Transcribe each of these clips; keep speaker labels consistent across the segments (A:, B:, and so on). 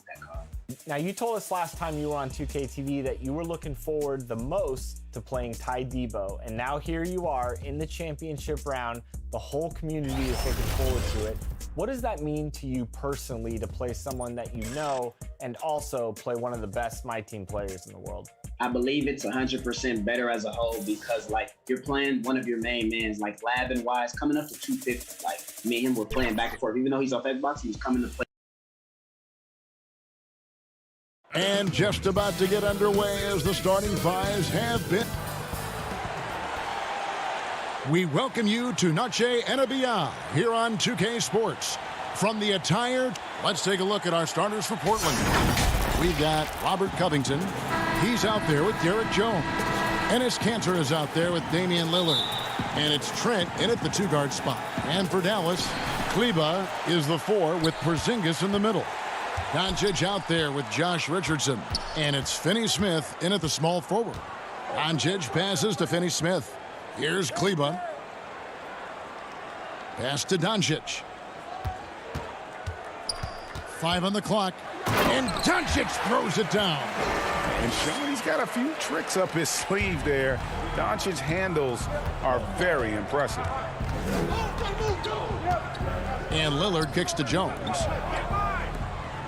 A: that card.
B: Now, you told us last time you were on 2K TV that you were looking forward the most to playing Ty Debo, and now here you are in the championship round. The whole community is looking forward to it. What does that mean to you personally to play someone that you know and also play one of the best My Team players in the world?
A: I believe it's 100% better as a whole because, like, you're playing one of your main mans, like Lab and Wise, coming up to 250. Like, me and him were playing back and forth. Even though he's off Xbox, he was coming to play.
C: And just about to get underway as the starting fives have been. We welcome you to Noche NBA here on 2K Sports. From the attire, let's take a look at our starters for Portland. We've got Robert Covington. He's out there with Derek Jones. Enes Kanter is out there with Damian Lillard. And it's Trent in at the two-guard spot. And for Dallas, Kleba is the 4 with Porzingis in the middle. Doncic out there with Josh Richardson. And it's Finney-Smith in at the small forward. Doncic passes to Finney-Smith. Here's Kleba. Pass to Doncic. 5 on the clock. And Doncic throws it down.
D: And showing he's got a few tricks up his sleeve there. Doncic's handles are very impressive.
C: And Lillard kicks to Jones.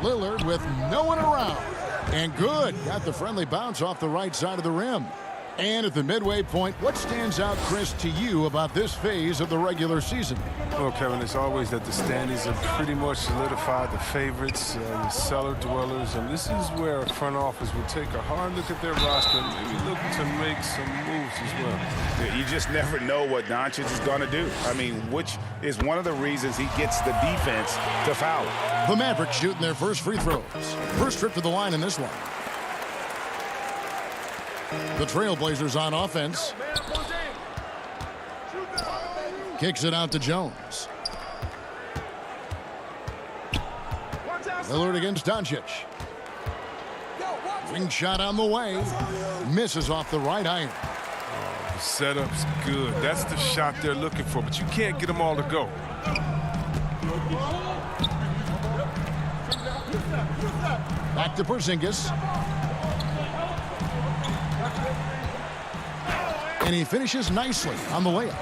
C: Lillard with no one around. And good. Got the friendly bounce off the right side of the rim. And at the midway point, what stands out, Chris, to you about this phase of the regular season?
E: Well, Kevin, it's always that the standings are pretty much solidified, the favorites, the cellar dwellers, and this is where a front office will take a hard look at their roster and maybe look to make some moves as well.
D: Yeah, you just never know what Doncic is going to do. I mean, which is one of the reasons he gets the defense to foul.
C: The Mavericks shooting their first free throws. First trip to the line in this one. The Trailblazers on offense. Kicks it out to Jones. Lillard against Doncic. Ring shot on the way. Misses off the right iron.
E: The setup's good. That's the shot they're looking for, but you can't get them all to go.
C: Back to Porzingis. And he finishes nicely on the layup.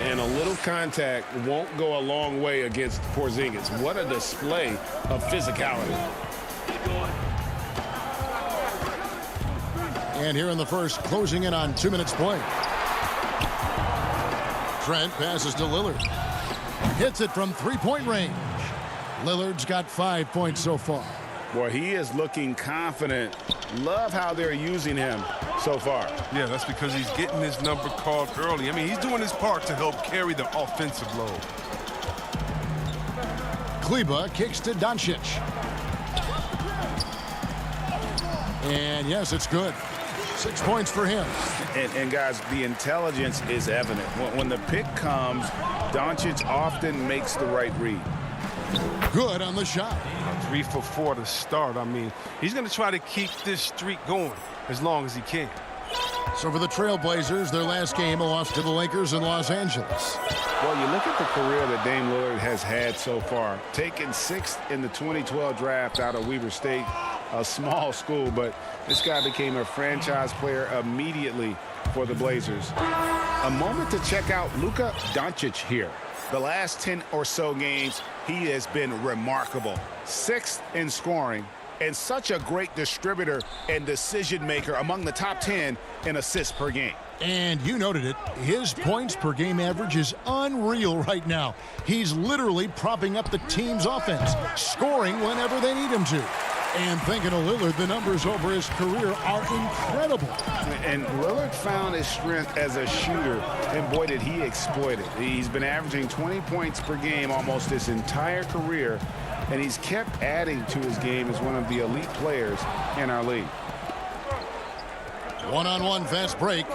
F: And a little contact won't go a long way against Porzingis. What a display of physicality.
C: And here in the first, closing in on 2 minutes play. Trent passes to Lillard. Hits it from three-point range. Lillard's got 5 points so far.
D: Boy, he is looking confident. Love how they're using him so far.
E: Yeah, that's because he's getting his number called early. I mean, he's doing his part to help carry the offensive load.
C: Kleba kicks to Doncic. And yes, it's good. 6 points for him.
D: And guys, the intelligence is evident. When the pick comes, Doncic often makes the right read.
C: Good on the shot.
E: 3 for 4 to start. I mean, he's going to try to keep this streak going as long as he can.
C: So for the Trailblazers, their last game, a loss to the Lakers in Los Angeles.
D: Well, you look at the career that Dame Lillard has had so far. Taken 6th in the 2012 draft out of Weber State, a small school, but this guy became a franchise player immediately for the Blazers. A moment to check out Luka Doncic here. The last 10 or so games, he has been remarkable. 6th in scoring and such a great distributor and decision maker, among the top 10 in assists per game.
C: And you noted it, his points per game average is unreal right now. He's literally propping up the team's offense, scoring whenever they need him to. And thinking of Lillard, the numbers over his career are incredible.
D: And Lillard found his strength as a shooter, and boy, did he exploit it. He's been averaging 20 points per game almost his entire career, and he's kept adding to his game as one of the elite players in our league.
C: One-on-one fast break.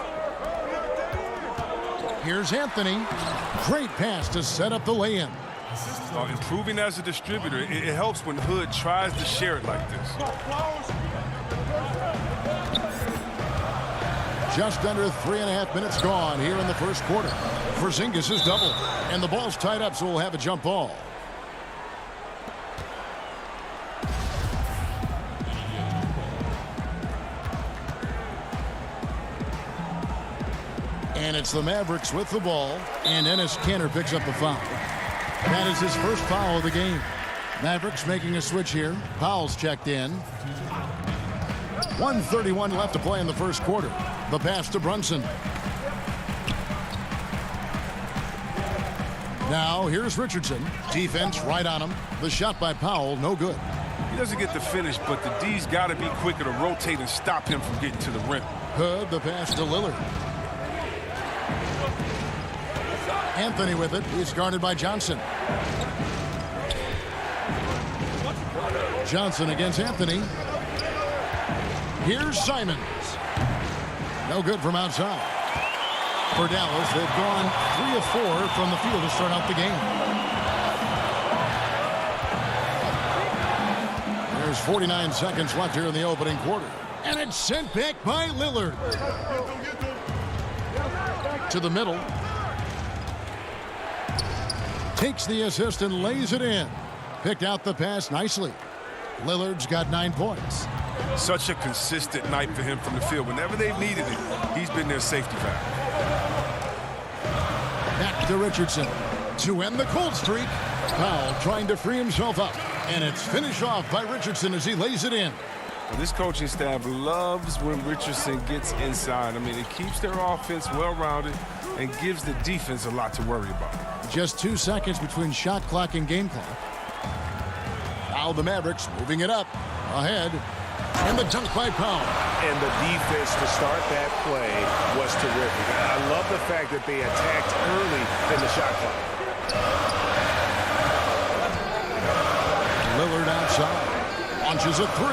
C: Here's Anthony. Great pass to set up the lay-in.
E: Improving as a distributor, it helps when Hood tries to share it like this.
C: Just under 3.5 minutes gone here in the first quarter. Porzingis is doubled, and the ball's tied up, so we'll have a jump ball. And it's the Mavericks with the ball, and Enes Kanter picks up the foul. That is his first foul of the game. Mavericks making a switch here. Powell's checked in. 1:31 left to play in the first quarter. The pass to Brunson. Now here's Richardson. Defense right on him. The shot by Powell, no good.
E: He doesn't get the finish, but the D's got to be quicker to rotate and stop him from getting to the rim.
C: Hood, the pass to Lillard. Anthony with it. He's guarded by Johnson. Johnson against Anthony. Here's Simons. No good from outside. For Dallas, they've gone 3 of 4 from the field to start out the game. There's 49 seconds left here in the opening quarter. And it's sent back by Lillard. To the middle. Takes the assist and lays it in. Picked out the pass nicely. Lillard's got 9 points.
E: Such a consistent night for him from the field. Whenever they've needed it, he's been their safety valve.
C: Back to Richardson to end the cold streak. Powell trying to free himself up. And it's finished off by Richardson as he lays it in.
E: Well, this coaching staff loves when Richardson gets inside. I mean, it keeps their offense well-rounded and gives the defense a lot to worry about.
C: Just 2 seconds between shot clock and game clock. Now the Mavericks moving it up. Ahead. And the dunk by Powell.
D: And the defense to start that play was terrific. I love the fact that they attacked early in the shot clock.
C: Lillard outside. Launches a 3.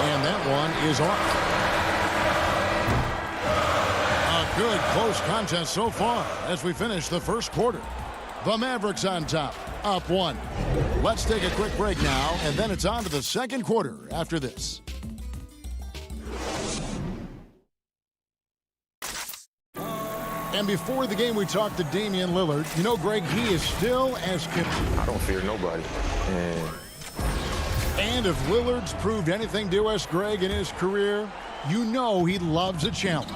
C: And that one is off. A good close contest so far as we finish the first quarter. The Mavericks on top, up 1. Let's take a quick break now, and then it's on to the second quarter after this. And before the game, we talked to Damian Lillard. You know, Greg, he is still as tipsy.
G: I don't fear nobody.
C: And if Lillard's proved anything to us, Greg, in his career, you know he loves a challenge.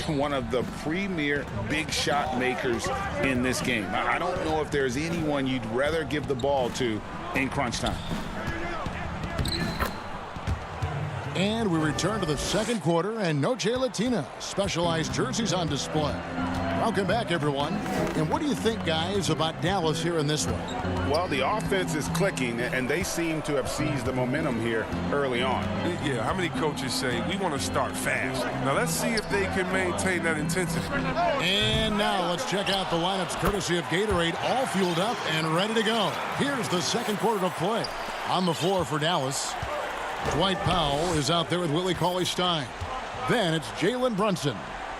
D: One of the premier big shot makers in this game. I don't know if there's anyone you'd rather give the ball to in crunch time.
C: And we return to the second quarter, and Noche Latina specialized jerseys on display. Welcome back, everyone. And what do you think, guys, about Dallas here in this one?
D: Well, the offense is clicking, and they seem to have seized the momentum here early on.
E: Yeah, how many coaches say, we want to start fast? Now, let's see if they can maintain that intensity.
C: And now let's check out the lineups courtesy of Gatorade, all fueled up and ready to go. Here's the second quarter of play. On the floor for Dallas, Dwight Powell is out there with Willie Cauley-Stein. Then it's Jalen Brunson.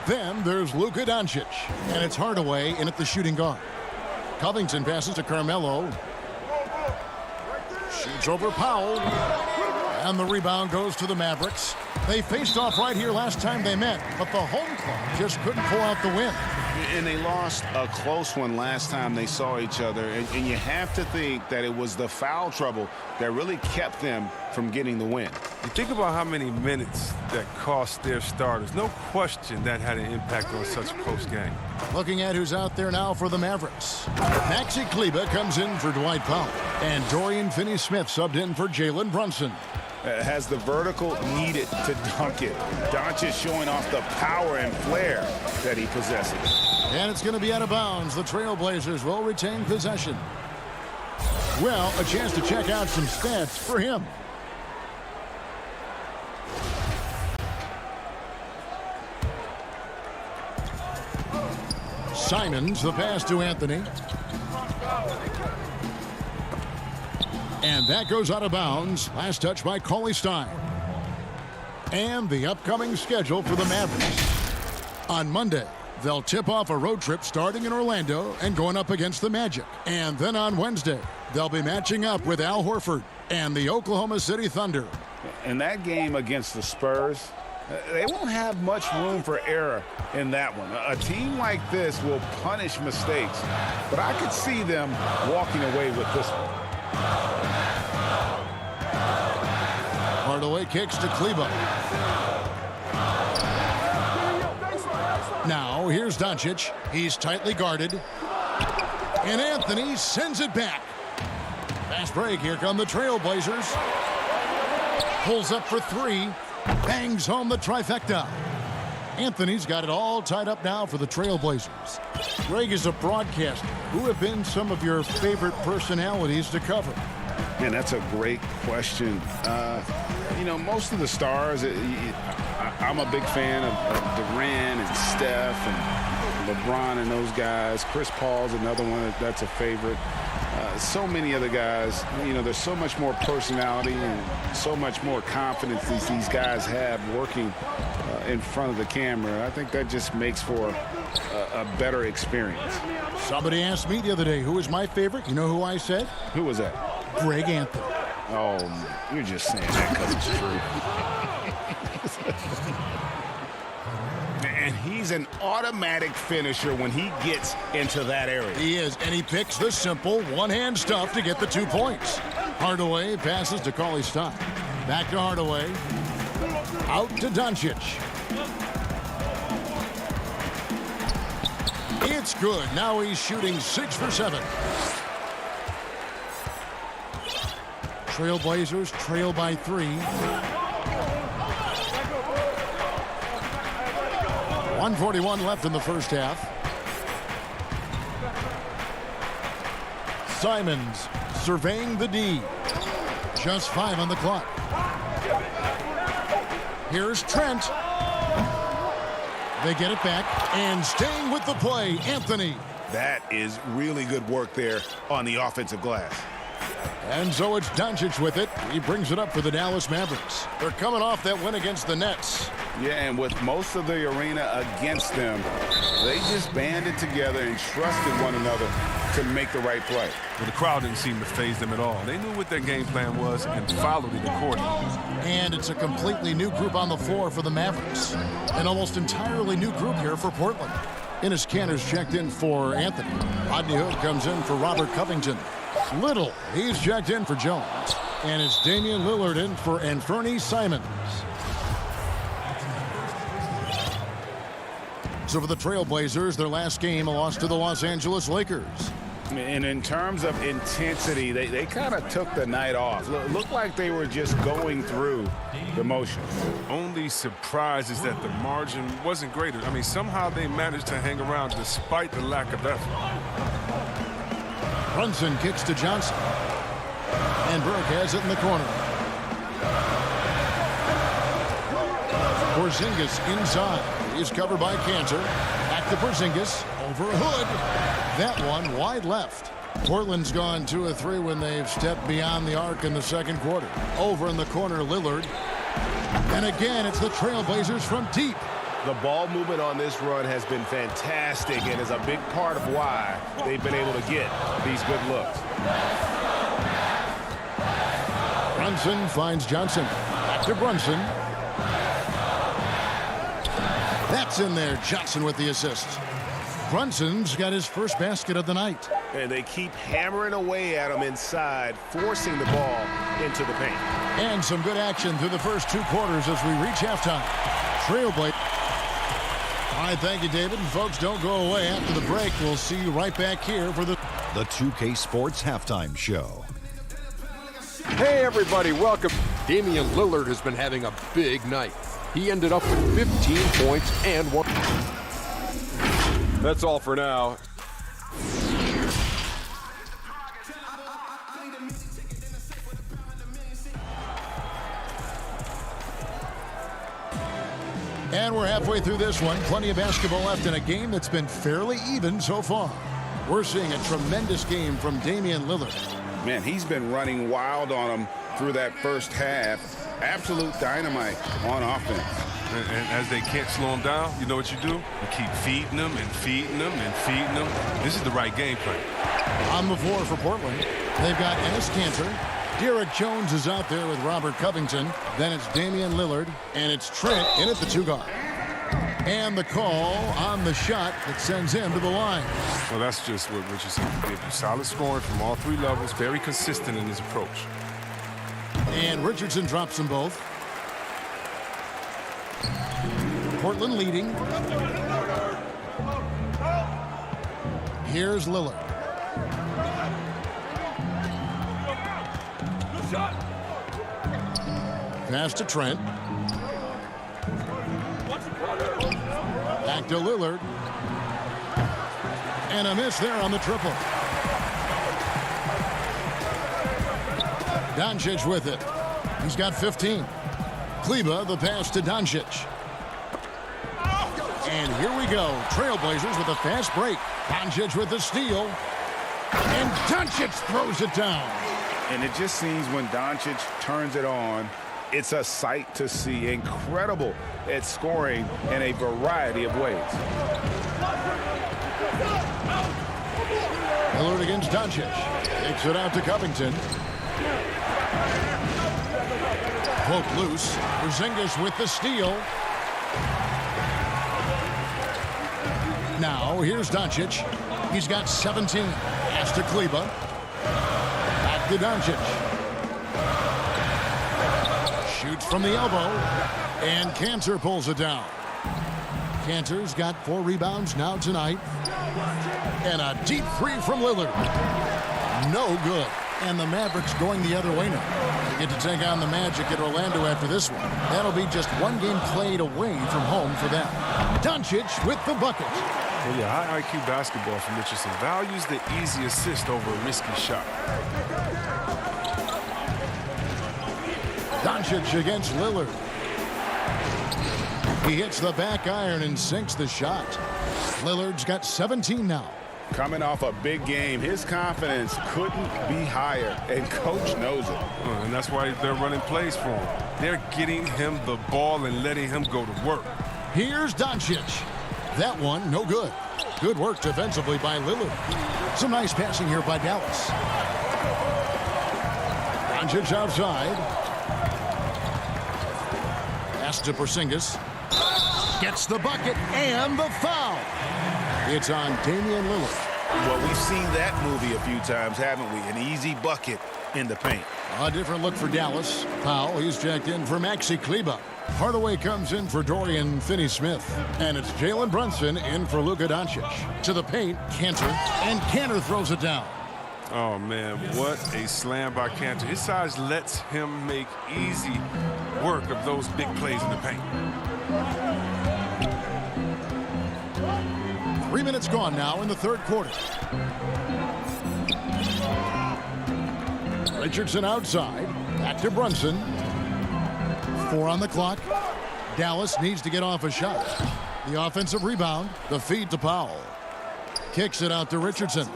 C: Then there's Luka Doncic. And it's Hardaway in at the shooting guard. Covington passes to Carmelo. Shoots over Powell. And the rebound goes to the Mavericks. They faced off right here last time they met, but the home club just couldn't pull out the win.
D: And they lost a close one last time they saw each other. And you have to think that it was the foul trouble that really kept them from getting the win.
E: You think about how many minutes that cost their starters. No question that had an impact on such a close game.
C: Looking at who's out there now for the Mavericks. Maxi Kleber comes in for Dwight Powell. And Dorian Finney-Smith subbed in for Jalen Brunson.
D: Has the vertical needed to dunk it. Doncic showing off the power and flair that he possesses.
C: And it's going to be out of bounds. The Trailblazers will retain possession. Well, a chance to check out some stats for him. Simons, the pass to Anthony. And that goes out of bounds. Last touch by Cauley-Stein. And the upcoming schedule for the Mavericks. On Monday, they'll tip off a road trip starting in Orlando and going up against the Magic. And then on Wednesday, they'll be matching up with Al Horford and the Oklahoma City Thunder.
D: In that game against the Spurs, they won't have much room for error in that one. A team like this will punish mistakes, but I could see them walking away with this one.
C: Hardaway kicks to Kleber. Now So here's Doncic. He's tightly guarded. And Anthony sends it back. Fast break. Here come the Trailblazers. Pulls up for three. Bangs home the trifecta. Anthony's got it all tied up now for the Trailblazers. Greg, is a broadcaster, who have been some of your favorite personalities to cover?
D: Man, that's a great question. You know, most of the stars, I'm a big fan of Durant and Steph and LeBron and those guys. Chris Paul's another one that's a favorite. So many other guys, you know, there's so much more personality and so much more confidence these guys have working in front of the camera. I think that just makes for a better experience.
C: Somebody asked me the other day, who was my favorite? You know who I said?
D: Who was that?
C: Greg Anthony.
D: Oh, you're just saying that because it's true. And he's an automatic finisher when he gets into that area.
C: He is, and he picks the simple one-hand stuff to get the 2 points. Hardaway passes to Cauley Stein. Back to Hardaway. Out to Doncic. It's good. Now he's shooting 6 for 7. Trailblazers trail by 3. 1:41 left in the first half. Simons surveying the D. Just 5 on the clock. Here's Trent. They get it back, and staying with the play, Anthony.
D: That is really good work there on the offensive glass.
C: And so it's Doncic with it. He brings it up for the Dallas Mavericks. They're coming off that win against the Nets.
D: Yeah, and with most of the arena against them, they just banded together and trusted one another to make the right play.
E: Well, the crowd didn't seem to faze them at all. They knew what their game plan was and followed it accordingly.
C: And it's a completely new group on the floor for the Mavericks. An almost entirely new group here for Portland. Enes Kanter's checked in for Anthony. Rodney Hood comes in for Robert Covington. Little, he's checked in for Jones. And it's Damian Lillard in for Anthony Simons. So for the Trailblazers, their last game, a loss to the Los Angeles Lakers.
D: And in terms of intensity, they kind of took the night off. Looked like they were just going through the motions.
E: Only surprise is that the margin wasn't greater. I mean, somehow they managed to hang around despite the lack of effort.
C: Brunson kicks to Johnson. And Burke has it in the corner. Porzingis inside. He's covered by Kanter. Back to Porzingis. Over Hood. That one wide left. Portland's gone 2 of 3 when they've stepped beyond the arc in the second quarter. Over in the corner, Lillard. And again, it's the Trailblazers from deep.
F: The ball movement on this run has been fantastic and is a big part of why they've been able to get these good looks.
C: Brunson finds Johnson. Back to Brunson. That's in there. Johnson with the assist. Brunson's got his first basket of the night.
F: And they keep hammering away at him inside, forcing the ball into the paint.
C: And some good action through the first 2 quarters as we reach halftime. Trailblazers. All right, thank you, David. And folks, don't go away. After the break, we'll see you right back here for the
G: 2K Sports Halftime Show.
H: Hey, everybody, welcome. Damian Lillard has been having a big night. He ended up with 15 points and 1. That's all for now.
C: And we're halfway through this one. Plenty of basketball left in a game that's been fairly even so far. We're seeing a tremendous game from Damian Lillard.
D: Man, he's been running wild on them through that first half. Absolute dynamite on offense.
E: And as they can't slow him down, you know what you do? You keep feeding them and feeding them and feeding them. This is the right game plan.
C: On the floor for Portland, they've got Enes Kanter. Derek Jones is out there with Robert Covington. Then it's Damian Lillard, and it's Trent in at the 2 guard. And the call on the shot that sends him to the line.
E: Well, that's just what Richardson can give you. Solid scoring from all 3 levels, very consistent in his approach.
C: And Richardson drops them both. Portland leading. Here's Lillard. Pass to Trent. Back to Lillard. And a miss there on the triple. Doncic with it. He's got 15. Kleba, the pass to Doncic. And here we go. Trailblazers with a fast break. Doncic with the steal. And Doncic throws it down.
D: And it just seems when Doncic turns it on, it's a sight to see. Incredible at scoring in a variety of ways.
C: Lillard against Doncic. Takes it out to Covington. Poke loose. Porzingis with the steal. Now here's Doncic. He's got 17. Pass to Kleba. Back to Doncic. Shoots from the elbow. And Cantor pulls it down. Cantor's got 4 rebounds now tonight. And a deep three from Lillard. No good. And the Mavericks going the other way now. They get to take on the Magic at Orlando after this one. That'll be just 1 game played away from home for them. Doncic with the bucket.
E: Well, yeah, high IQ basketball from Richardson. Values the easy assist over a risky shot.
C: Doncic against Lillard. He hits the back iron and sinks the shot. Lillard's got 17 now.
D: Coming off a big game, his confidence couldn't be higher, and coach knows it.
E: And that's why they're running plays for him. They're getting him the ball and letting him go to work.
C: Here's Doncic. That one, no good. Good work defensively by Lillard. Some nice passing here by Dallas. Doncic outside. Pass to Porzingis. Gets the bucket and the foul. It's on Damian Lillard.
D: Well, we've seen that movie a few times, haven't we? An easy bucket in the paint.
C: A different look for Dallas. Powell, he's checked in for Maxi Kleba. Hardaway comes in for Dorian Finney-Smith. And it's Jalen Brunson in for Luka Doncic. To the paint, Cantor. And Cantor throws it down.
E: Oh, man, what a slam by Cantor. His size lets him make easy work of those big plays in the paint.
C: 3 minutes gone now in the third quarter. Richardson outside. Back to Brunson. 4 on the clock. Dallas needs to get off a shot. The offensive rebound. The feed to Powell. Kicks it out to Richardson.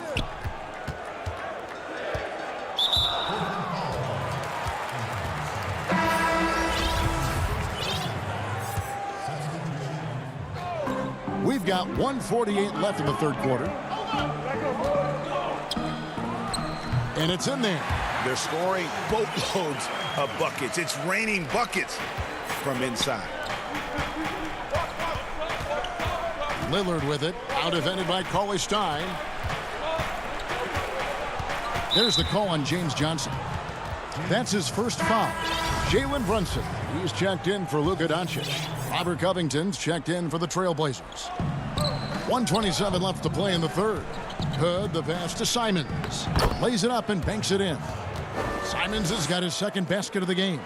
C: We've got 1:48 left in the third quarter. And it's in there.
D: They're scoring boatloads of buckets. It's raining buckets from inside.
C: Lillard with it. Out defended by Cauley Stein. There's the call on James Johnson. That's his first foul. Jalen Brunson. He's checked in for Luka Doncic. Robert Covington's checked in for the Trailblazers. 1:27 left to play in the third. Hood, the pass to Simons. Lays it up and banks it in. Simons has got his second basket of the game.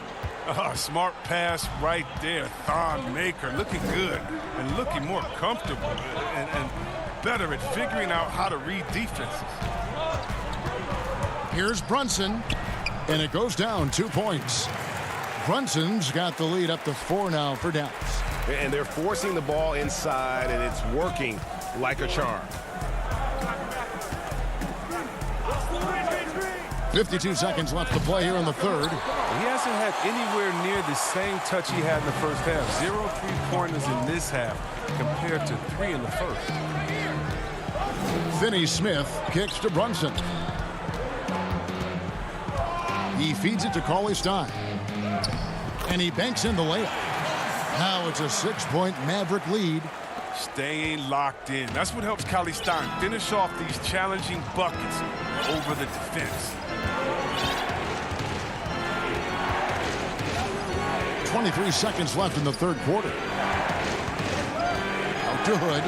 E: Smart pass right there. Thon Maker looking good and looking more comfortable and better at figuring out how to read defenses.
C: Here's Brunson, and it goes down 2 points. Brunson's got the lead up to 4 now for Dallas.
F: And they're forcing the ball inside, and it's working like a charm.
C: 52 seconds left to play here in the third.
E: He hasn't had anywhere near the same touch he had in the first half. 0 3-pointers in this half compared to 3 in the first.
C: Finney-Smith kicks to Brunson. He feeds it to Cauley Stein. And he banks in the layup. Now it's a 6-point Maverick lead.
E: Staying locked in. That's what helps Cauley Stein finish off these challenging buckets over the defense.
C: 23 seconds left in the third quarter. Out to Hood.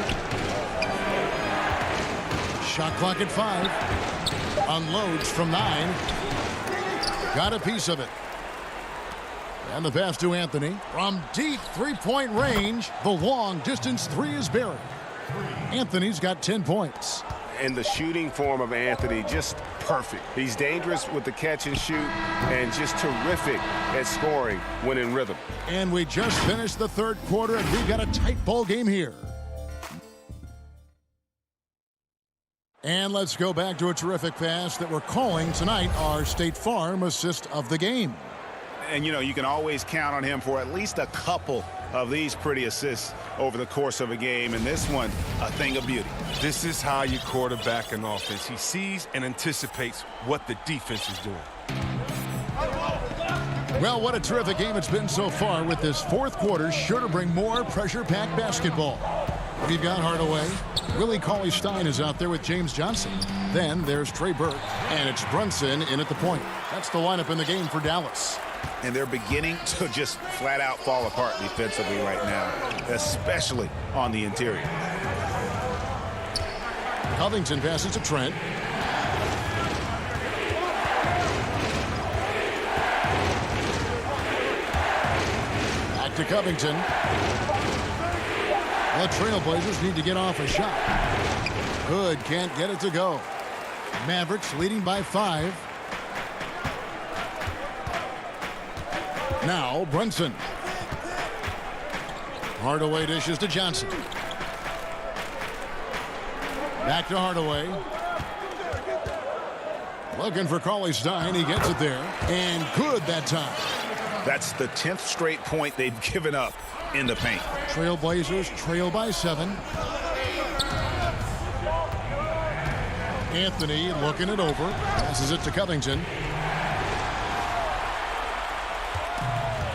C: Shot clock at 5. Unloads from 9. Got a piece of it. And the pass to Anthony. From deep three-point range, the long distance three is buried. Anthony's got 10 points.
D: And the shooting form of Anthony, just perfect. He's dangerous with the catch and shoot and just terrific at scoring when in rhythm.
C: And we just finished the third quarter, and we've got a tight ball game here. And let's go back to a terrific pass that we're calling tonight our State Farm assist of the game.
D: And, you know, you can always count on him for at least a couple of these pretty assists over the course of a game. And this one, a thing of beauty.
E: This is how you quarterback an offense. He sees and anticipates what the defense is doing.
C: Well, what a terrific game it's been so far, with this fourth quarter sure to bring more pressure-packed basketball. We've got Hardaway. Willie Cauley-Stein is out there with James Johnson. Then there's Trey Burke, and it's Brunson in at the point. That's the lineup in the game for Dallas.
D: And they're beginning to just flat out fall apart defensively right now, especially on the interior.
C: Covington passes to Trent. Back to Covington. The Trailblazers need to get off a shot. Good, can't get it to go. Mavericks leading by 5. Now Brunson. Hardaway dishes to Johnson. Back to Hardaway. Looking for Cauley-Stein. He gets it there. And good that time.
D: That's the 10th straight point they've given up in the paint.
C: Trailblazers trail by 7. Anthony looking it over. Passes it to Covington.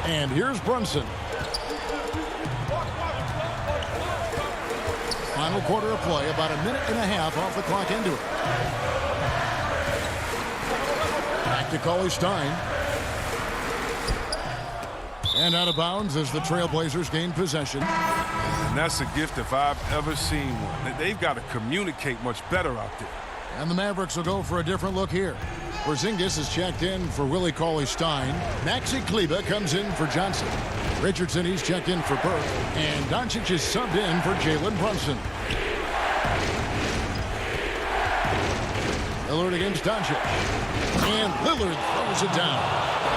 C: And here's Brunson. Final quarter of play, about a minute and a half off the clock into it. Back to Cauley-Stein. And out of bounds as the Trailblazers gain possession.
E: And that's a gift if I've ever seen one. They've got to communicate much better out there.
C: And the Mavericks will go for a different look here. Porzingis is checked in for Willie Cauley-Stein. Maxi Kleber comes in for Johnson. Richardson, he's checked in for Burke. And Doncic is subbed in for Jalen Brunson. Lillard against Doncic. And Lillard throws it down.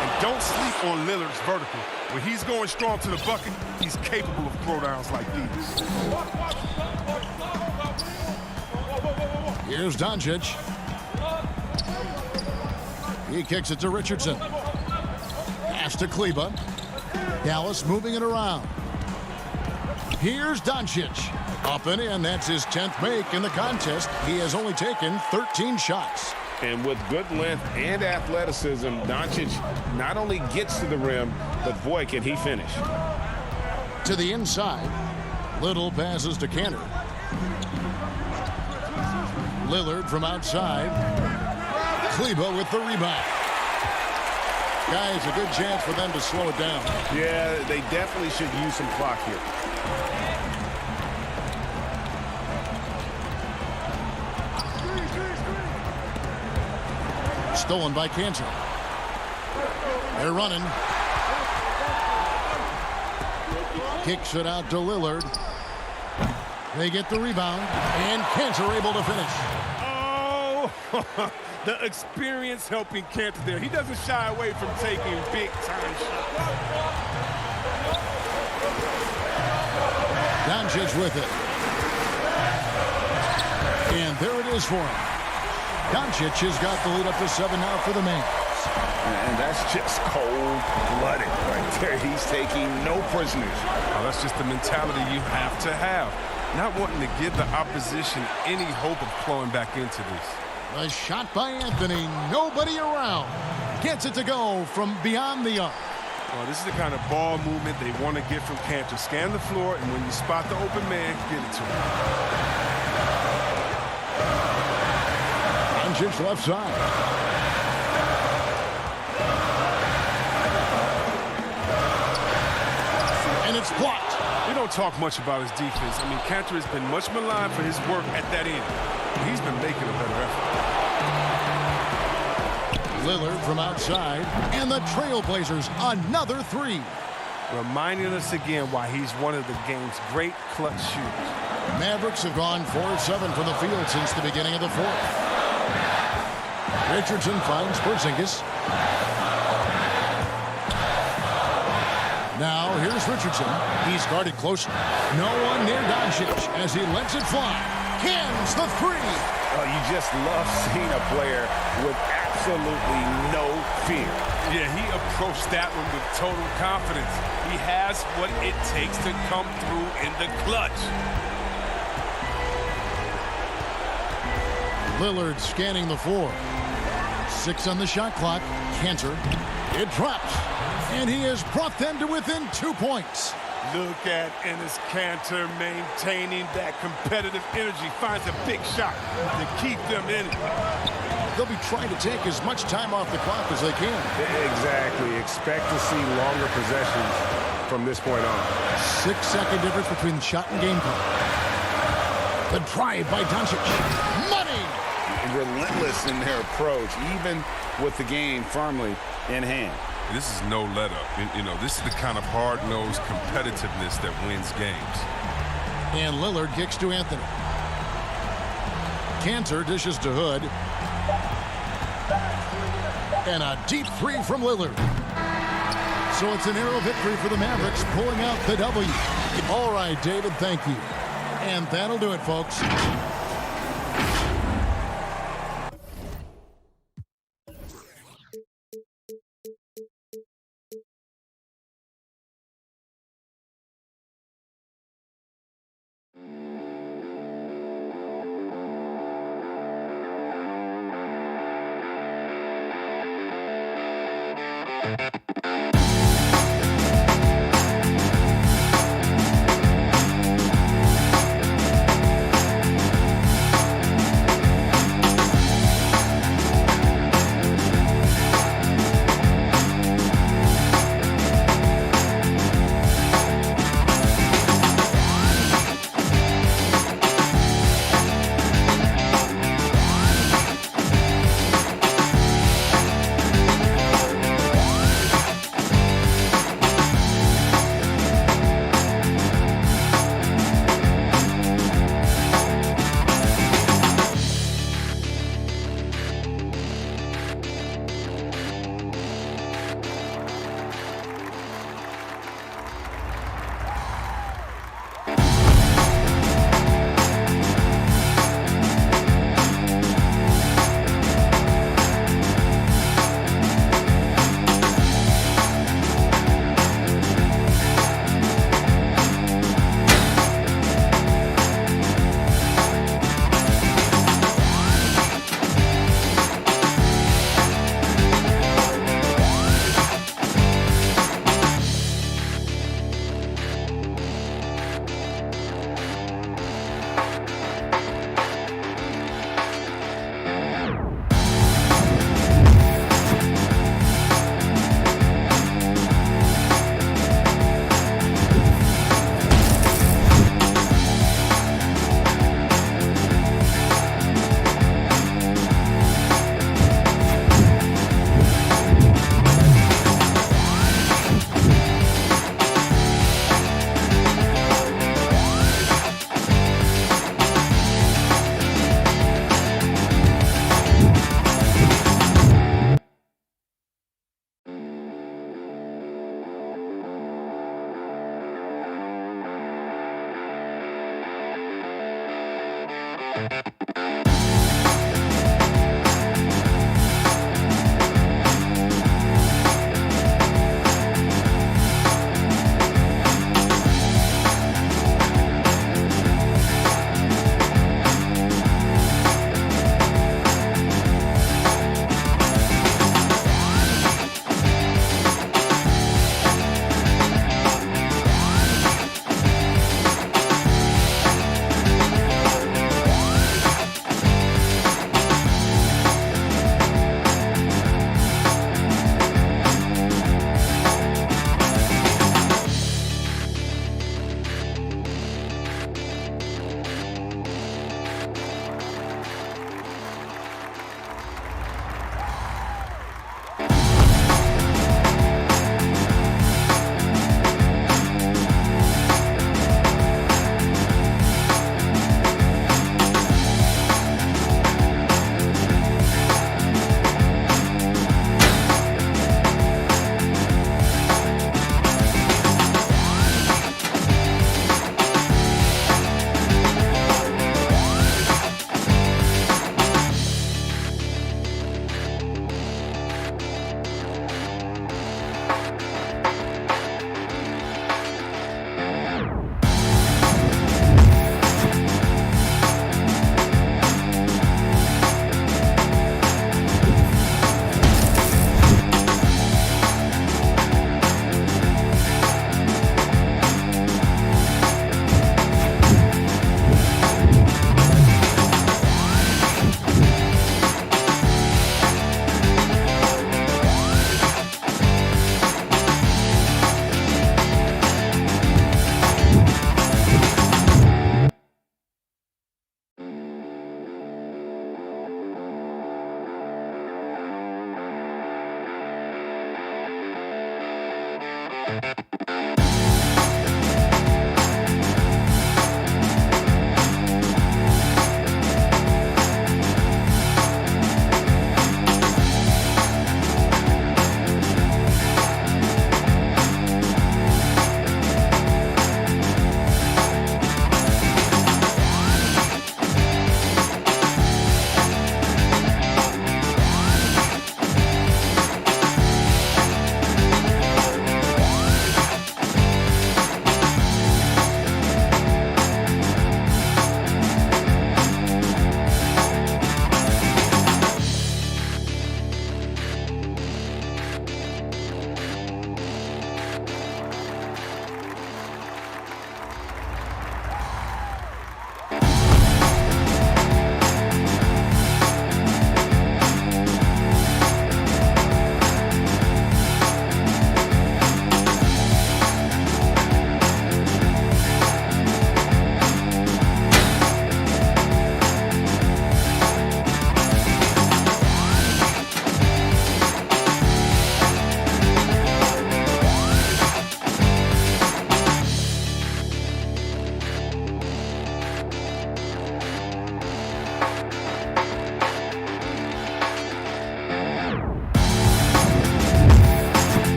E: And don't sleep on Lillard's vertical. When he's going strong to the bucket, he's capable of throwdowns like these.
C: Here's Doncic. He kicks it to Richardson. Pass to Kleber. Dallas moving it around. Here's Doncic. Up and in. That's his 10th make in the contest. He has only taken 13 shots.
D: And with good length and athleticism, Doncic not only gets to the rim, but boy, can he finish.
C: To the inside. Little passes to Cantor. Lillard from outside. Kleber with the rebound. Guys, a good chance for them to slow it down.
D: Yeah, they definitely should use some clock here.
C: Stolen by Cantor. They're running. Kicks it out to Lillard. They get the rebound, and Cantor able to finish.
E: Oh, the experience helping Cantor there. He doesn't shy away from taking big-time shots.
C: Doncic with it. And there it is for him. Doncic has got the lead up to 7 now for the Mavs.
D: And that's just cold-blooded right there. He's taking no prisoners.
E: Oh, that's just the mentality you have to have. Not wanting to give the opposition any hope of clawing back into this.
C: A shot by Anthony. Nobody around. Gets it to go from beyond the arc.
E: Well, this is the kind of ball movement they want to get from Cantor. Scan the floor, and when you spot the open man, get it to him.
C: Doncic left side. And it's blocked.
E: You don't talk much about his defense. I mean, Cantor has been much maligned for his work at that end. He's been making a better effort.
C: Lillard from outside, and the Trailblazers another three.
E: Reminding us again why he's one of the game's great clutch shooters.
C: Mavericks have gone 4 of 7 from the field since the beginning of the fourth. Richardson finds Porzingis. Now here's Richardson. He's guarded closely. No one near Doncic as he lets it fly. Cans the three.
D: Oh, you just love seeing a player with absolutely no fear.
E: Yeah, he approached that one with total confidence. He has what it takes to come through in the clutch.
C: Lillard scanning the floor. 6 on the shot clock. Cantor. It drops. And he has brought them to within 2 points.
E: Look at Enes Kanter maintaining that competitive energy. Finds a big shot to keep them in it.
C: They'll be trying to take as much time off the clock as they can.
D: Exactly. Expect to see longer possessions from this point on.
C: 6-second difference between shot and game clock. The drive by Doncic. Money!
D: Relentless in their approach, even with the game firmly in hand.
E: This is no let-up. You know, this is the kind of hard-nosed competitiveness that wins games.
C: And Lillard kicks to Anthony. Cantor dishes to Hood. And a deep three from Lillard. So it's an narrow victory for the Mavericks, pulling out the W. All right, David, thank you. And that'll do it, folks.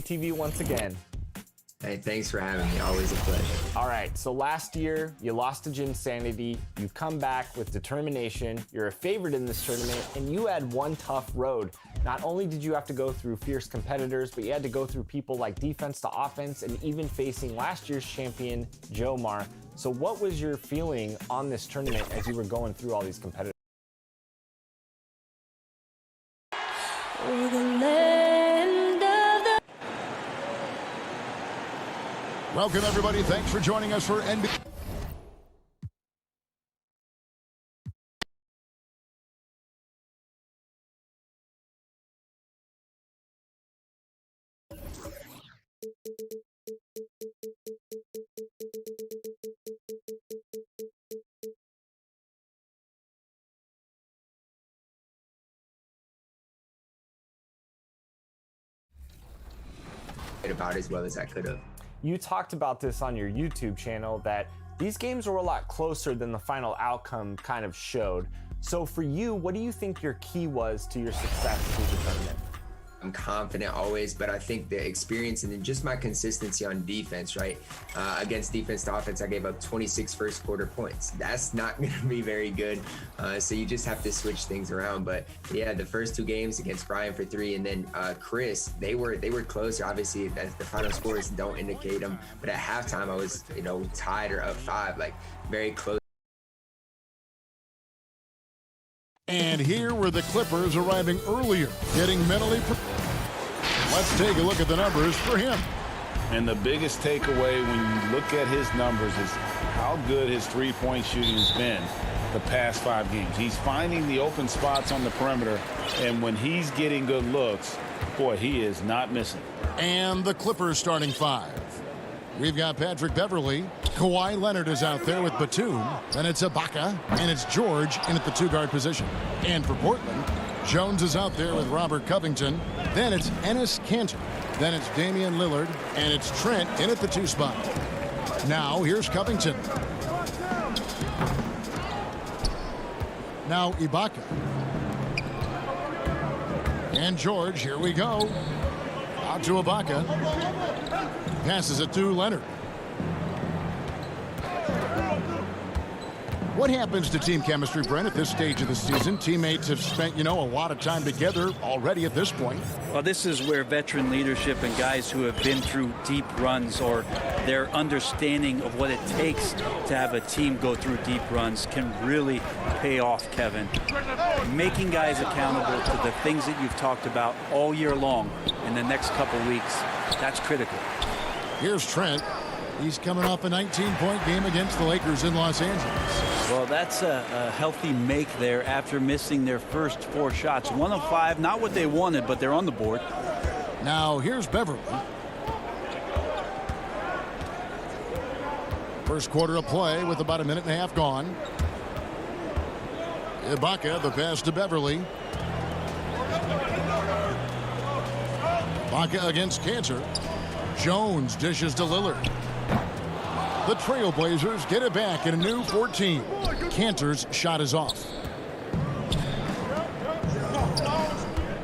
B: TV once again.
I: Hey, thanks for having me. Always a pleasure.
B: All right, so last year you lost to Jinsanity. You've come back with determination. You're a favorite in this tournament, and you had one tough road. Not only did you have to go through fierce competitors, but you had to go through people like defense to offense and even facing last year's champion, Jomar. So what was your feeling on this tournament as you were going through all these competitors?
C: Welcome, everybody. Thanks for joining us for NBA.
I: About as well as I could have.
B: You talked about this on your YouTube channel that these games were a lot closer than the final outcome kind of showed. So for you, what do you think your key was to your success through the tournament?
I: I'm confident always, but I think the experience and then just my consistency on defense, right? Against defense to offense, I gave up 26 first quarter points. That's not going to be very good. So you just have to switch things around. But yeah, the first two games against Brian for 3 and then Chris, they were closer. Obviously, the final scores don't indicate them. But at halftime, I was, tied or up 5, like very close.
C: And here were the Clippers arriving earlier, getting mentally prepared. Let's take a look at the numbers for him.
D: And the biggest takeaway when you look at his numbers is how good his three-point shooting has been the past 5 games. He's finding the open spots on the perimeter, and when he's getting good looks, boy, he is not missing.
C: And the Clippers starting 5. We've got Patrick Beverley. Kawhi Leonard is out there with Batum. Then it's Ibaka. And it's George in at the 2-guard position. And for Portland, Jones is out there with Robert Covington. Then it's Enes Kanter. Then it's Damian Lillard. And it's Trent in at the 2 spot. Now here's Covington. Now Ibaka. And George, here we go. Out to Ibaka. Passes it to Leonard. What happens to team chemistry, Brent, at this stage of the season? Teammates have spent, a lot of time together already at this point.
J: Well, this is where veteran leadership and guys who have been through deep runs, or their understanding of what it takes to have a team go through deep runs, can really pay off, Kevin. Making guys accountable to the things that you've talked about all year long in the next couple weeks, that's critical.
C: Here's Trent. He's coming off a 19-point game against the Lakers in Los Angeles.
J: Well, that's a healthy make there after missing their first 4 shots. 1 of 5, not what they wanted, but they're on the board.
C: Now here's Beverly. First quarter of play with about a minute and a half gone. Ibaka, the pass to Beverly. Ibaka against Cantor. Jones dishes to Lillard. The Trailblazers get it back in a new 14. Cantor's shot is off.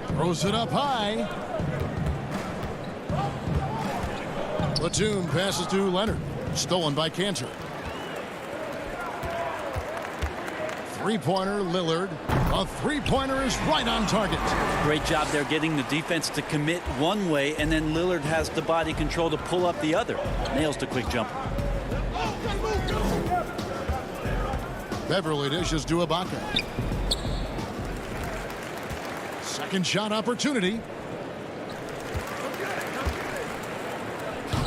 C: Throws it up high. Batum passes to Leonard. Stolen by Cantor. Three-pointer, Lillard. A three-pointer is right on target.
J: Great job there getting the defense to commit one way, and then Lillard has the body control to pull up the other. Nails the quick jumper.
C: Beverly dishes to Ibaka. Second shot opportunity.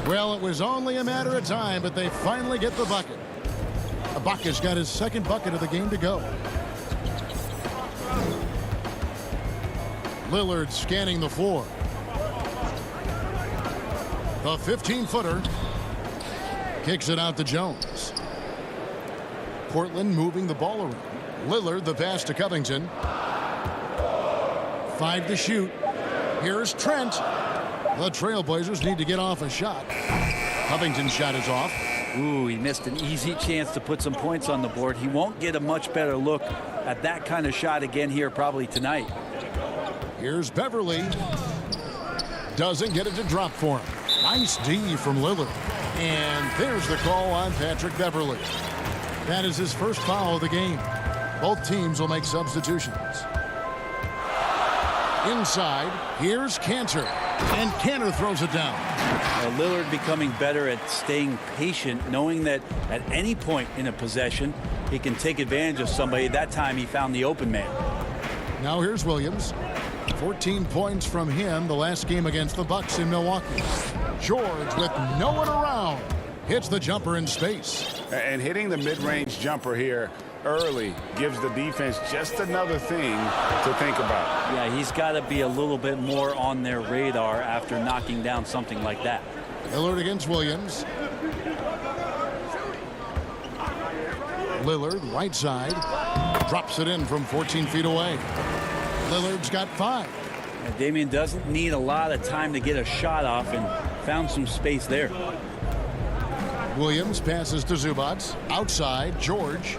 C: Well, it was only a matter of time, but they finally get the bucket. Ibaka's got his second bucket of the game to go. Lillard scanning the floor. The 15-footer kicks it out to Jones. Portland moving the ball around. Lillard, the pass to Covington. 5 to shoot. Here's Trent. The Trailblazers need to get off a shot. Covington's shot is off.
J: Ooh, he missed an easy chance to put some points on the board. He won't get a much better look at that kind of shot again here probably tonight.
C: Here's Beverly. Doesn't get it to drop for him. Nice D from Lillard. And there's the call on Patrick Beverly. That is his first foul of the game. Both teams will make substitutions. Inside, here's Cantor. And Cantor throws it down.
J: Lillard becoming better at staying patient, knowing that at any point in a possession, he can take advantage of somebody. That time he found the open man.
C: Now here's Williams. 14 points from him the last game against the Bucks in Milwaukee. George with no one around. Hits the jumper in space.
D: And hitting the mid-range jumper here early gives the defense just another thing to think about.
J: Yeah, he's got to be a little bit more on their radar after knocking down something like that.
C: Lillard against Williams. Lillard, right side. Drops it in from 14 feet away. Lillard's got 5.
J: And Damian doesn't need a lot of time to get a shot off, and found some space there.
C: Williams passes to Zubac. Outside, George.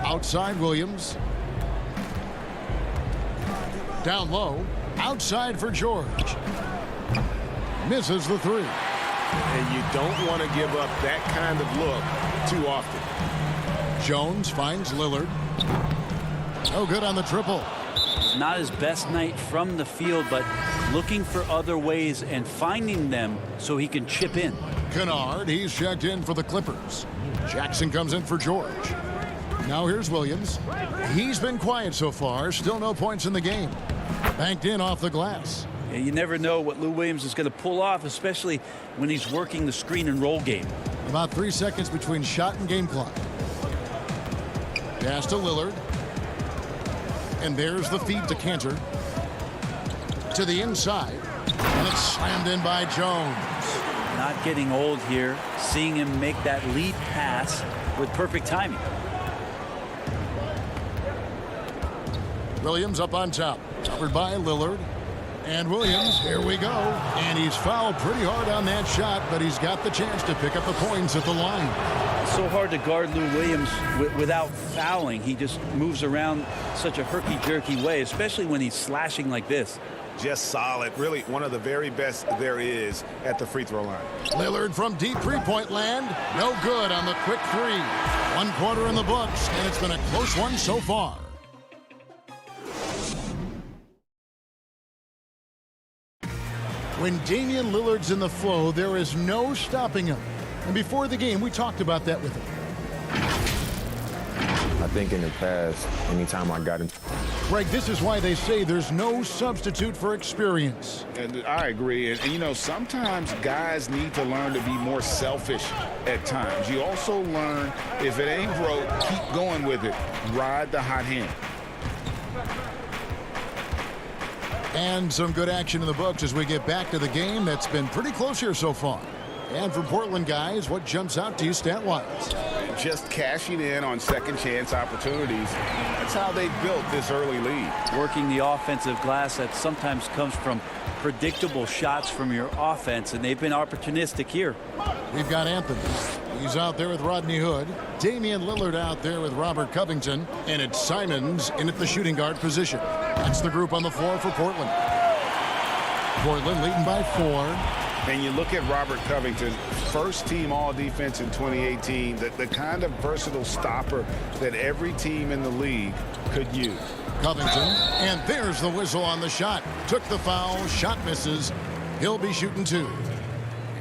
C: Outside, Williams. Down low. Outside for George. Misses the 3.
F: And you don't want to give up that kind of look too often.
C: Jones finds Lillard. No good on the triple.
J: Not his best night from the field, but looking for other ways and finding them so he can chip in.
C: Kennard, he's checked in for the Clippers. Jackson comes in for George. Now here's Williams. He's been quiet so far. Still no points in the game. Banked in off the glass.
J: Yeah, you never know what Lou Williams is going to pull off, especially when he's working the screen and roll game.
C: About 3 seconds between shot and game clock. Pass to Lillard. And there's the feed to Cantor. To the inside. And it's slammed in by Jones.
J: Not getting old here. Seeing him make that lead pass with perfect timing.
C: Williams up on top. Covered by Lillard. And Williams, here we go. And he's fouled pretty hard on that shot, but he's got the chance to pick up the points at the line.
J: It's so hard to guard Lou Williams without fouling. He just moves around such a herky-jerky way, especially when he's slashing like this.
D: just solid. Really one of the very best there is at the free throw line.
C: Lillard from deep three-point land. No good on the quick three. 1 quarter in the books, and it's been a close one so far. When Damian Lillard's in the flow, there is no stopping him. And before the game, we talked about that with him.
K: I think in the past, anytime I got into...
C: Greg, this is why they say there's no substitute for experience.
D: And I agree. And, you know, sometimes guys need to learn to be more selfish at times. You also learn, if it ain't broke, keep going with it. Ride the hot hand.
C: And some good action in the books as we get back to the game that's been pretty close here so far. And from Portland, guys, what jumps out to you stat-wise?
D: Just cashing in on second chance opportunities. That's how they built this early lead.
J: Working the offensive glass that sometimes comes from predictable shots from your offense, and they've been opportunistic here.
C: We've got Anthony. He's out there with Rodney Hood. Damian Lillard out there with Robert Covington. And it's Simons in at the shooting guard position. That's the group on the floor for Portland. Portland leading by 4.
D: And you look at Robert Covington, first team all-defense in 2018, the kind of versatile stopper that every team in the league could use.
C: Covington, and there's the whistle on the shot. Took the foul, shot misses. He'll be shooting 2.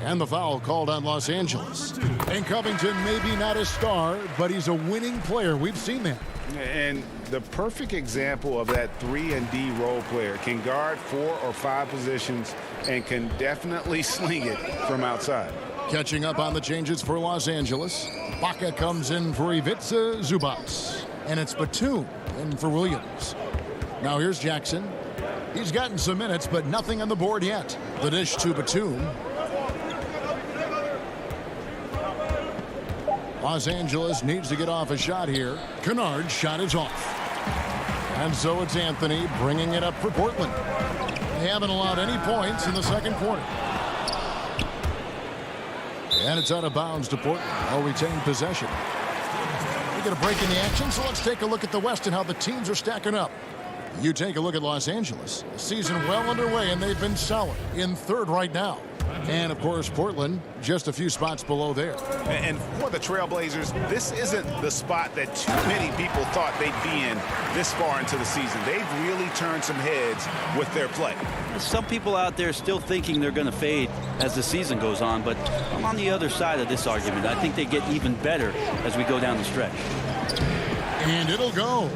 C: And the foul called on Los Angeles. And Covington maybe not a star, but he's a winning player. We've seen that.
D: And the perfect example of that 3 and D role player, can guard 4 or 5 positions and can definitely sling it from outside.
C: Catching up on the changes for Los Angeles. Baca comes in for Ivica Zubac. And it's Batum in for Williams. Now here's Jackson. He's gotten some minutes, but nothing on the board yet. The dish to Batum. Los Angeles needs to get off a shot here. Kennard's shot is off. And so it's Anthony bringing it up for Portland. They haven't allowed any points in the second quarter. And it's out of bounds to Portland. They'll retain possession. We get a break in the action, so let's take a look at the West and how the teams are stacking up. You take a look at Los Angeles. The season well underway, and they've been solid in 3rd right now. And, of course, Portland just a few spots below there.
D: And for the Trailblazers, this isn't the spot that too many people thought they'd be in this far into the season. They've really turned some heads with their play.
J: Some people out there still thinking they're going to fade as the season goes on, but I'm on the other side of this argument. I think they get even better as we go down the stretch.
C: And it'll go.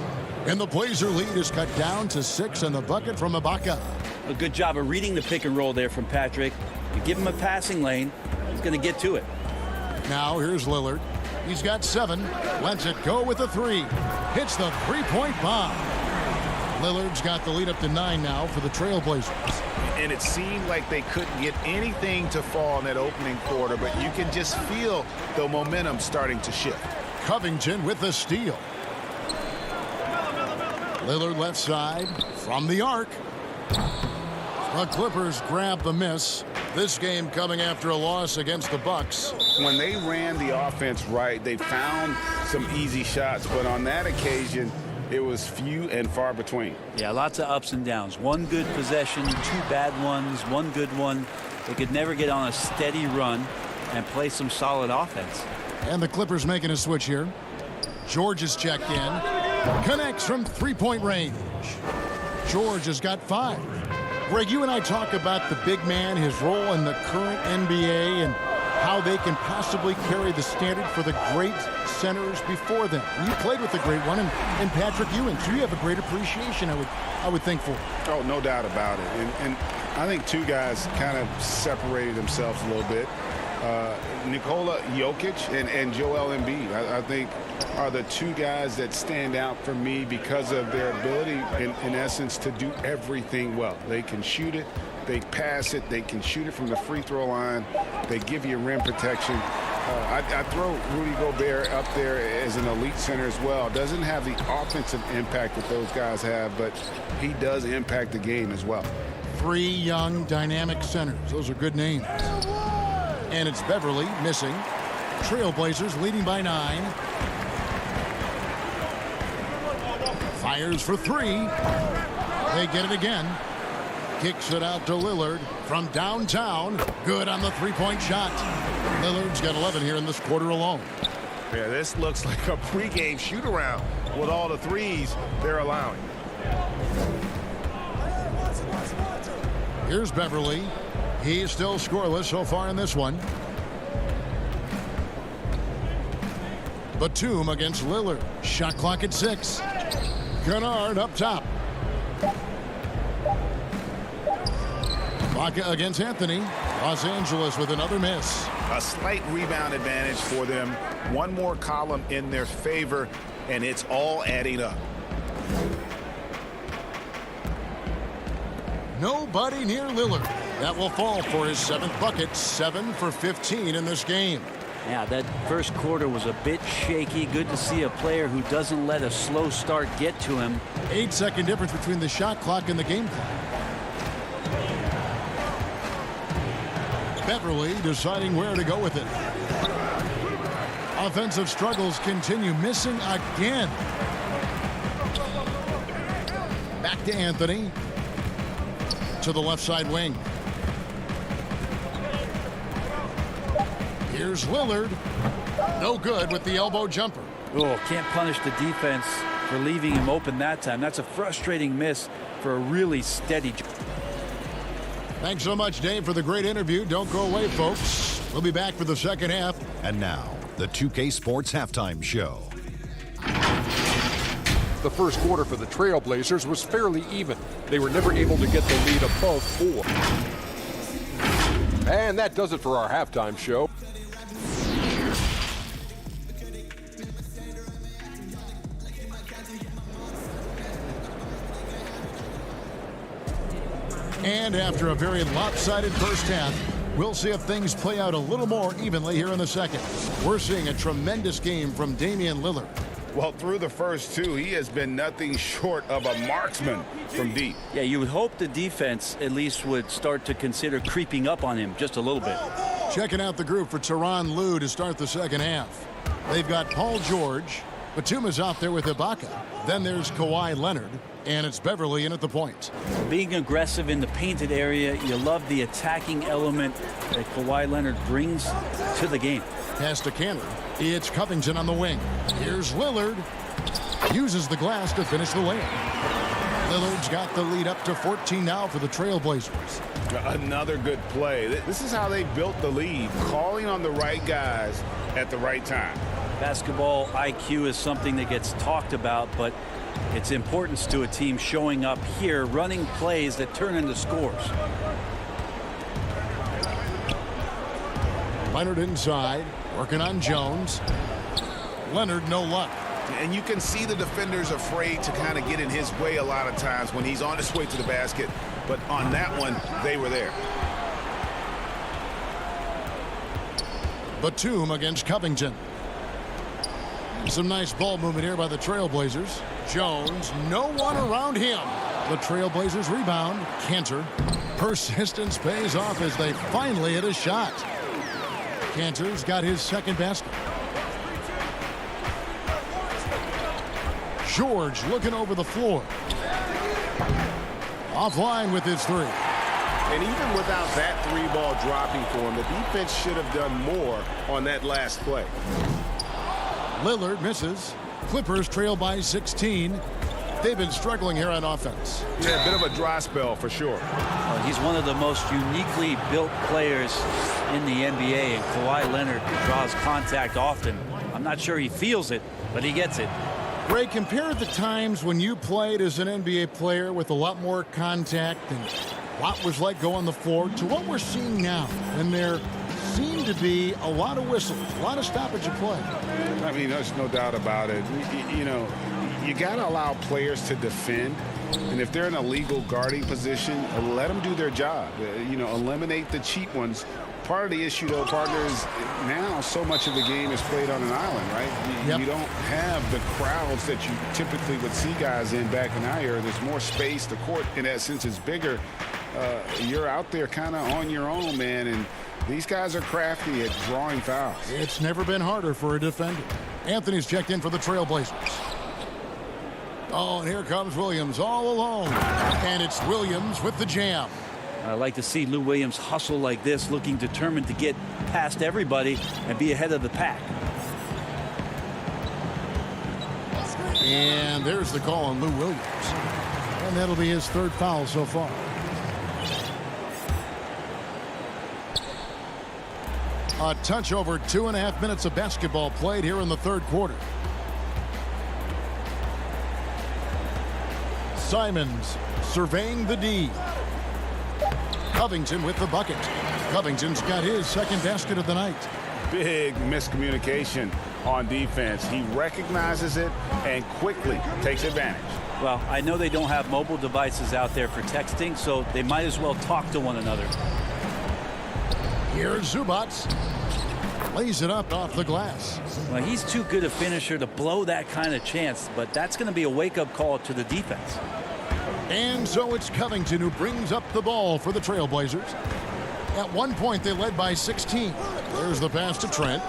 C: And the Blazer lead is cut down to 6 in the bucket from Ibaka.
J: A good job of reading the pick and roll there from Patrick. You give him a passing lane, he's going to get to it.
C: Now here's Lillard. He's got 7. Lets it go with a 3. Hits the three-point bomb. Lillard's got the lead up to 9 now for the Trailblazers.
D: And it seemed like they couldn't get anything to fall in that opening quarter, but you can just feel the momentum starting to shift.
C: Covington with the steal. Lillard left side from the arc. The Clippers grab the miss. This game coming after a loss against the Bucks.
D: When they ran the offense right, they found some easy shots, but on that occasion, it was few and far between.
J: Yeah, lots of ups and downs. 1 good possession, 2 bad ones, 1 good one. They could never get on a steady run and play some solid offense.
C: And the Clippers making a switch here. George is checked in. Connects from 3-point range. George has got 5. Greg, you and I talk about the big man, his role in the current NBA, and how they can possibly carry the standard for the great centers before them. You played with the great one, and Patrick Ewing, so you have a great appreciation, I would think, for.
D: Oh, no doubt about it. And I think 2 guys kind of separated themselves a little bit. Nikola Jokic and Joel Embiid, I think, are the 2 guys that stand out for me because of their ability, in essence, to do everything well. They can shoot it, they pass it, they can shoot it from the free throw line, they give you rim protection. I throw Rudy Gobert up there as an elite center as well. Doesn't have the offensive impact that those guys have, but he does impact the game as well.
C: 3 young, dynamic centers. Those are good names. And it's Beverly missing. Trailblazers leading by 9. Fires for 3. They get it again. Kicks it out to Lillard from downtown. Good on the three-point shot. Lillard's got 11 here in this quarter alone.
F: Yeah, this looks like a pregame shoot-around with all the threes they're allowing.
C: Here's Beverly. He's still scoreless so far in this one. Batum against Lillard. Shot clock at 6. Kennard up top. Baca against Anthony. Los Angeles with another miss.
F: A slight rebound advantage for them. One more column in their favor, and it's all adding up.
C: Nobody near Lillard. That will fall for his 7th bucket. 7 for 15 in this game.
J: Yeah, that first quarter was a bit shaky. Good to see a player who doesn't let a slow start get to him.
C: 8-second difference between the shot clock and the game clock. Beverly deciding where to go with it. Offensive struggles continue. Missing again. Back to Anthony. To the left side wing. Here's Lillard. No good with the elbow jumper.
J: Oh, can't punish the defense for leaving him open that time. That's a frustrating miss for a really steady.
C: Thanks so much, Dave, for the great interview. Don't go away, folks. We'll be back for the second half.
G: And now, the 2K Sports Halftime Show.
H: The first quarter for the Trailblazers was fairly even. They were never able to get the lead above 4. And that does it for our halftime show.
C: And after a very lopsided first half, we'll see if things play out a little more evenly here in the second. We're seeing a tremendous game from Damian Lillard.
F: Well, through the first 2, he has been nothing short of a marksman from deep.
J: Yeah, you would hope the defense at least would start to consider creeping up on him just a little bit.
C: Checking out the group for Tyronn Lue to start the second half. They've got Paul George. Batum is out there with Ibaka. Then there's Kawhi Leonard. And it's Beverly in at the point.
J: Being aggressive in the painted area, you love the attacking element that Kawhi Leonard brings to the game.
C: Pass to Canner. It's Covington on the wing. Here's Lillard. Uses the glass to finish the layup. Lillard's got the lead up to 14 now for the Trailblazers.
F: Another good play. This is how they built the lead, calling on the right guys at the right time.
J: Basketball IQ is something that gets talked about, but its importance to a team showing up here, running plays that turn into scores.
C: Leonard inside, working on Jones. Leonard, no luck.
F: And you can see the defenders afraid to kind of get in his way a lot of times when he's on his way to the basket. But on that one, they were there.
C: Batum against Covington. Some nice ball movement here by the Trailblazers. Jones, no one around him. The Trailblazers rebound. Cantor. Persistence pays off as they finally hit a shot. Cantor's got his second basket. George looking over the floor. Offline with his 3.
F: And even without that 3-ball dropping for him, the defense should have done more on that last play.
C: Lillard misses. Clippers trail by 16. They've been struggling here on offense.
F: Yeah, a bit of a dry spell for sure.
J: He's one of the most uniquely built players in the NBA, and Kawhi Leonard draws contact often. I'm not sure he feels it, but he gets it.
C: Ray, compare the times when you played as an NBA player with a lot more contact and what was like go on the floor to what we're seeing now. And there seem to be a lot of whistles, a lot of stoppage of play.
D: I mean, there's no doubt about it. You know, you got to allow players to defend. And if they're in a legal guarding position, let them do their job. You know, eliminate the cheap ones. Part of the issue, though, partner, is now so much of the game is played on an island, right? You don't have the crowds that you typically would see guys in back in our era. There's more space. The court, in that sense, is bigger. You're out there kind of on your own, man, and these guys are crafty at drawing fouls.
C: It's never been harder for a defender. Anthony's checked in for the Trailblazers. Oh, and here comes Williams all alone. And it's Williams with the jam.
J: I like to see Lou Williams hustle like this, looking determined to get past everybody and be ahead of the pack.
C: And there's the call on Lou Williams. And that'll be his third foul so far. A touch over 2.5 minutes of basketball played here in the third quarter. Simons surveying the D. Covington with the bucket. Covington's got his second basket of the night.
D: Big miscommunication on defense. He recognizes it and quickly takes advantage.
J: Well, I know they don't have mobile devices out there for texting, so they might as well talk to one another.
C: Here's Zubac. Lays it up off the glass.
J: Well, he's too good a finisher to blow that kind of chance, but that's going to be a wake-up call to the defense.
C: And so it's Covington who brings up the ball for the Trailblazers. At one point, they led by 16. There's the pass to Trent.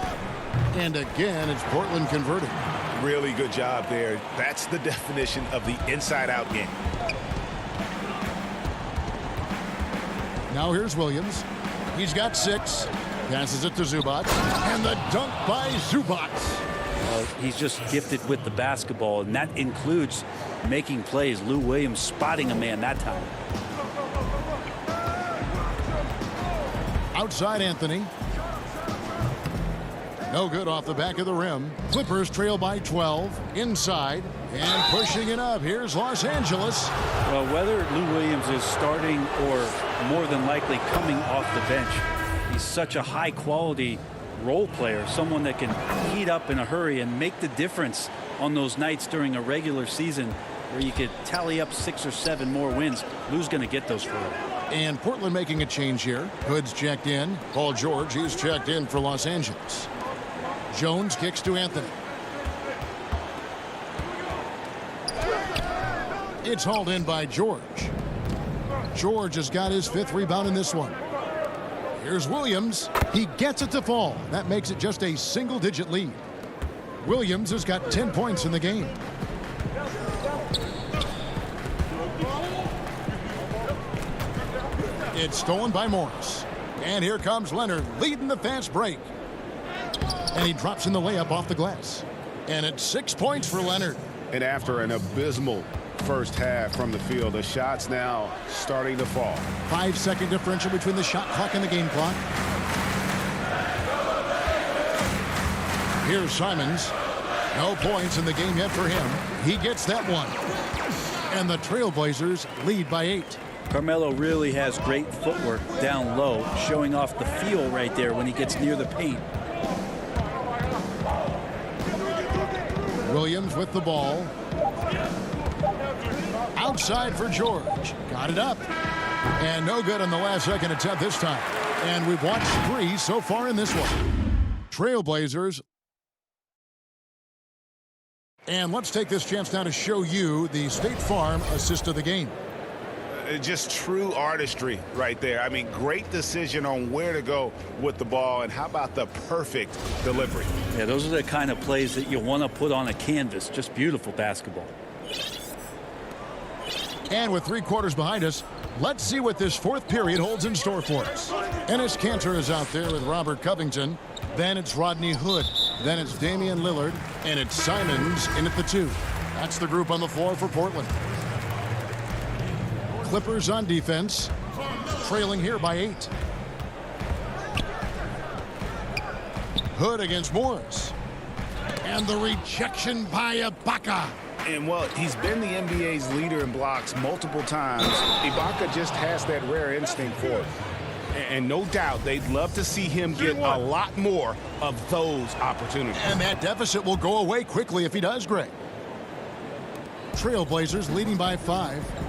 C: And again, it's Portland converting.
D: Really good job there. That's the definition of the inside-out game.
C: Now here's Williams. He's got 6. Passes it to Zubac. And the dunk by Zubac.
J: Well, he's just gifted with the basketball, and that includes making plays. Lou Williams spotting a man that time.
C: Outside Anthony. No good off the back of the rim. Clippers trail by 12. Inside. And pushing it up. Here's Los Angeles.
J: Well, whether Lou Williams is starting or more than likely coming off the bench, he's such a high-quality role player, someone that can heat up in a hurry and make the difference on those nights during a regular season where you could tally up 6 or 7 more wins. Lou's going to get those for him.
C: And Portland making a change here. Hood's checked in. Paul George, he's checked in for Los Angeles. Jones kicks to Anthony. It's hauled in by George. George has got his 5th rebound in this one. Here's Williams. He gets it to fall. That makes it just a single-digit lead. Williams has got 10 points in the game. It's stolen by Morris. And here comes Leonard leading the fast break. And he drops in the layup off the glass. And it's 6 points for Leonard.
D: And after an abysmal first half from the field, the shots now starting to fall.
C: 5-second differential between the shot clock and the game clock. Here's Simons. No points in the game yet for him. He gets that one. And the Trailblazers lead by 8.
J: Carmelo really has great footwork down low, showing off the feel right there when he gets near the paint.
C: Williams with the ball. Outside for George. Got it up. And no good on the last second attempt this time. And we've watched 3 so far in this one. Trailblazers. And let's take this chance now to show you the State Farm assist of the game.
D: Just true artistry right there. I mean, great decision on where to go with the ball, and how about the perfect delivery?
J: Yeah, those are the kind of plays that you want to put on a canvas. Just beautiful basketball.
C: And with 3 quarters behind us, let's see what this 4th period holds in store for us. Enes Kanter is out there with Robert Covington. Then it's Rodney Hood. Then it's Damian Lillard. And it's Simons in at the 2. That's the group on the floor for Portland. Clippers on defense, trailing here by 8. Hood against Morris. And the rejection by Ibaka.
D: And, well, he's been the NBA's leader in blocks multiple times. Ibaka just has that rare instinct for it. And no doubt they'd love to see him get a lot more of those opportunities.
C: And that deficit will go away quickly if he does, Greg. Trailblazers leading by 5.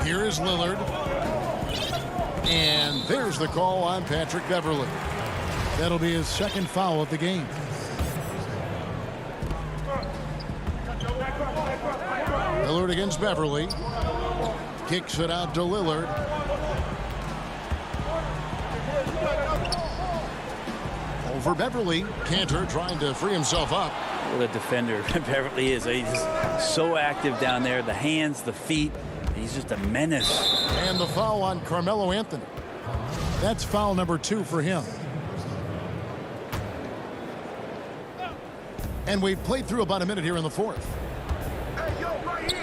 C: Here is Lillard. And there's the call on Patrick Beverley. That'll be his 2nd foul of the game. Lillard against Beverley. Kicks it out to Lillard. Over Beverley. Kanter trying to free himself up.
J: What a defender Beverly is. He's just so active down there. The hands, the feet. He's just a menace.
C: And the foul on Carmelo Anthony. That's foul number 2 for him. And we've played through about a minute here in the fourth.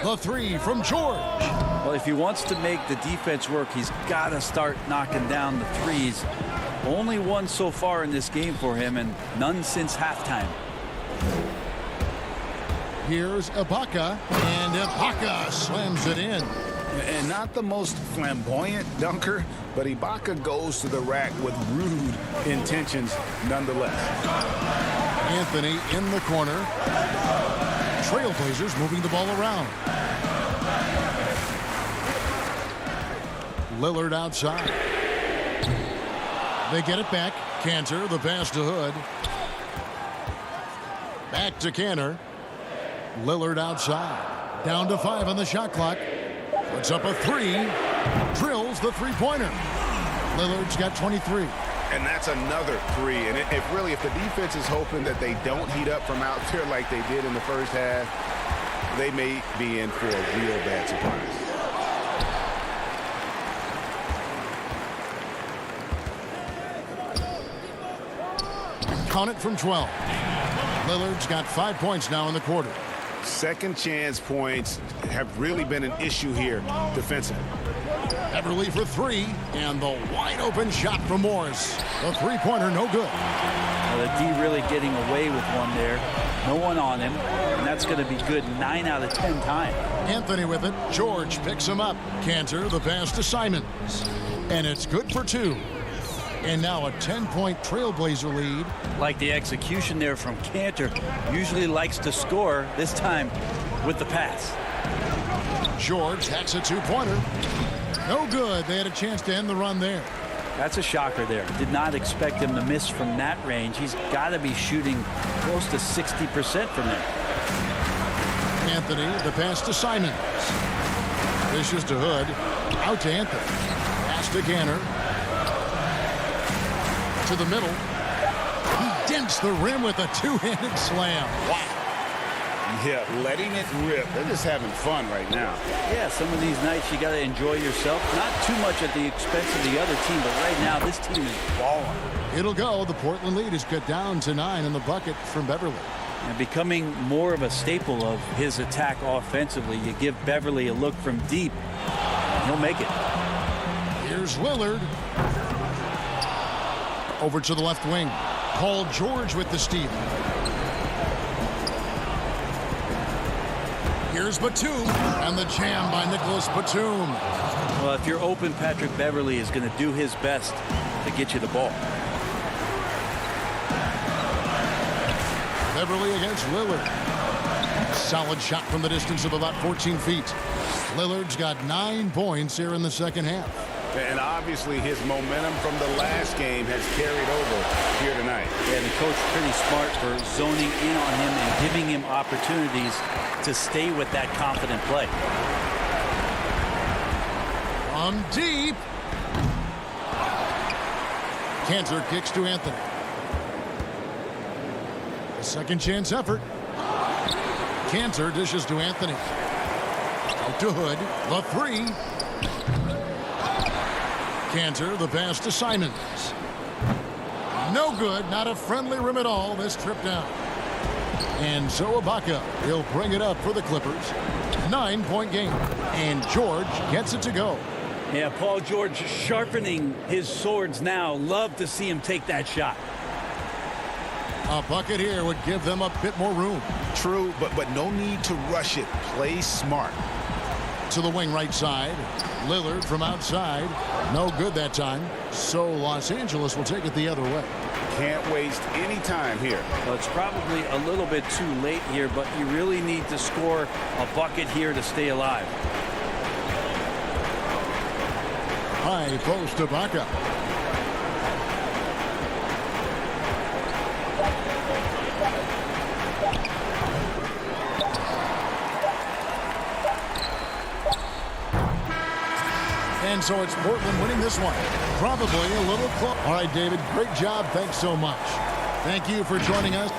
C: The 3 from George.
J: Well, if he wants to make the defense work, he's got to start knocking down the threes. Only one so far in this game for him, and none since halftime.
C: Here's Ibaka, and Ibaka slams it in.
D: And not the most flamboyant dunker, but Ibaka goes to the rack with rude intentions nonetheless.
C: Anthony in the corner. Trailblazers moving the ball around. Lillard outside. They get it back. Cantor, the pass to Hood. Back to Cantor. Lillard outside. Down to 5 on the shot clock. Puts up a 3. Drills the three-pointer. Lillard's got 23.
D: And that's another 3. And if the defense is hoping that they don't heat up from out there like they did in the first half, they may be in for a real bad surprise.
C: Count it from 12. Lillard's got 5 points now in the quarter.
D: Second chance points have really been an issue here defensively.
C: Beverly for 3, and the wide open shot from Morris. The three-pointer no good.
J: Well, the D really getting away with one there. No one on him, and that's going to be good 9 out of 10 times.
C: Anthony with it. George picks him up. Cantor, the pass to Simons. And it's good for 2. And now a 10-point Trailblazer lead.
J: Like the execution there from Cantor. Usually likes to score, this time with the pass.
C: George hacks a 2-pointer. No good. They had a chance to end the run there.
J: That's a shocker there. Did not expect him to miss from that range. He's got to be shooting close to 60% from there.
C: Anthony, the pass to Simons. Dishes to Hood. Out to Anthony. Pass to Cantor. To the middle. He dents the rim with a 2-handed slam. Wow.
D: Yeah, letting it rip. They're just having fun right now.
J: Yeah, some of these nights you got to enjoy yourself. Not too much at the expense of the other team, but right now this team is balling.
C: It'll go. The Portland lead is cut down to 9 in the bucket from Beverly.
J: And becoming more of a staple of his attack offensively. You give Beverly a look from deep, and he'll make it.
C: Here's Lillard. Over to the left wing. Paul George with the steal. Here's Batum, and the jam by Nicholas Batum.
J: Well, if you're open, Patrick Beverly is going to do his best to get you the ball.
C: Beverly against Lillard. Solid shot from the distance of about 14 feet. Lillard's got 9 points here in the second half.
D: And obviously his momentum from the last game has carried over here tonight.
J: Yeah, the coach pretty smart for zoning in on him and giving him opportunities to stay with that confident play.
C: From deep. Cantor kicks to Anthony. A second chance effort. Cantor dishes to Anthony. Out to Hood. The 3. Cantor, the pass to Simons. No good. Not a friendly rim at all this trip down. And so Ibaka, he'll bring it up for the Clippers. 9-point game. And George gets it to go.
J: Yeah, Paul George sharpening his swords now. Love to see him take that shot.
C: A bucket here would give them a bit more room.
D: True, but no need to rush it. Play smart.
C: To the wing right side. Lillard from outside. No good that time. So Los Angeles will take it the other way.
D: Can't waste any time here.
J: Well, it's probably a little bit too late here, but you really need to score a bucket here to stay alive.
C: High post to Ibaka. And so it's Portland winning this one. Probably a little close. All right, David, great job. Thanks so much. Thank you for joining us.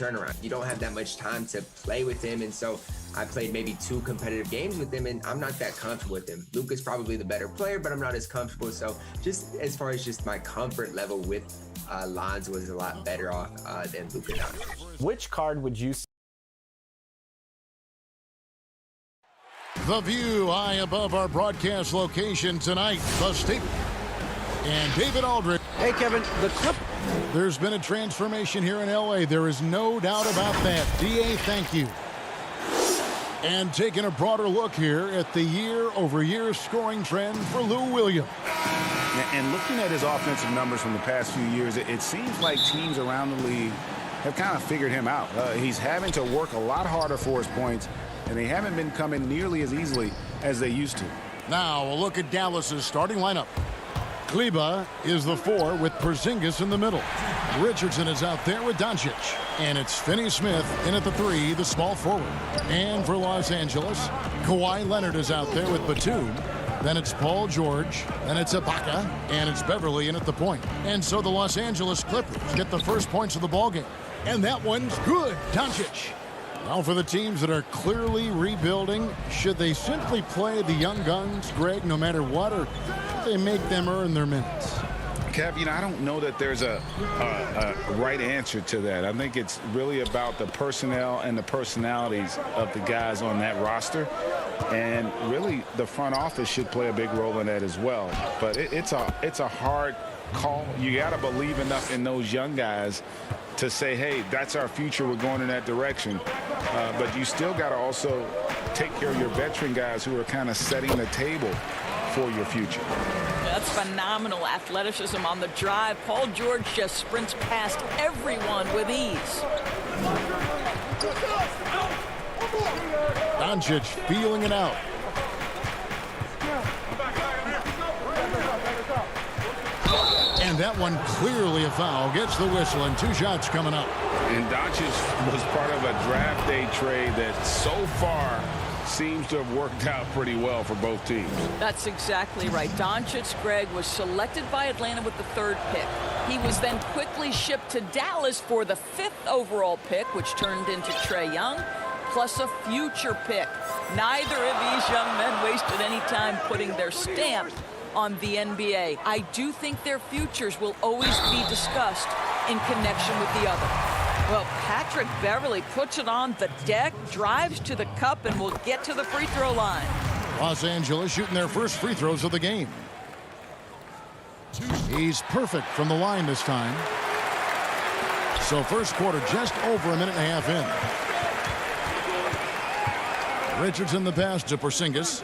I: turnaround. You don't have that much time to play with him, and so I played maybe 2 competitive games with him, and I'm not that comfortable with him. Luka's probably the better player, but I'm not as comfortable. So just as far as just my comfort level with Lonzo was a lot better off than Luka Doncic.
B: Which card would you?
C: The view high above our broadcast location tonight, the Stadium. And David Aldridge.
L: Hey, Kevin, the clip.
C: There's been a transformation here in L.A. There is no doubt about that. D.A., thank you. And taking a broader look here at the year-over-year scoring trend for Lou Williams.
D: And looking at his offensive numbers from the past few years, it seems like teams around the league have kind of figured him out. He's having to work a lot harder for his points, and they haven't been coming nearly as easily as they used to.
C: Now a look at Dallas's starting lineup. Kleba is the 4 with Porzingis in the middle. Richardson is out there with Doncic. And it's Finney-Smith in at the 3, the small forward. And for Los Angeles, Kawhi Leonard is out there with Batum. Then it's Paul George. Then it's Ibaka. And it's Beverly in at the point. And so the Los Angeles Clippers get the first points of the ballgame. And that one's good. Doncic. Now for the teams that are clearly rebuilding, should they simply play the young guns, Greg, no matter what, or they make them earn their minutes?
D: Kev, I don't know that there's a right answer to that. I think it's really about the personnel and the personalities of the guys on that roster. And really, the front office should play a big role in that as well. But it's a hard call. You got to believe enough in those young guys to say, hey, that's our future, we're going in that direction. But you still got to also take care of your veteran guys who are kind of setting the table for your future.
M: That's phenomenal athleticism on the drive. Paul George just sprints past everyone with ease.
C: Doncic feeling it out. And that one clearly a foul. Gets the whistle and 2 shots coming up.
D: And Doncic was part of a draft day trade that so far seems to have worked out pretty well for both teams.
M: That's exactly right. Doncic, Greg, was selected by Atlanta with the 3rd pick. He was then quickly shipped to Dallas for the 5th overall pick, which turned into Trae Young, plus a future pick. Neither of these young men wasted any time putting their stamp on the NBA. I do think their futures will always be discussed in connection with the other. Well, Patrick Beverly puts it on the deck, drives to the cup, and will get to the free throw line.
C: Los Angeles shooting their first free throws of the game. He's perfect from the line this time. So first quarter just over a minute and a half in. Richardson the pass to Porzingis.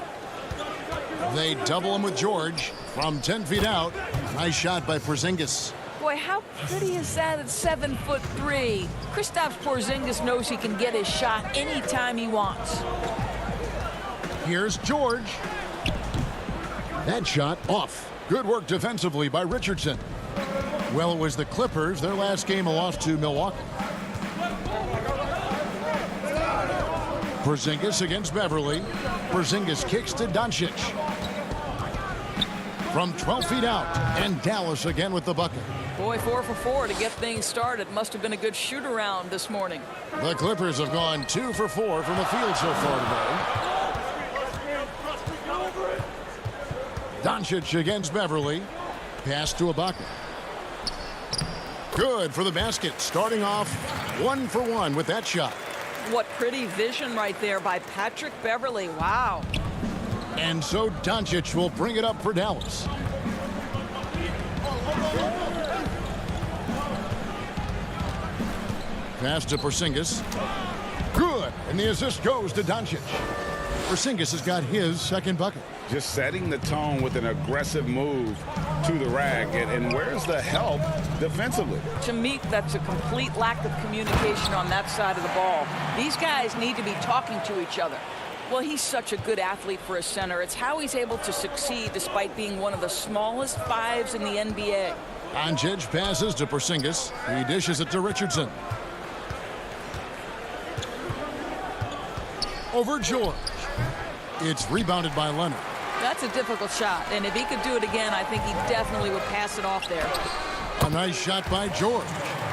C: They double him with George from 10 feet out. Nice shot by Porzingis.
M: Boy, how pretty is that at 7'3"? Kristaps Porzingis knows he can get his shot anytime he wants.
C: Here's George. That shot off. Good work defensively by Richardson. Well, it was the Clippers. Their last game a loss to Milwaukee. Porzingis against Beverly. Porzingis kicks to Doncic. From 12 feet out. And Dallas again with the bucket.
M: Boy, 4 for 4 to get things started. Must have been a good shoot-around this morning.
C: The Clippers have gone 2 for 4 from the field so far today. Doncic against Beverly. Pass to Ibaka. Good for the basket. Starting off 1 for 1 with that shot.
M: What pretty vision right there by Patrick Beverly. Wow.
C: And so Doncic will bring it up for Dallas. Pass to Porzingis. Good. And the assist goes to Doncic. Porzingis has got his second bucket.
D: Just setting the tone with an aggressive move to the rack. And where's the help defensively?
M: To me, that's a complete lack of communication on that side of the ball. These guys need to be talking to each other. Well, he's such a good athlete for a center. It's how he's able to succeed despite being one of the smallest 5s in the NBA.
C: Doncic passes to Porzingis. He dishes it to Richardson. Over George. It's rebounded by Leonard.
M: That's a difficult shot, and if he could do it again, I think he definitely would pass it off there.
C: A nice shot by George.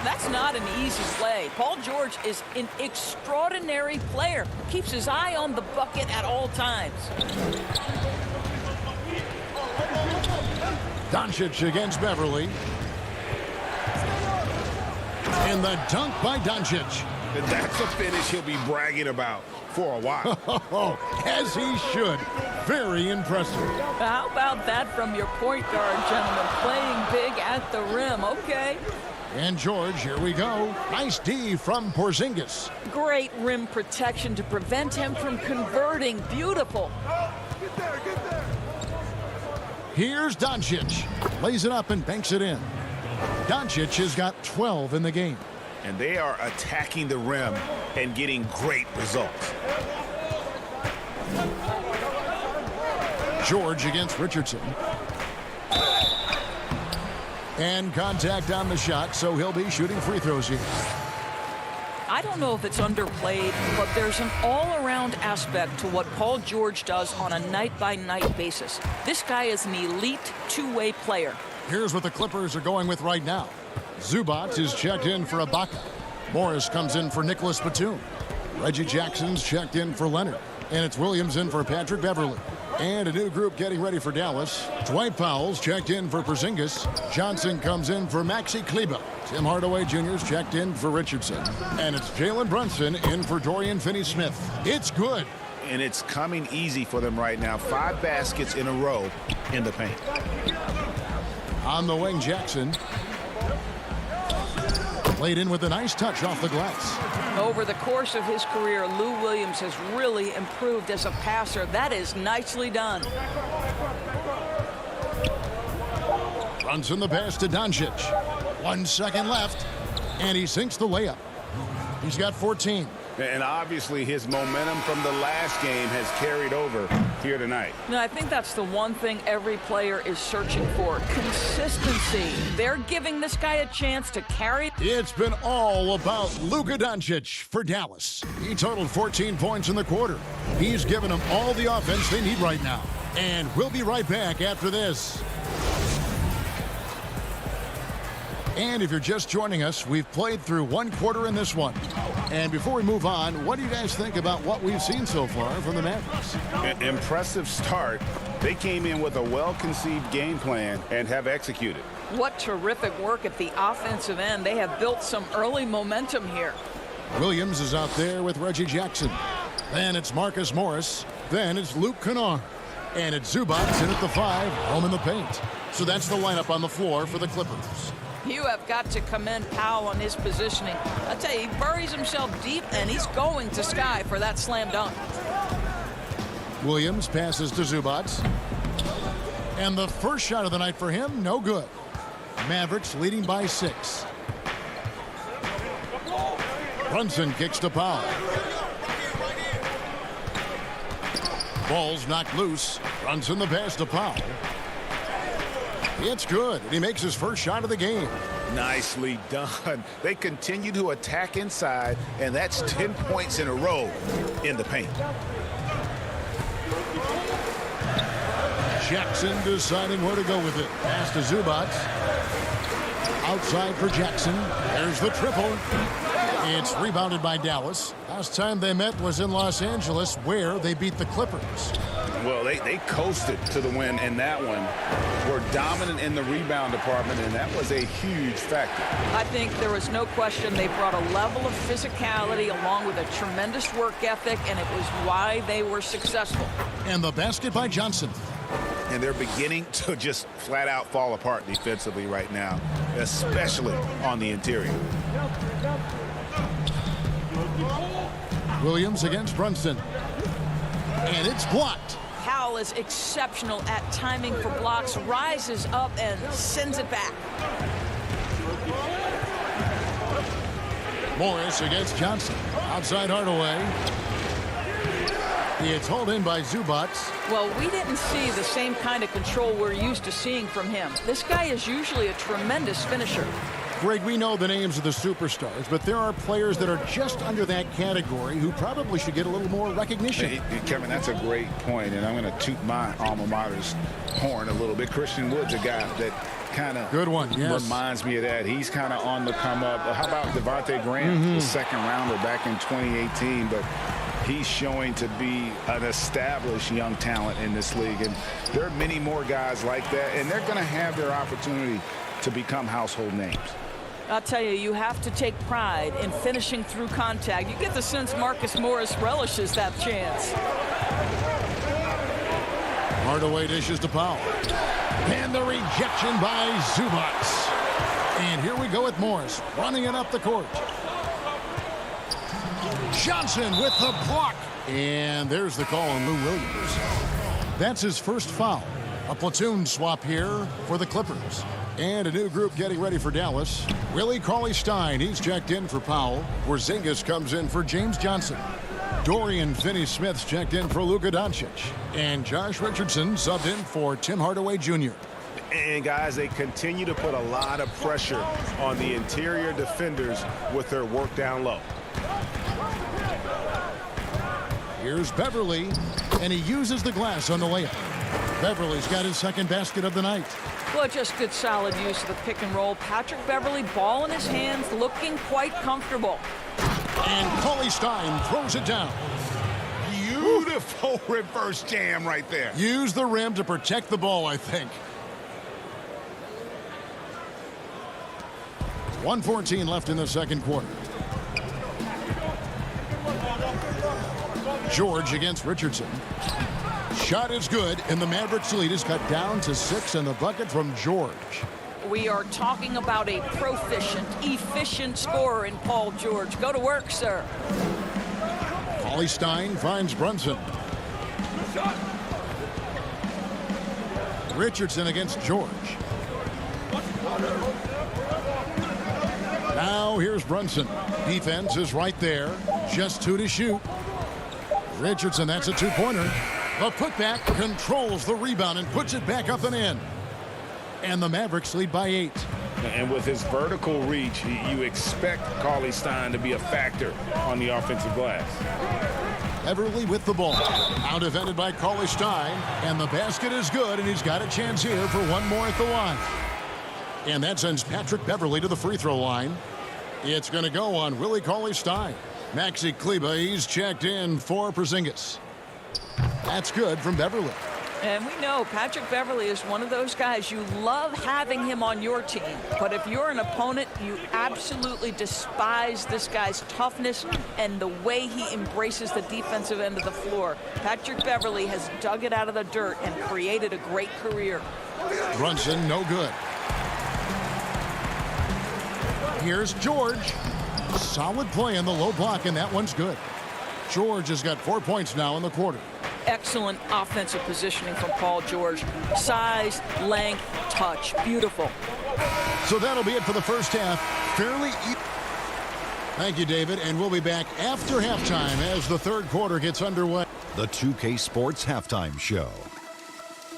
M: That's not an easy play. Paul George is an extraordinary player. Keeps his eye on the bucket at all times.
C: Doncic against Beverly. And the dunk by Doncic.
D: That's a finish he'll be bragging about for a while.
C: As he should. Very impressive.
M: How about that from your point guard, gentlemen? Playing big at the rim. Okay.
C: And George, here we go. Nice D from Porzingis.
M: Great rim protection to prevent him from converting. Beautiful.
C: Here's Doncic. Lays it up and banks it in. Doncic has got 12 in the game.
D: And they are attacking the rim and getting great results.
C: George against Richardson. And contact on the shot, so he'll be shooting free throws here.
M: I don't know if it's underplayed, but there's an all-around aspect to what Paul George does on a night-by-night basis. This guy is an elite two-way player.
C: Here's what the Clippers are going with right now. Zubac is checked in for Ibaka. Morris comes in for Nicholas Batum. Reggie Jackson's checked in for Leonard. And it's Williams in for Patrick Beverly. And a new group getting ready for Dallas. Dwight Powell's checked in for Porzingis. Johnson comes in for Maxi Kleber. Tim Hardaway Jr.'s checked in for Richardson. And it's Jalen Brunson in for Dorian Finney-Smith. It's good.
D: And it's coming easy for them right now. 5 baskets in a row in the paint.
C: On the wing, Jackson. Played in with a nice touch off the glass.
M: Over the course of his career, Lou Williams has really improved as a passer. That is nicely done.
C: Brunson the pass to Doncic. 1 second left, and he sinks the layup. He's got 14.
D: And obviously his momentum from the last game has carried over here tonight.
M: No, I think that's the one thing every player is searching for. Consistency. They're giving this guy a chance to carry.
C: It's been all about Luka Doncic for Dallas. He totaled 14 points in the quarter. He's given them all the offense they need right now. And we'll be right back after this. And if you're just joining us, we've played through 1 quarter in this one. And before we move on, what do you guys think about what we've seen so far from the Mavericks?
D: Impressive start. They came in with a well-conceived game plan and have executed.
M: What terrific work at the offensive end. They have built some early momentum here.
C: Williams is out there with Reggie Jackson. Then it's Marcus Morris. Then it's Luke Kennard. And it's Zubac in at the 5, home in the paint. So that's the lineup on the floor for the Clippers.
M: You have got to commend Powell on his positioning. I tell you, he buries himself deep, and he's going to Sky for that slam dunk.
C: Williams passes to Zubac. And the first shot of the night for him, no good. Mavericks leading by 6. Brunson kicks to Powell. Ball's knocked loose. Brunson the pass to Powell. It's good, and he makes his first shot of the game.
D: Nicely done. They continue to attack inside, and that's 10 points in a row in the paint.
C: Jackson deciding where to go with it. Pass to Zubac. Outside for Jackson. There's the triple. It's rebounded by Dallas. Last time they met was in Los Angeles, where they beat the Clippers.
D: Well, they coasted to the win in that one. Were dominant in the rebound department, and that was a huge factor.
M: I think there was no question they brought a level of physicality along with a tremendous work ethic, and it was why they were successful.
C: And the basket by Johnson.
D: And they're beginning to just flat out fall apart defensively right now, especially on the interior.
C: Williams against Brunson. And it's blocked.
M: Powell is exceptional at timing for blocks, rises up and sends it back.
C: Morris against Johnson. Outside Hardaway. It's hauled in by Zubac.
M: Well, we didn't see the same kind of control we're used to seeing from him. This guy is usually a tremendous finisher.
C: Greg, we know the names of the superstars, but there are players that are just under that category who probably should get a little more recognition.
D: Hey, Kevin, that's a great point, and I'm going to toot my alma mater's horn a little bit. Christian Wood's a guy that kind of
C: good one. Yes.
D: Reminds me of that. He's kind of on the come up. How about Devontae Graham, the second rounder back in 2018? But he's showing to be an established young talent in this league. And there are many more guys like that, and they're going to have their opportunity to become household names.
M: I'll tell you, you have to take pride in finishing through contact. You get the sense Marcus Morris relishes that chance.
C: Hardaway dishes to Powell. And the rejection by Zubats. And here we go with Morris running it up the court. Johnson with the block. And there's the call on Lou Williams. That's his first foul. A platoon swap here for the Clippers. And a new group getting ready for Dallas. Willie Cauley-Stein, he's checked in for Powell. Porzingis comes in for James Johnson. Dorian Finney-Smith's checked in for Luka Doncic. And Josh Richardson subbed in for Tim Hardaway Jr.
D: And guys, they continue to put a lot of pressure on the interior defenders with their work down low.
C: Here's Beverly, and he uses the glass on the layup. Beverly's got his second basket of the night.
M: Well, just good solid use of the pick and roll. Patrick Beverly, ball in his hands, looking quite comfortable.
C: And Cauley-Stein throws it down.
D: Beautiful reverse jam right there.
C: Use the rim to protect the ball, I think. 1:14 left in the second quarter. George against Richardson. Shot is good, and the Mavericks lead is cut down to 6 in the bucket from George.
M: We are talking about a proficient, efficient scorer in Paul George. Go to work, sir.
C: Cauley-Stein finds Brunson. Richardson against George. Now here's Brunson. Defense is right there. Just 2 to shoot. Richardson, that's a two-pointer. The putback controls the rebound and puts it back up and in. And the Mavericks lead by 8.
D: And with his vertical reach, you expect Cauley-Stein to be a factor on the offensive glass.
C: Beverly with the ball. Now defended by Cauley-Stein. And the basket is good, and he's got a chance here for one more at the line. And that sends Patrick Beverly to the free throw line. It's going to go on Willie Cauley-Stein. Maxi Kleber, he's checked in for Porzingis. That's good from Beverly.
M: And we know Patrick Beverly is one of those guys you love having him on your team. But if you're an opponent, you absolutely despise this guy's toughness and the way he embraces the defensive end of the floor. Patrick Beverly has dug it out of the dirt and created a great career.
C: Brunson, no good. Here's George. Solid play in the low block, and that one's good. George has got 4 points now in the quarter.
M: Excellent offensive positioning from Paul George. Size, length, touch. Beautiful.
C: So that'll be it for the first half. Fairly easy. Thank you, David. And we'll be back after halftime as the third quarter gets underway.
G: The 2K Sports Halftime Show.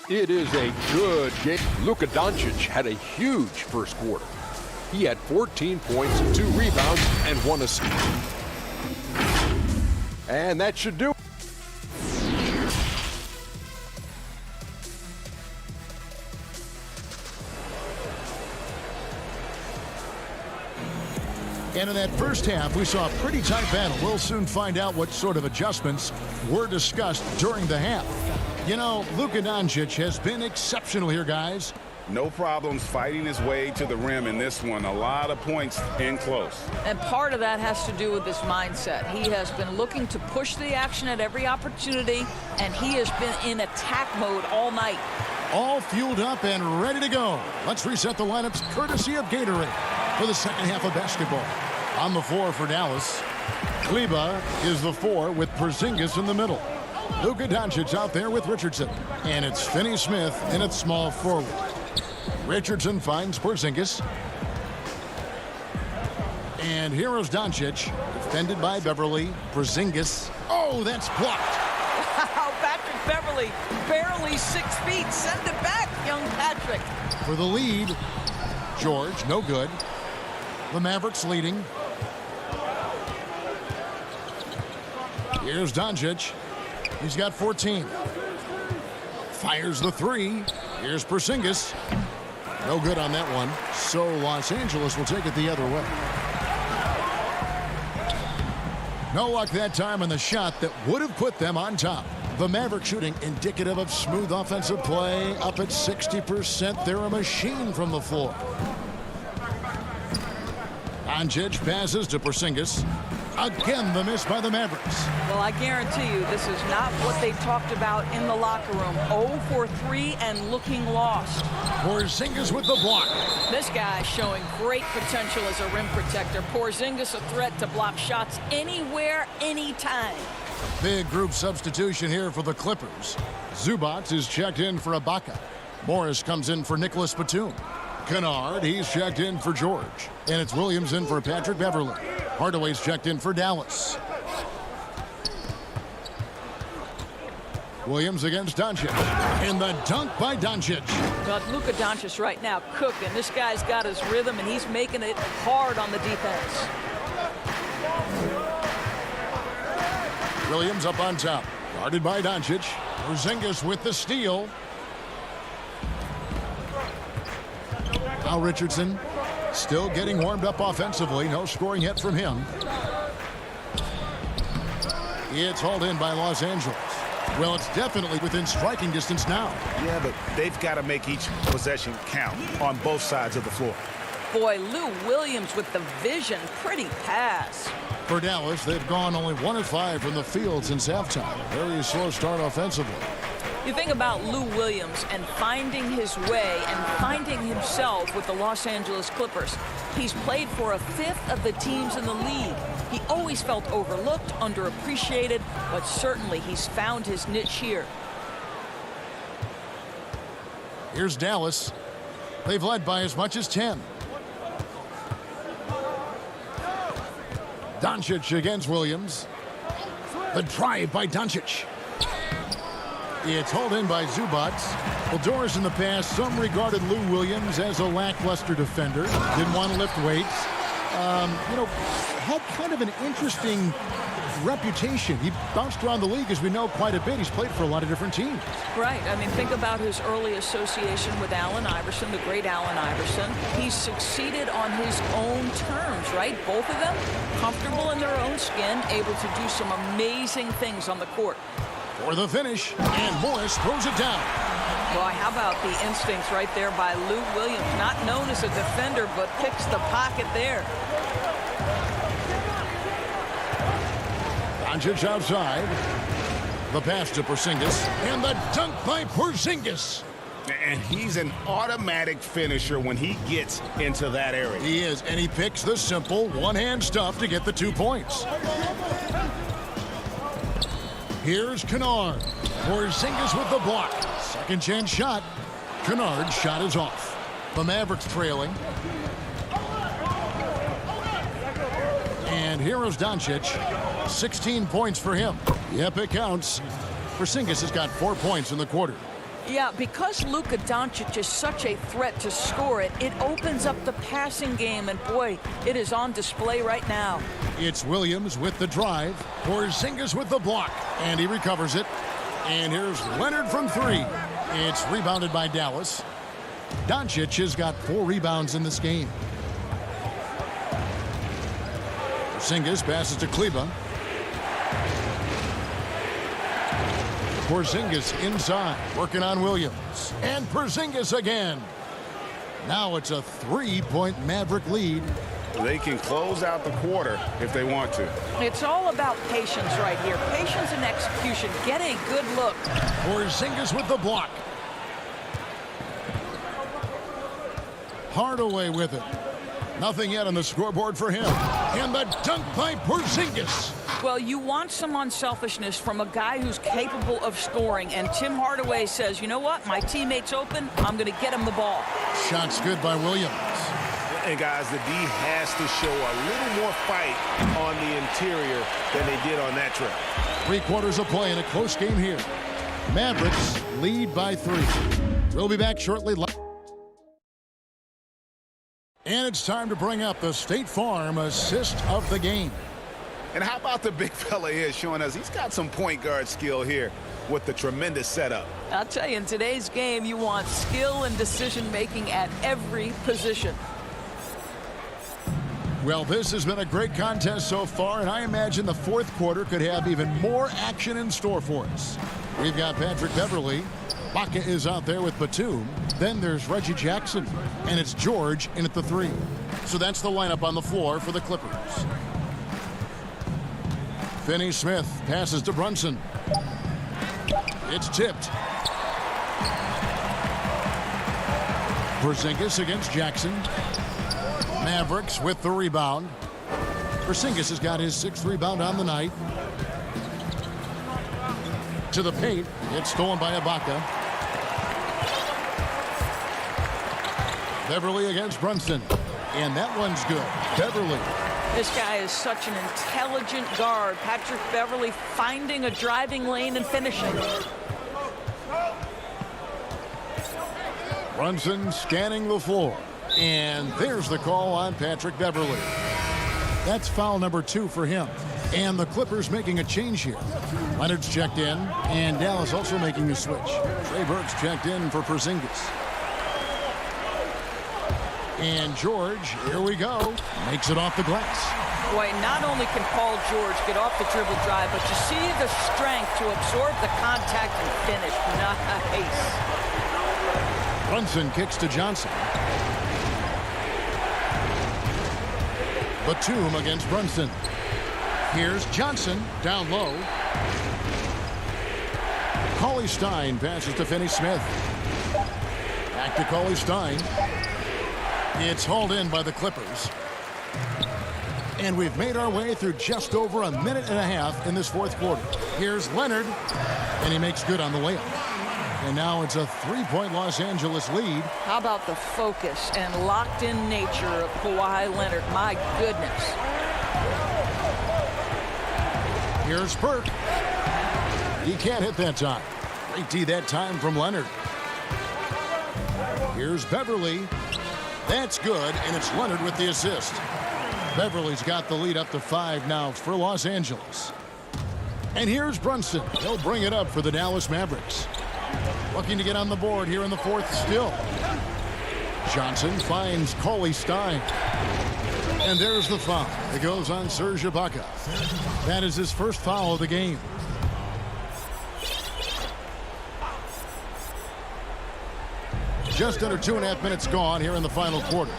H: It is a good game. Luka Doncic had a huge first quarter. He had 14 points, 2 rebounds, and 1 assist. And that should do it.
C: And in that first half, we saw a pretty tight battle. We'll soon find out what sort of adjustments were discussed during the half. You know, Luka Doncic has been exceptional here, guys.
D: No problems fighting his way to the rim in this one. A lot of points in close.
M: And part of that has to do with his mindset. He has been looking to push the action at every opportunity, and he has been in attack mode all night.
C: All fueled up and ready to go. Let's reset the lineups courtesy of Gatorade for the second half of basketball. On the floor for Dallas, Kleber is the 4 with Porzingis in the middle. Luka Doncic out there with Richardson. And it's Finney-Smith in at small forward. Richardson finds Porzingis. And here is Doncic, defended by Beverly. Porzingis. Oh, that's blocked.
M: Wow, Patrick Beverly, barely 6 feet. Send it back, young Patrick.
C: For the lead, George, no good. The Mavericks leading. Here's Doncic. He's got 14. Fires the 3. Here's Porzingis. No good on that one. So Los Angeles will take it the other way. No luck that time on the shot that would have put them on top. The Mavericks shooting indicative of smooth offensive play, up at 60%. They're a machine from the floor. Doncic passes to Porzingis. Again, the miss by the Mavericks.
M: Well, I guarantee you this is not what they talked about in the locker room. 0 for 3 and looking lost.
C: Porzingis with the block.
M: This guy showing great potential as a rim protector. Porzingis a threat to block shots anywhere, anytime.
C: Big group substitution here for the Clippers. Zubac is checked in for Ibaka. Morris comes in for Nicholas Batum. Kennard, he's checked in for George. And it's Williams in for Patrick Beverley. Hardaway's checked in for Dallas. Williams against Doncic. And the dunk by Doncic.
M: Well, Luka Doncic right now cooking. This guy's got his rhythm, and he's making it hard on the defense.
C: Williams up on top. Guarded by Doncic. Porzingis with the steal. Now Richardson still getting warmed up offensively. No scoring yet from him. It's hauled in by Los Angeles. Well, it's definitely within striking distance now.
D: Yeah, but they've got to make each possession count on both sides of the floor.
M: Boy, Lou Williams with the vision. Pretty pass.
C: For Dallas, they've gone only 1 of 5 from the field since halftime. Very slow start offensively.
M: You think about Lou Williams and finding his way and finding himself with the Los Angeles Clippers. He's played for a fifth of the teams in the league. He always felt overlooked, underappreciated, but certainly he's found his niche here.
C: Here's Dallas. They've led by as much as 10. Doncic against Williams. The drive by Doncic. It's hauled in by Zubac. Well, Doris in the past, some regarded Lou Williams as a lackluster defender. Didn't want to lift weights. Had kind of an interesting reputation. He bounced around the league, as we know, quite a bit. He's played for a lot of different teams.
M: Right. I mean, think about his early association with Allen Iverson, the great Allen Iverson. He's succeeded on his own terms, right? Both of them comfortable in their own skin, able to do some amazing things on the court.
C: For the finish, and Morris throws it down.
M: Boy, how about the instincts right there by Lou Williams? Not known as a defender, but picks the pocket there.
C: Doncic outside. The pass to Porzingis, and the dunk by Porzingis.
D: And he's an automatic finisher when he gets into that area.
C: He is, and he picks the simple one-hand stuff to get the 2 points. Here's Kennard. Porzingis with the block. Second chance shot. Kennard's shot is off. The Mavericks trailing. And here is Doncic. 16 points for him. Yep, it counts. Porzingis has got 4 points in the quarter.
M: Yeah, because Luka Doncic is such a threat to score it, it opens up the passing game, and boy, it is on display right now.
C: It's Williams with the drive. Porzingis with the block, and he recovers it. And here's Leonard from 3. It's rebounded by Dallas. Doncic has got 4 rebounds in this game. Porzingis passes to Kleba. Porzingis inside, working on Williams. And Porzingis again. Now it's a 3-point Maverick lead.
D: They can close out the quarter if they want to.
M: It's all about patience right here. Patience and execution. Get a good look.
C: Porzingis with the block. Hardaway with it. Nothing yet on the scoreboard for him. And the dunk by Porzingis.
M: Well, you want some unselfishness from a guy who's capable of scoring. And Tim Hardaway says, you know what? My teammate's open. I'm going to get him the ball.
C: Shot's good by Williams.
D: And guys, the D has to show a little more fight on the interior than they did on that trip.
C: 3 quarters of play in a close game here. Mavericks lead by 3. We'll be back shortly. And it's time to bring up the State Farm assist of the game.
D: And how about the big fella here showing us he's got some point guard skill here with the tremendous setup.
M: I'll tell you, in today's game, you want skill and decision-making at every position.
C: Well, this has been a great contest so far, and I imagine the fourth quarter could have even more action in store for us. We've got Patrick Beverly. Baca is out there with Batum. Then there's Reggie Jackson, and it's George in at the 3. So that's the lineup on the floor for the Clippers. Finney Smith passes to Brunson. It's tipped. Porzingis against Jackson. Mavericks with the rebound. Porzingis has got his 6th rebound on the night. To the paint. It's stolen by Ibaka. Beverly against Brunson. And that one's good. Beverly.
M: This guy is such an intelligent guard. Patrick Beverly finding a driving lane and finishing.
C: Brunson scanning the floor. And there's the call on Patrick Beverly. That's foul number 2 for him. And the Clippers making a change here. Leonard's checked in, and Dallas also making a switch. Trey Burke's checked in for Porzingis. And George, here we go, makes it off the glass.
M: Boy, not only can Paul George get off the dribble drive, but you see the strength to absorb the contact and finish. Nice.
C: Brunson kicks to Johnson. Batum against Brunson. Here's Johnson down low. Cauley Stein passes to Finney Smith. Back to Cauley Stein. It's hauled in by the Clippers. And we've made our way through just over a minute and a half in this fourth quarter. Here's Leonard, and he makes good on the layup. And now it's a 3-point Los Angeles lead.
M: How about the focus and locked-in nature of Kawhi Leonard? My goodness.
C: Here's Burke. He can't hit that time. Great D that time from Leonard. Here's Beverly. That's good, and it's Leonard with the assist. Beverly's got the lead up to 5 now for Los Angeles. And here's Brunson. He'll bring it up for the Dallas Mavericks. Looking to get on the board here in the fourth still. Johnson finds Cauley Stein. And there's the foul. It goes on Serge Ibaka. That is his first foul of the game. Just under 2.5 minutes gone here in the final quarter.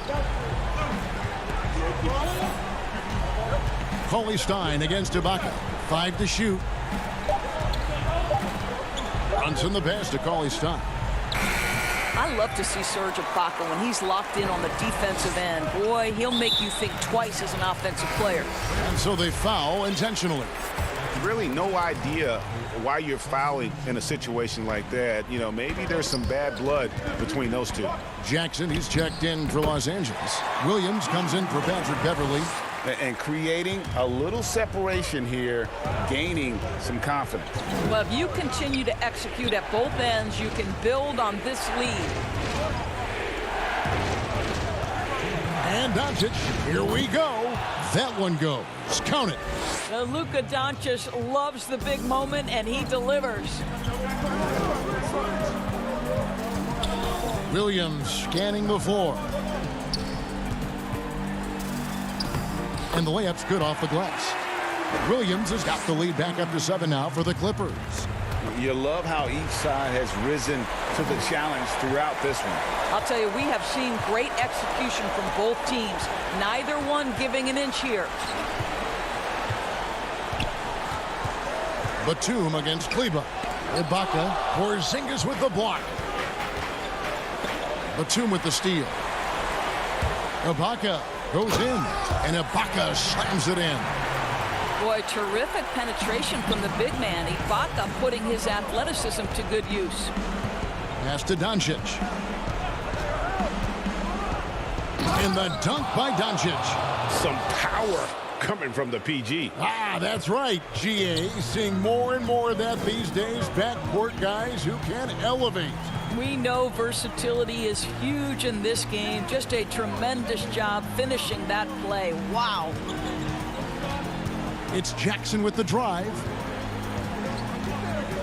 C: Cauley Stein against Ibaka. 5 to shoot. Brunson the pass to Cauley Stein.
M: I love to see Serge Ibaka when he's locked in on the defensive end. Boy, he'll make you think twice as an offensive player.
C: And so they foul intentionally.
D: Really no idea why you're fouling in a situation like that. You know, maybe there's some bad blood between those two.
C: Jackson, he's checked in for Los Angeles. Williams comes in for Patrick Beverly.
D: And creating a little separation here, gaining some confidence.
M: Well, if you continue to execute at both ends, you can build on this lead.
C: And Doncic, here we go. That one goes. Count it.
M: Luka Doncic loves the big moment, and he delivers.
C: Williams scanning the floor. And the layup's good off the glass. Williams has got the lead back up to 7 now for the Clippers.
D: You love how each side has risen to the challenge throughout this one.
M: I'll tell you, we have seen great execution from both teams. Neither one giving an inch here.
C: Batum against Kleba. Ibaka, Porzingis with the block. Batum with the steal. Ibaka goes in, and Ibaka slams it in.
M: Boy, terrific penetration from the big man. Ibaka putting his athleticism to good use.
C: Pass to Doncic. And the dunk by Doncic.
D: Some power coming from the PG.
C: Ah, that's right, GA. Seeing more and more of that these days. Backcourt guys who can elevate.
M: We know versatility is huge in this game. Just a tremendous job finishing that play. Wow.
C: It's Jackson with the drive.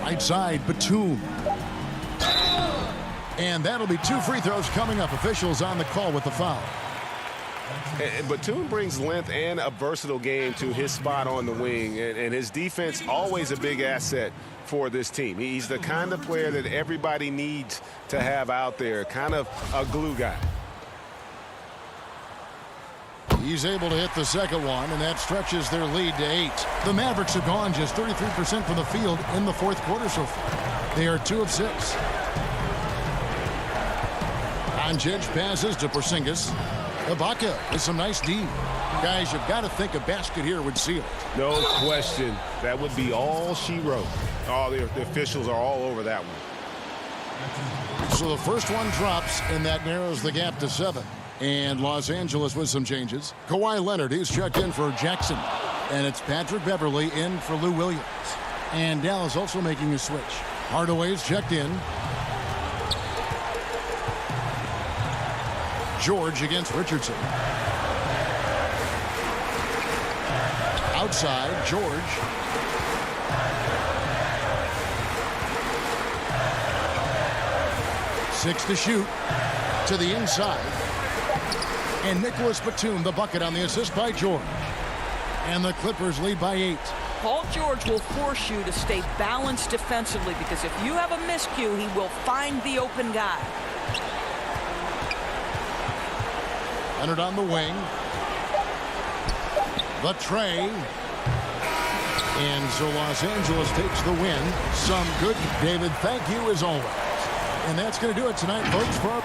C: Right side, Batum. And that'll be 2 free throws coming up. Officials on the call with the foul.
F: And Batum brings length and a versatile game to his spot on the wing, and his defense always a big asset for this team. He's the kind of player that everybody needs to have out there, kind of a glue guy.
C: He's able to hit the second one, and that stretches their lead to 8. The Mavericks have gone just 33% from the field in the fourth quarter so far. They are 2 of 6. Doncic passes to Porzingis. Ibaka with some nice D. Guys, you've got to think a basket here would seal it.
F: No question. That would be all she wrote. Oh, the officials are all over that one.
C: So the first one drops, and that narrows the gap to 7. And Los Angeles with some changes. Kawhi Leonard, he's checked in for Jackson. And it's Patrick Beverley in for Lou Williams. And Dallas also making a switch. Hardaway's checked in. George against Richardson. Outside, George. Six to shoot. To the inside. And Nicholas Batum, the bucket on the assist by George. And the Clippers lead by 8.
M: Paul George will force you to stay balanced defensively, because if you have a miscue, he will find the open guy.
C: Leonard on the wing. The tray. And so Los Angeles takes the win. Some good, David. Thank you as always. And that's going to do it tonight, folks. For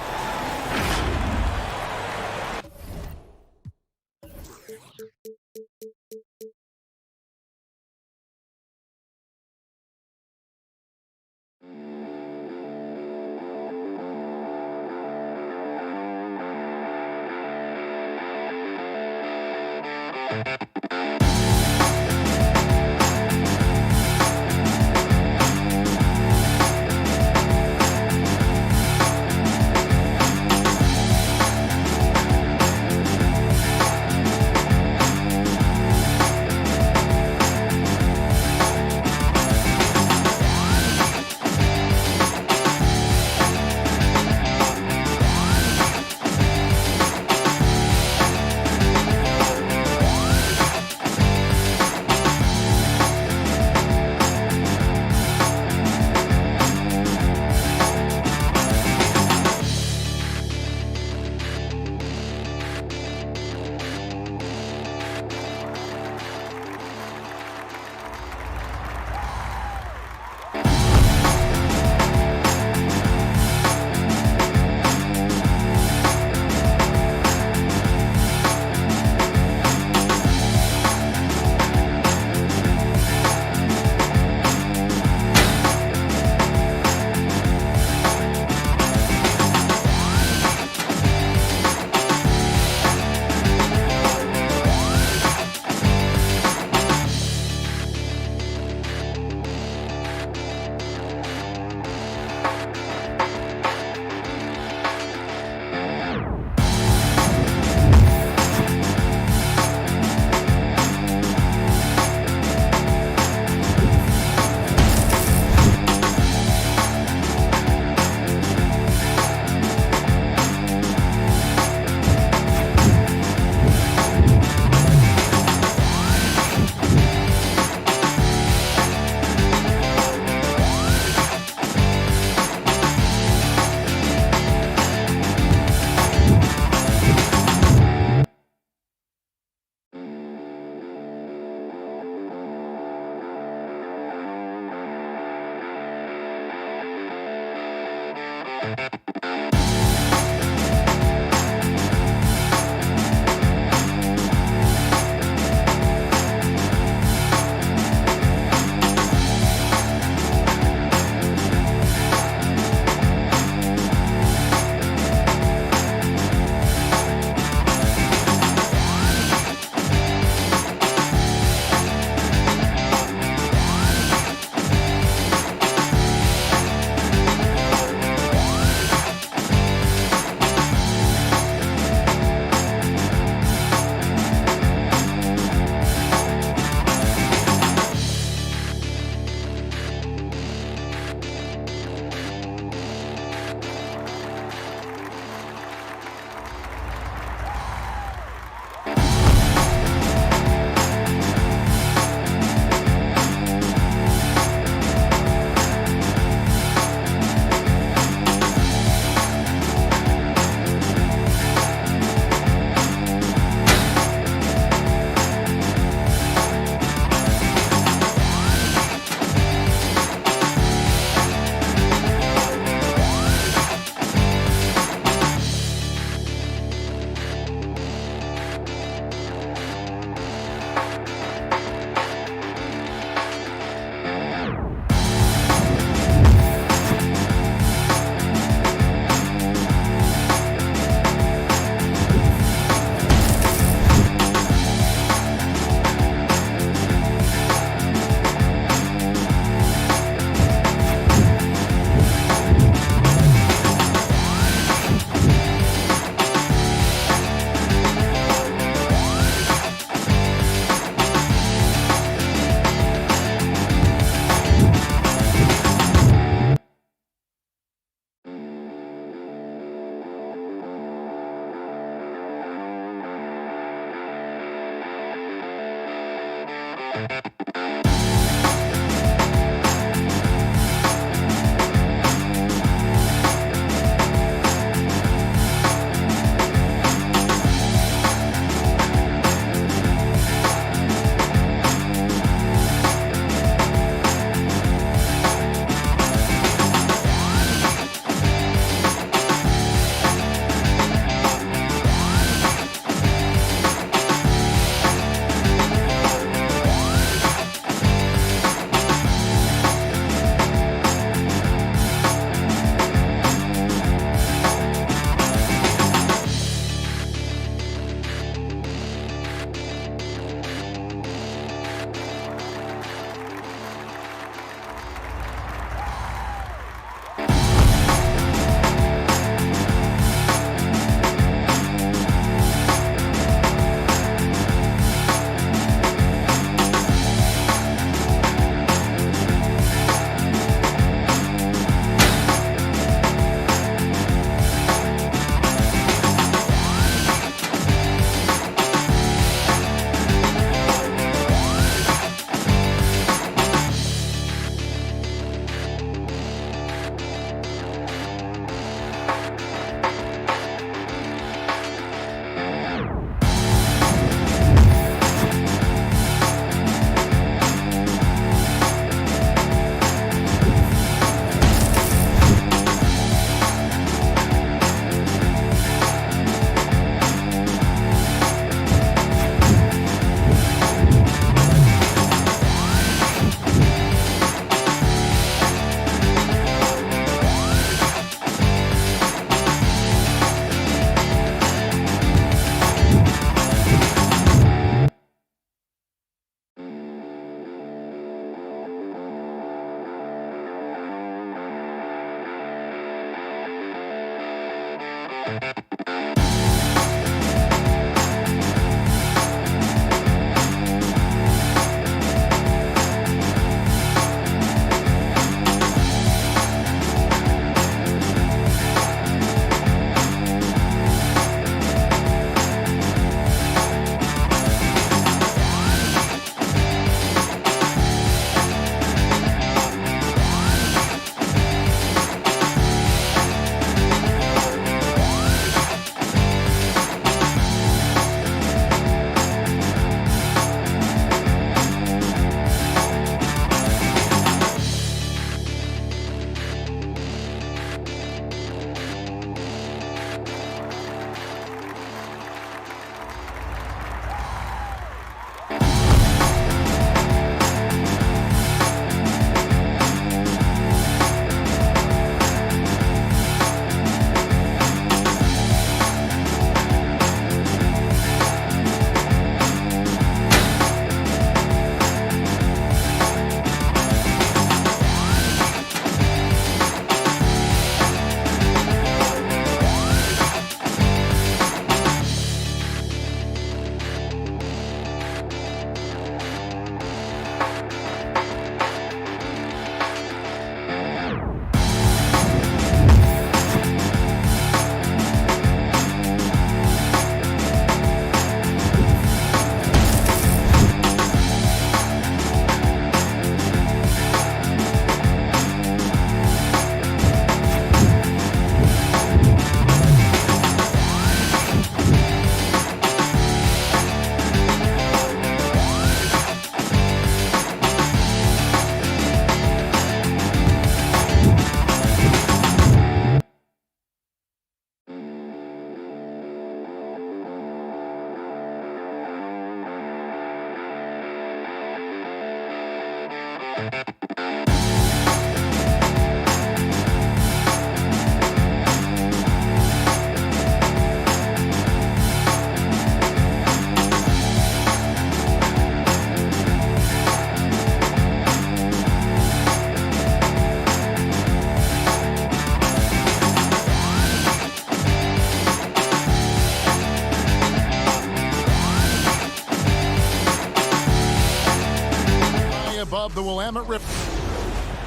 C: Above the Willamette River.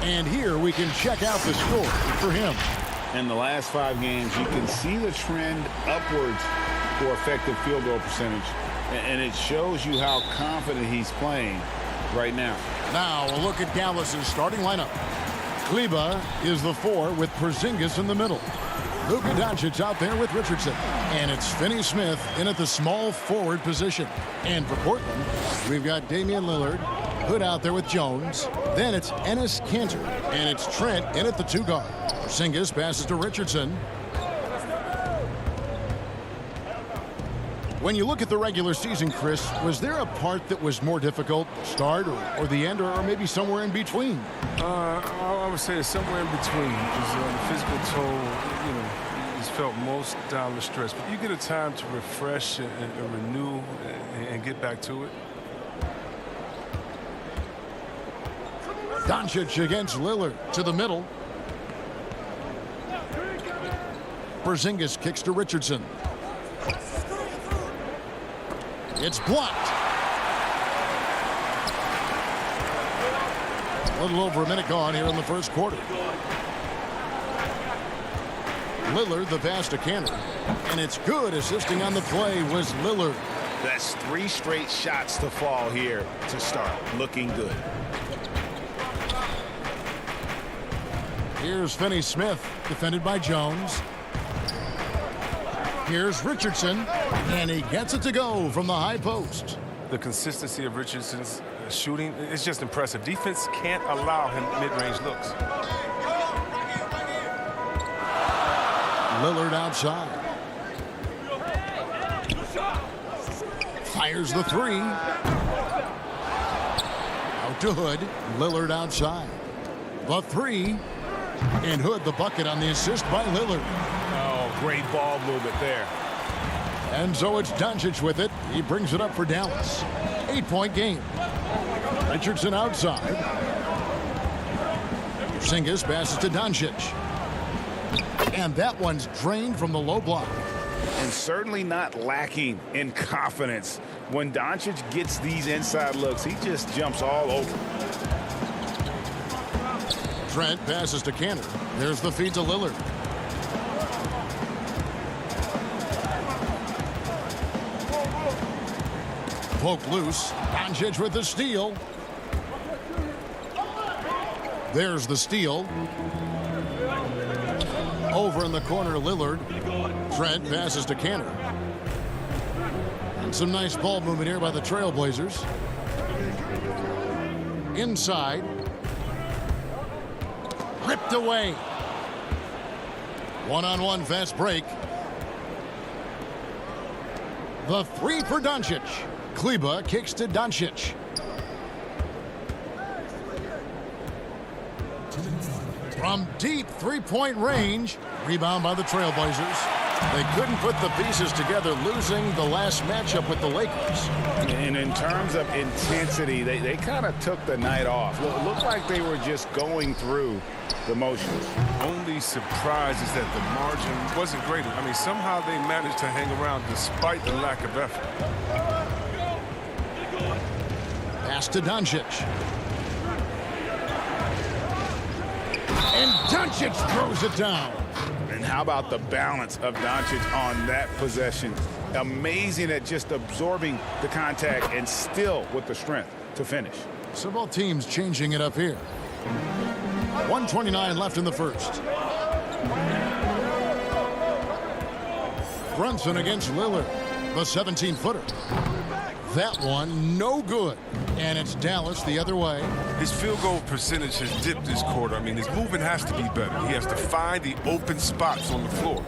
C: And here we can check out the score for him.
D: In the last 5 games, you can see the trend upwards for effective field goal percentage. And it shows you how confident he's playing right now.
C: Now a look at Dallas's starting lineup. Kleba is the 4 with Porzingis in the middle. Luka Doncic out there with Richardson. And it's Finney Smith in at the small forward position. And for Portland, we've got Damian Lillard, Hood out there with Jones. Then it's Enes Kanter. And it's Trent in at the 2 guard. Porzingis passes to Richardson. When you look at the regular season, Chris, was there a part that was more difficult, start or the end, or maybe somewhere in between?
E: I would say it's somewhere in between, because the physical toll, is felt most down the stretch. But you get a time to refresh and renew and get back to it.
C: Doncic against Lillard to the middle. Porzingis kicks to Richardson. It's blocked. A little over a minute gone here in the first quarter. Lillard the pass to Kanter. And it's good. Assisting on the play was Lillard.
D: That's 3 straight shots to fall here to start. Looking good.
C: Here's Finney Smith, defended by Jones. Here's Richardson, and he gets it to go from the high post.
E: The consistency of Richardson's shooting is just impressive. Defense can't allow him mid-range looks.
C: Lillard outside. Fires the 3. Out to Hood. Lillard outside. The 3. And Hood the bucket on the assist by Lillard.
D: Oh, great ball movement there.
C: And so it's Doncic with it. He brings it up for Dallas. 8-point game. Richardson outside. Porzingis passes to Doncic. And that one's drained from the low block.
D: And certainly not lacking in confidence. When Doncic gets these inside looks, he just jumps all over.
C: Trent passes to Cantor. There's the feed to Lillard. Poke loose. Doncic with the steal. There's the steal. Over in the corner, Lillard. Trent passes to Cantor. And some nice ball movement here by the Trailblazers. Inside. Ripped away. One-on-one fast break. The three for Doncic. Kleba kicks to Doncic. From deep three-point range. Rebound by the Trailblazers. They couldn't put the pieces together, losing the last matchup with the Lakers.
D: And in terms of intensity, they kind of took the night off. It looked like they were just going through the motions.
E: Only surprise is that the margin wasn't great. I mean, somehow they managed to hang around despite the lack of effort.
C: Pass to Doncic. And Doncic throws it down.
D: And how about the balance of Doncic on that possession? Amazing at just absorbing the contact and still with the strength to finish.
C: So both teams changing it up here. 1:29 left in the first. Brunson against Lillard. The 17-footer. That one no good. And it's Dallas the other way.
E: His field goal percentage has dipped this quarter. I mean, his movement has to be better. He has to find the open spots on the floor.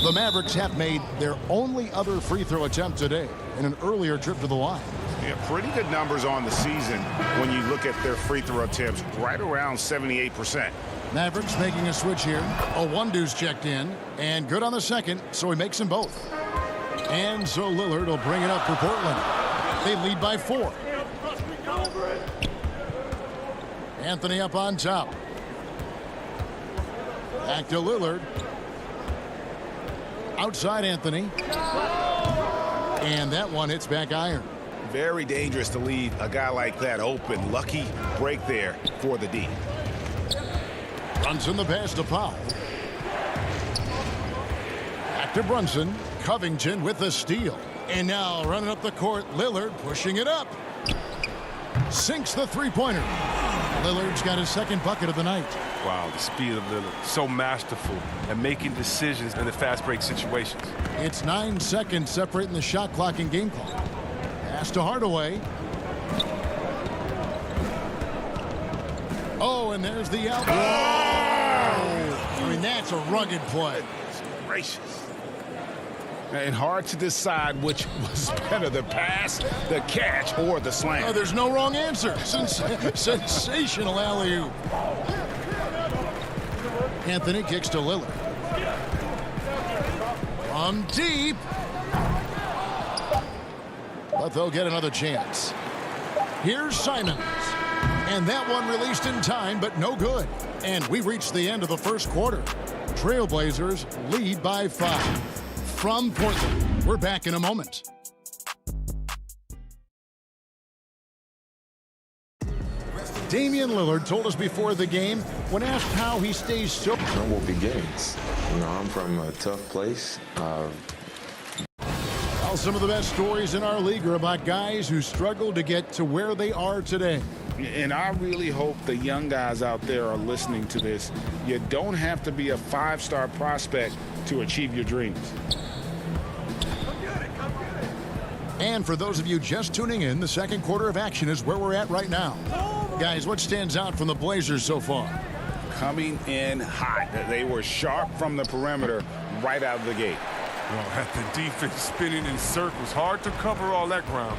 C: The Mavericks have made their only other free throw attempt today in an earlier trip to the line.
D: Yeah, pretty good numbers on the season when you look at their free throw attempts, right around 78%.
C: Mavericks making a switch here. A one-deuce checked in, and good on the second, so he makes them both. And so Lillard will bring it up for Portland. They lead by 4. Anthony up on top. Back to Lillard. Outside Anthony. And that one hits back iron.
D: Very dangerous to leave a guy like that open. Lucky break there for the D.
C: Brunson the pass to Powell. Back to Brunson. Covington with the steal. And now running up the court, Lillard pushing it up. Sinks the three-pointer. Lillard's got his second bucket of the night.
E: Wow, the speed of Lillard. So masterful at making decisions in the fast break situations.
C: It's 9 seconds separating the shot clock and game clock. Pass to Hardaway. Oh, and there's the out. I mean, that's a rugged play.
D: Gracious. And hard to decide which was better, the pass, the catch, or the slam.
C: Oh, there's no wrong answer. Sensational alley-oop. Anthony kicks to Lillard. From deep. But they'll get another chance. Here's Simons. And that one released in time, but no good. And we reached the end of the first quarter. Trailblazers lead by 5. From Portland, we're back in a moment. Damian Lillard told us before the game, when asked how he stays so...
K: Trouble begins. You know, I'm from a tough place.
C: Well, some of the best stories in our league are about guys who struggled to get to where they are today.
D: And I really hope the young guys out there are listening to this. You don't have to be a 5-star prospect to achieve your dreams.
C: And for those of you just tuning in, the second quarter of action is where we're at right now. Guys, what stands out from the Blazers so far?
D: Coming in hot. They were sharp from the perimeter right out of the gate.
E: Well, at the defense spinning in circles, hard to cover all that ground.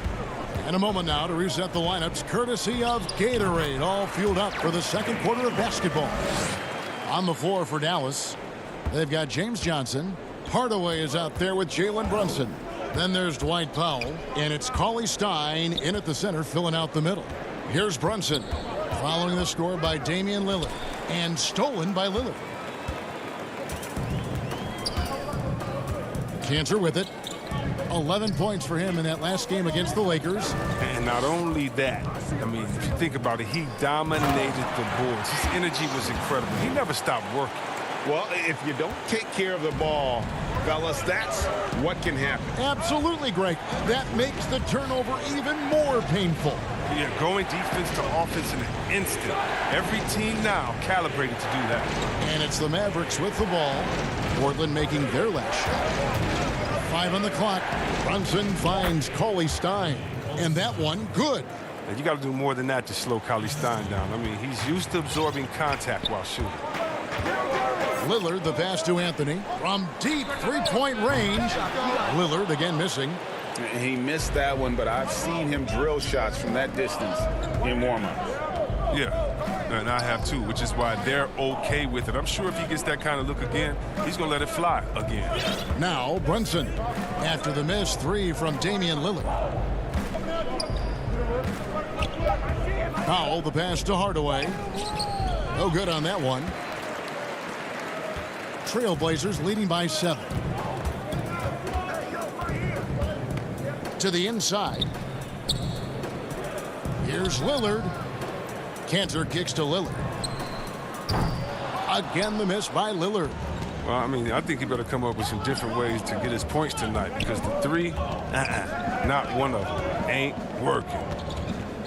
C: And a moment now to reset the lineups, courtesy of Gatorade, all fueled up for the second quarter of basketball. On the floor for Dallas, they've got James Johnson. Hardaway is out there with Jalen Brunson. Then there's Dwight Powell, and it's Cauley Stein in at the center, filling out the middle. Here's Brunson, following the score by Damian Lillard, and stolen by Lillard. Cantor with it. 11 points for him in that last game against the Lakers.
E: And not only that, I mean, if you think about it, he dominated the boards. His energy was incredible. He never stopped working.
F: Well, if you don't take care of the ball, fellas, that's what can happen.
C: Absolutely, Greg. That makes the turnover even more painful.
E: Yeah, going defense to offense in an instant. Every team now calibrated to do that.
C: And it's the Mavericks with the ball. Portland making their last shot. 5 on the clock. Brunson finds Cauley Stein. And that one, good.
E: And you got to do more than that to slow Cauley Stein down. I mean, he's used to absorbing contact while shooting.
C: Lillard, the pass to Anthony. From deep three-point range. Lillard again missing.
F: He missed that one, but I've seen him drill shots from that distance in warm-ups.
E: Yeah, and I have too, which is why they're okay with it. I'm sure if he gets that kind of look again, he's going to let it fly again.
C: Now Brunson after the missed three from Damian Lillard. Powell, the pass to Hardaway. No good on that one. Trailblazers leading by 7. To the inside. Here's Lillard. Cantor kicks to Lillard. Again the miss by Lillard.
E: Well, I mean, I think he better come up with some different ways to get his points tonight because the three, not one of them, ain't working.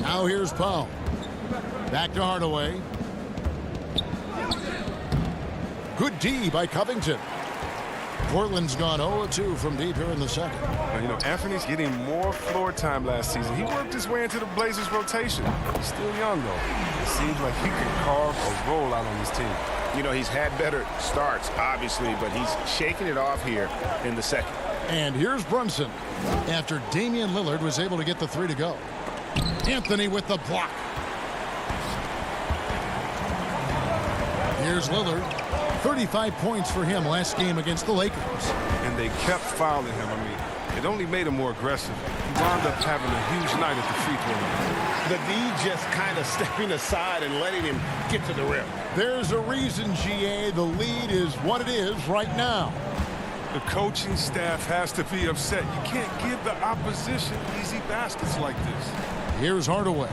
C: Now here's Powell. Back to Hardaway. Good D by Covington. Portland's gone 0-2 from deep here in the second.
E: Now, you know, Anthony's getting more floor time last season. He worked his way into the Blazers' rotation. He's still young, though. It seems like he can carve a role out on this team.
F: You know, he's had better starts, obviously, but he's shaking it off here in the second.
C: And here's Brunson after Damian Lillard was able to get the three to go. Anthony with the block. Here's Lillard. 35 points for him last game against the Lakers.
E: And they kept fouling him. I mean, it only made him more aggressive. He wound up having a huge night at the free throw line.
F: The D just kind of stepping aside and letting him get to the rim.
C: There's a reason, GA, the lead is what it is right now.
E: The coaching staff has to be upset. You can't give the opposition easy baskets like this.
C: Here's Hardaway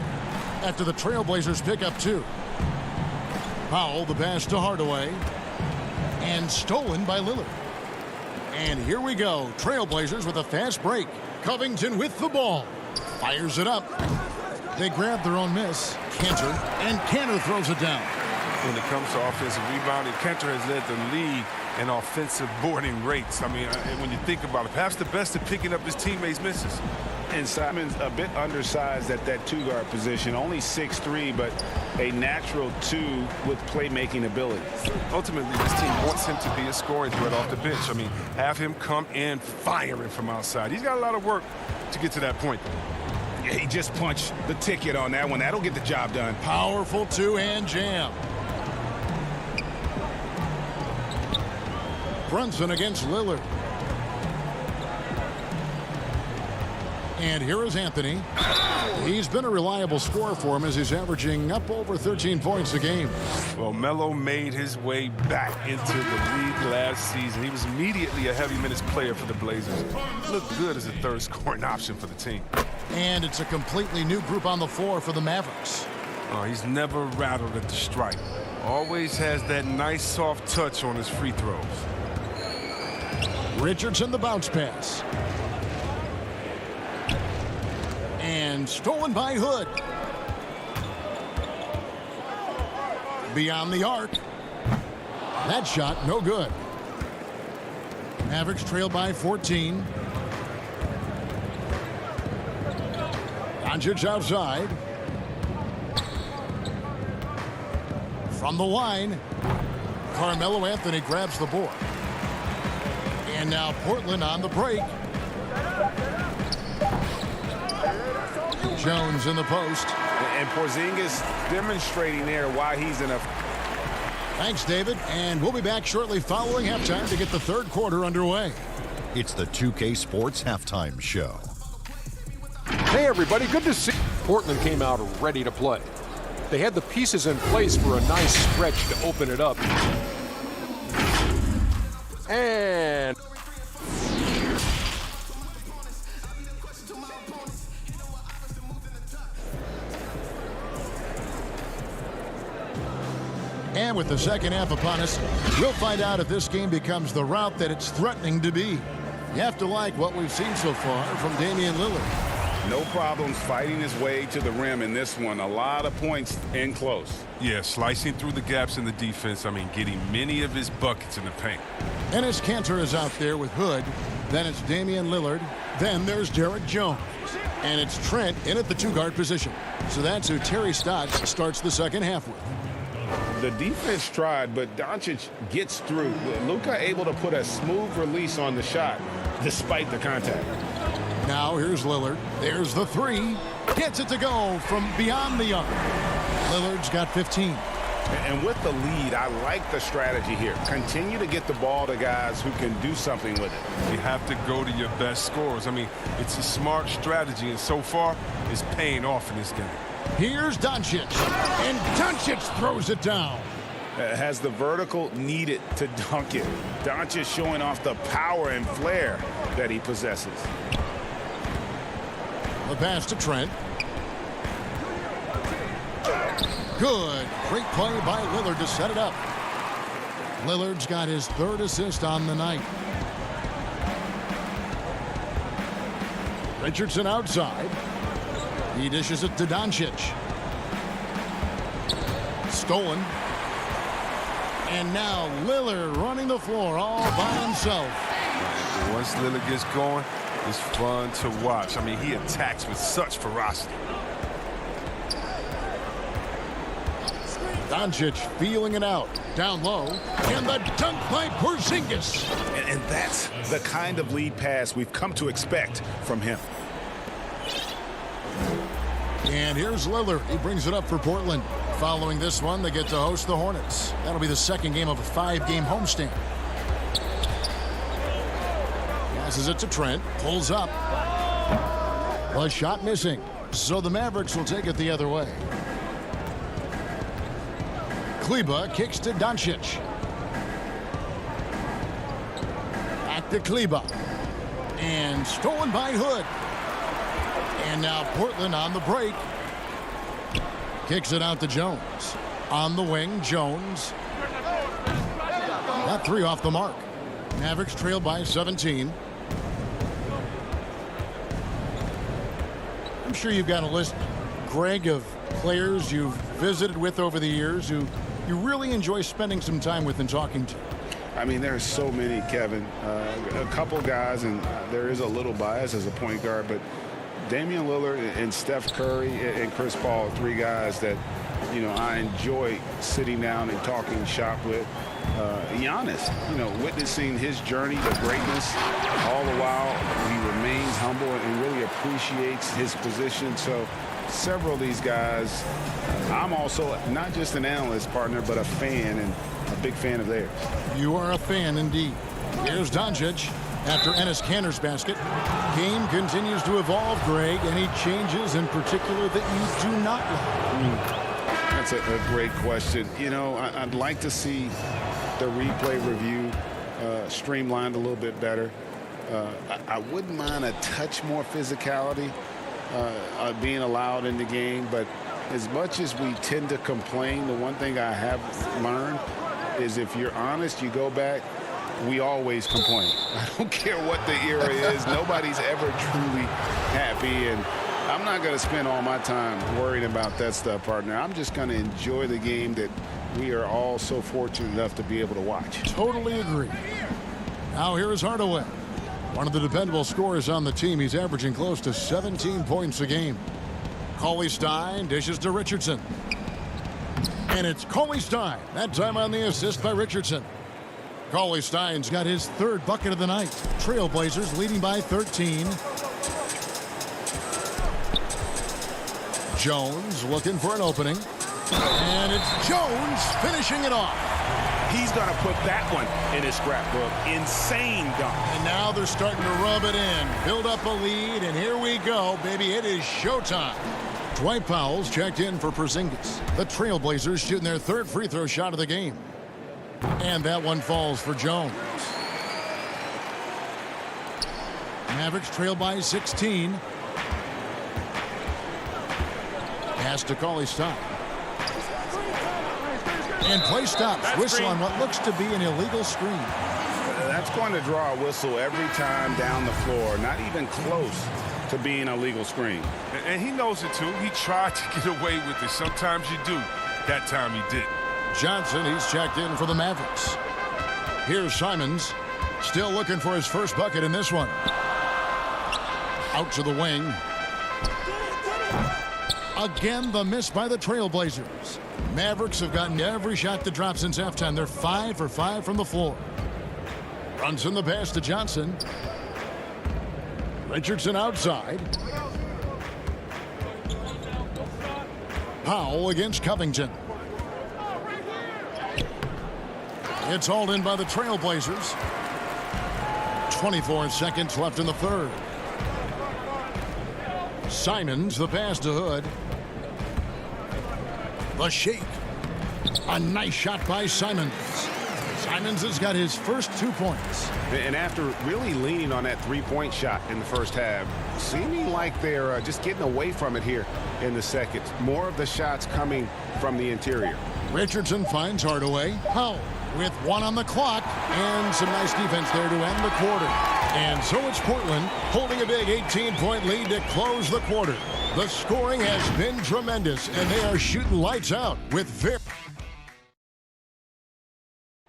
C: after the Trailblazers pick up 2. Powell, the pass to Hardaway. And stolen by Lillard. And here we go. Trailblazers with a fast break. Covington with the ball. Fires it up. They grab their own miss. Cantor. And Cantor throws it down.
E: When it comes to offensive rebounding, Cantor has led the league in offensive boarding rates. I mean, when you think about it, perhaps the best at picking up his teammates' misses.
F: And Simon's a bit undersized at that 2-guard position. Only 6'3", but a natural 2 with playmaking ability.
E: Ultimately, this team wants him to be a scoring threat off the bench. I mean, have him come in firing from outside. He's got a lot of work to get to that point.
F: Yeah, he just punched the ticket on that one. That'll get the job done.
C: Powerful two-hand jam. Brunson against Lillard. And here is Anthony. He's been a reliable scorer for him as he's averaging up over 13 points a game.
E: Well, Melo made his way back into the league last season. He was immediately a heavy minutes player for the Blazers. Looked good as a third scoring option for the team.
C: And it's a completely new group on the floor for the Mavericks.
E: Oh, he's never rattled at the stripe. Always has that nice soft touch on his free throws.
C: Richardson the bounce pass. And stolen by Hood. Beyond the arc. That shot no good. Mavericks trail by 14. Doncic outside. From the line, Carmelo Anthony grabs the board. And now Portland on the break. Jones in the post.
F: And Porzingis demonstrating there why he's in a...
C: Thanks, David. And we'll be back shortly following halftime to get the third quarter underway.
G: It's the 2K Sports Halftime Show.
H: Hey, everybody. Good to see you. Portland came out ready to play. They had the pieces in place for a nice stretch to open it up. And
C: And with the second half upon us, we'll find out if this game becomes the route that it's threatening to be. You have to like what we've seen so far from Damian Lillard.
D: No problems fighting his way to the rim in this one. A lot of points in close.
E: Yeah, slicing through the gaps in the defense. I mean, getting many of his buckets in the paint.
C: Enes Kanter is out there with Hood. Then it's Damian Lillard. Then there's Derek Jones. And it's Trent in at the two-guard position. So that's who Terry Stotts starts the second half with.
D: The defense tried, but Doncic gets through. Luka able to put a smooth release on the shot despite the contact.
C: Now here's Lillard. There's the three. Gets it to go from beyond the arc. Lillard's got 15.
D: And with the lead, I like the strategy here. Continue to get the ball to guys who can do something with it.
E: You have to go to your best scorers. I mean, it's a smart strategy, and so far, it's paying off in this game.
C: Here's Doncic, and Doncic throws it down.
D: Has the vertical needed to dunk it. Doncic showing off the power and flair that he possesses.
C: The pass to Trent. Good. Great play by Lillard to set it up. Lillard's got his third assist on the night. Richardson outside. He dishes it to Doncic. Stolen. And now Lillard running the floor all by himself.
E: Once Lillard gets going, it's fun to watch. I mean, he attacks with such ferocity.
C: Doncic feeling it out. Down low. And the dunk by Porzingis.
D: And that's the kind of lead pass we've come to expect from him.
C: And here's Lillard. He brings it up for Portland. Following this one, they get to host the Hornets. That'll be the second game of a 5-game homestand. Passes it to Trent. Pulls up. A shot missing. So the Mavericks will take it the other way. Kleba kicks to Doncic. Back to Kleba. And stolen by Hood. And now Portland on the break. Kicks it out to Jones. On the wing, Jones. That three off the mark. Mavericks trail by 17. I'm sure you've got a list, Greg, of players you've visited with over the years who you really enjoy spending some time with and talking to.
D: I mean, there's so many, Kevin. A couple guys, and there is a little bias as a point guard, but Damian Lillard and Steph Curry and Chris Paul, three guys that, you know, I enjoy sitting down and talking shop with. Giannis, you know, witnessing his journey to greatness, all the while he remains humble and really appreciates his position. So several of these guys, I'm also not just an analyst partner, but a fan, and a big fan of theirs.
C: You are a fan indeed. Here's Doncic after Enes Kanter's basket. Game continues to evolve, Greg. Any changes in particular that you do not like?
D: That's a great question. You know, I'd like to see the replay review streamlined a little bit better. I wouldn't mind a touch more physicality being allowed in the game, but as much as we tend to complain, the one thing I have learned is if you're honest, you go back, we always complain. I don't care what the era is. Nobody's ever truly happy, and I'm not going to spend all my time worrying about that stuff, partner. I'm just going to enjoy the game that we are all so fortunate enough to be able to watch.
C: Totally agree. Now here is Hardaway. One of the dependable scorers on the team. He's averaging close to 17 points a game. Cauley-Stein dishes to Richardson. And it's Cauley-Stein. That time on the assist by Richardson. Cauley-Stein's got his third bucket of the night. Trailblazers leading by 13. Jones looking for an opening. And it's Jones finishing it off.
D: He's going to put that one in his scrapbook. Insane dunk.
C: And now they're starting to rub it in. Build up a lead, and here we go, baby. It is showtime. Dwight Powell's checked in for Porzingis. The Trailblazers shooting their third free throw shot of the game. And that one falls for Jones. Mavericks trail by 16. Pass to Cauley-Stein. And play stops. Whistle on what looks to be an illegal screen.
D: That's going to draw a whistle every time down the floor. Not even close to being a legal screen.
E: And he knows it, too. He tried to get away with it. Sometimes you do. That time he did.
C: Johnson, he's checked in for the Mavericks. Here's Simons, still looking for his first bucket in this one. Out to the wing. Again, the miss by the Trailblazers. Mavericks have gotten every shot that dropped since halftime. They're 5 for 5 from the floor. Runs in the pass to Johnson. Richardson outside. Powell against Covington. It's hauled in by the Trailblazers. 24 seconds left in the third. Simons, the pass to Hood. The shake. A nice shot by Simons. Simons has got his first 2 points.
D: And after really leaning on that three-point shot in the first half, seeming like they're just getting away from it here in the second. More of the shots coming from the interior.
C: Richardson finds Hardaway. Powell with 1 on the clock, and some nice defense there to end the quarter. And so it's Portland holding a big 18-point lead to close the quarter. The scoring has been tremendous, and they are shooting lights out with very...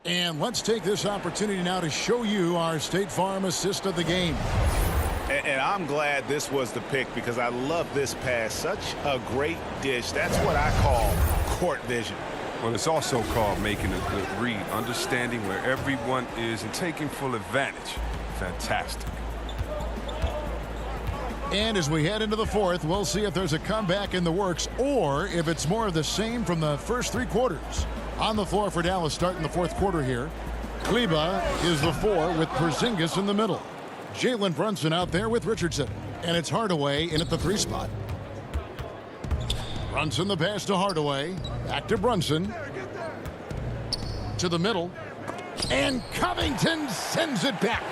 C: And let's take this opportunity now to show you our State Farm assist of the game.
D: And I'm glad this was the pick because I love this pass. Such a great dish. That's what I call court vision.
E: Well, it's also called making a good read, understanding where everyone is and taking full advantage. Fantastic.
C: And as we head into the fourth, we'll see if there's a comeback in the works or if it's more of the same from the first 3 quarters. On the floor for Dallas starting the fourth quarter here. Kleba is the 4 with Porzingis in the middle. Jalen Brunson out there with Richardson. And it's Hardaway in at the 3 spot. Brunson the pass to Hardaway. Back to Brunson. To the middle. And Covington sends it back.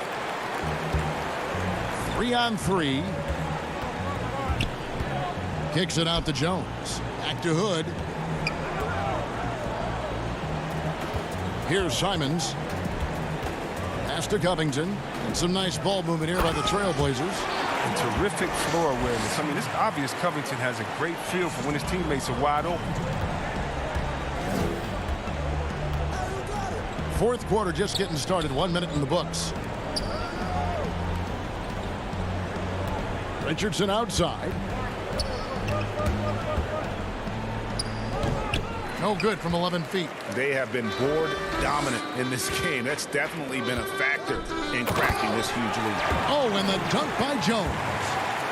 C: 3 on 3. Kicks it out to Jones. Back to Hood. Here's Simons. Pass to Covington. And some nice ball movement here by the Trailblazers.
E: And terrific floor awareness. I mean, it's obvious Covington has a great feel for when his teammates are wide open.
C: Fourth quarter just getting started. 1 minute in the books. Richardson outside. No good from 11 feet.
D: They have been board dominant in this game. That's definitely been a factor in cracking this huge lead.
C: Oh, and the dunk by Jones.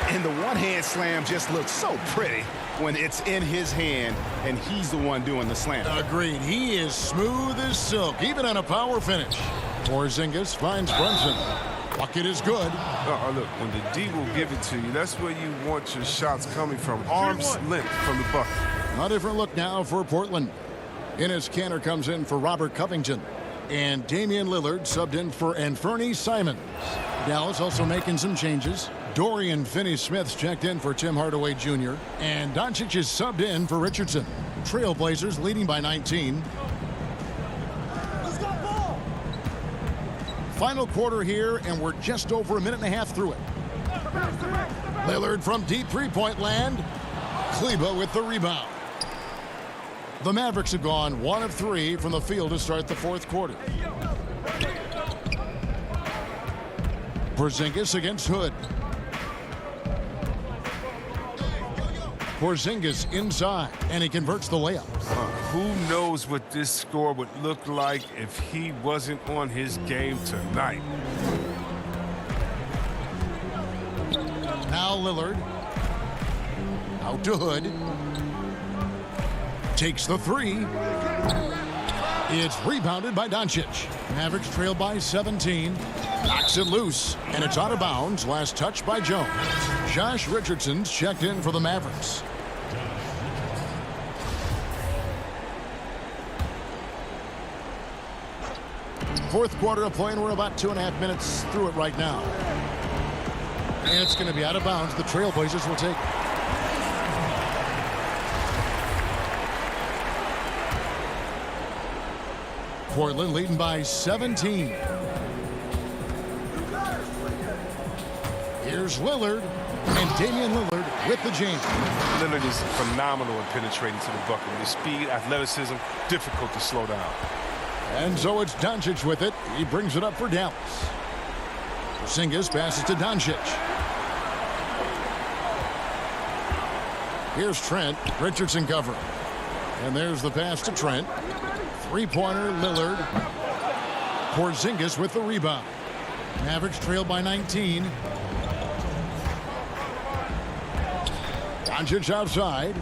D: And the one-hand slam just looks so pretty when it's in his hand and he's the one doing the slam.
C: Agreed. He is smooth as silk, even on a power finish. Porzingis finds Brunson. Bucket is good.
E: Look, when the D will give it to you, that's where you want your shots coming from. Arm's length from the bucket.
C: A different look now for Portland. Enes Kanter comes in for Robert Covington. And Damian Lillard subbed in for Anfernee Simons. Dallas also making some changes. Dorian Finney-Smith's checked in for Tim Hardaway Jr. And Doncic is subbed in for Richardson. Trailblazers leading by 19. Final quarter here, and we're just over 1.5 minutes through it. Lillard from deep three-point land. Kleba with the rebound. The Mavericks have gone 1 of 3 from the field to start the fourth quarter. Porzingis against Hood. Porzingis inside, and he converts the layup.
E: Who knows what this score would look like if he wasn't on his game tonight.
C: Now Lillard. Out to Hood. Takes the 3. It's rebounded by Doncic. Mavericks trail by 17. Knocks it loose, and it's out of bounds. Last touch by Jones. Josh Richardson's checked in for the Mavericks. Fourth quarter of play, and we're about 2.5 minutes through it right now. And it's going to be out of bounds. The Trailblazers will take it. Portland leading by 17. Here's Lillard, and Damian Lillard with the jam.
E: Lillard is phenomenal in penetrating to the bucket. The speed, athleticism, difficult to slow down.
C: And so it's Doncic with it. He brings it up for Dallas. Porzingis passes to Doncic. Here's Trent. Richardson covering. And there's the pass to Trent. Three-pointer, Lillard. Porzingis with the rebound. Mavericks trail by 19. Doncic outside.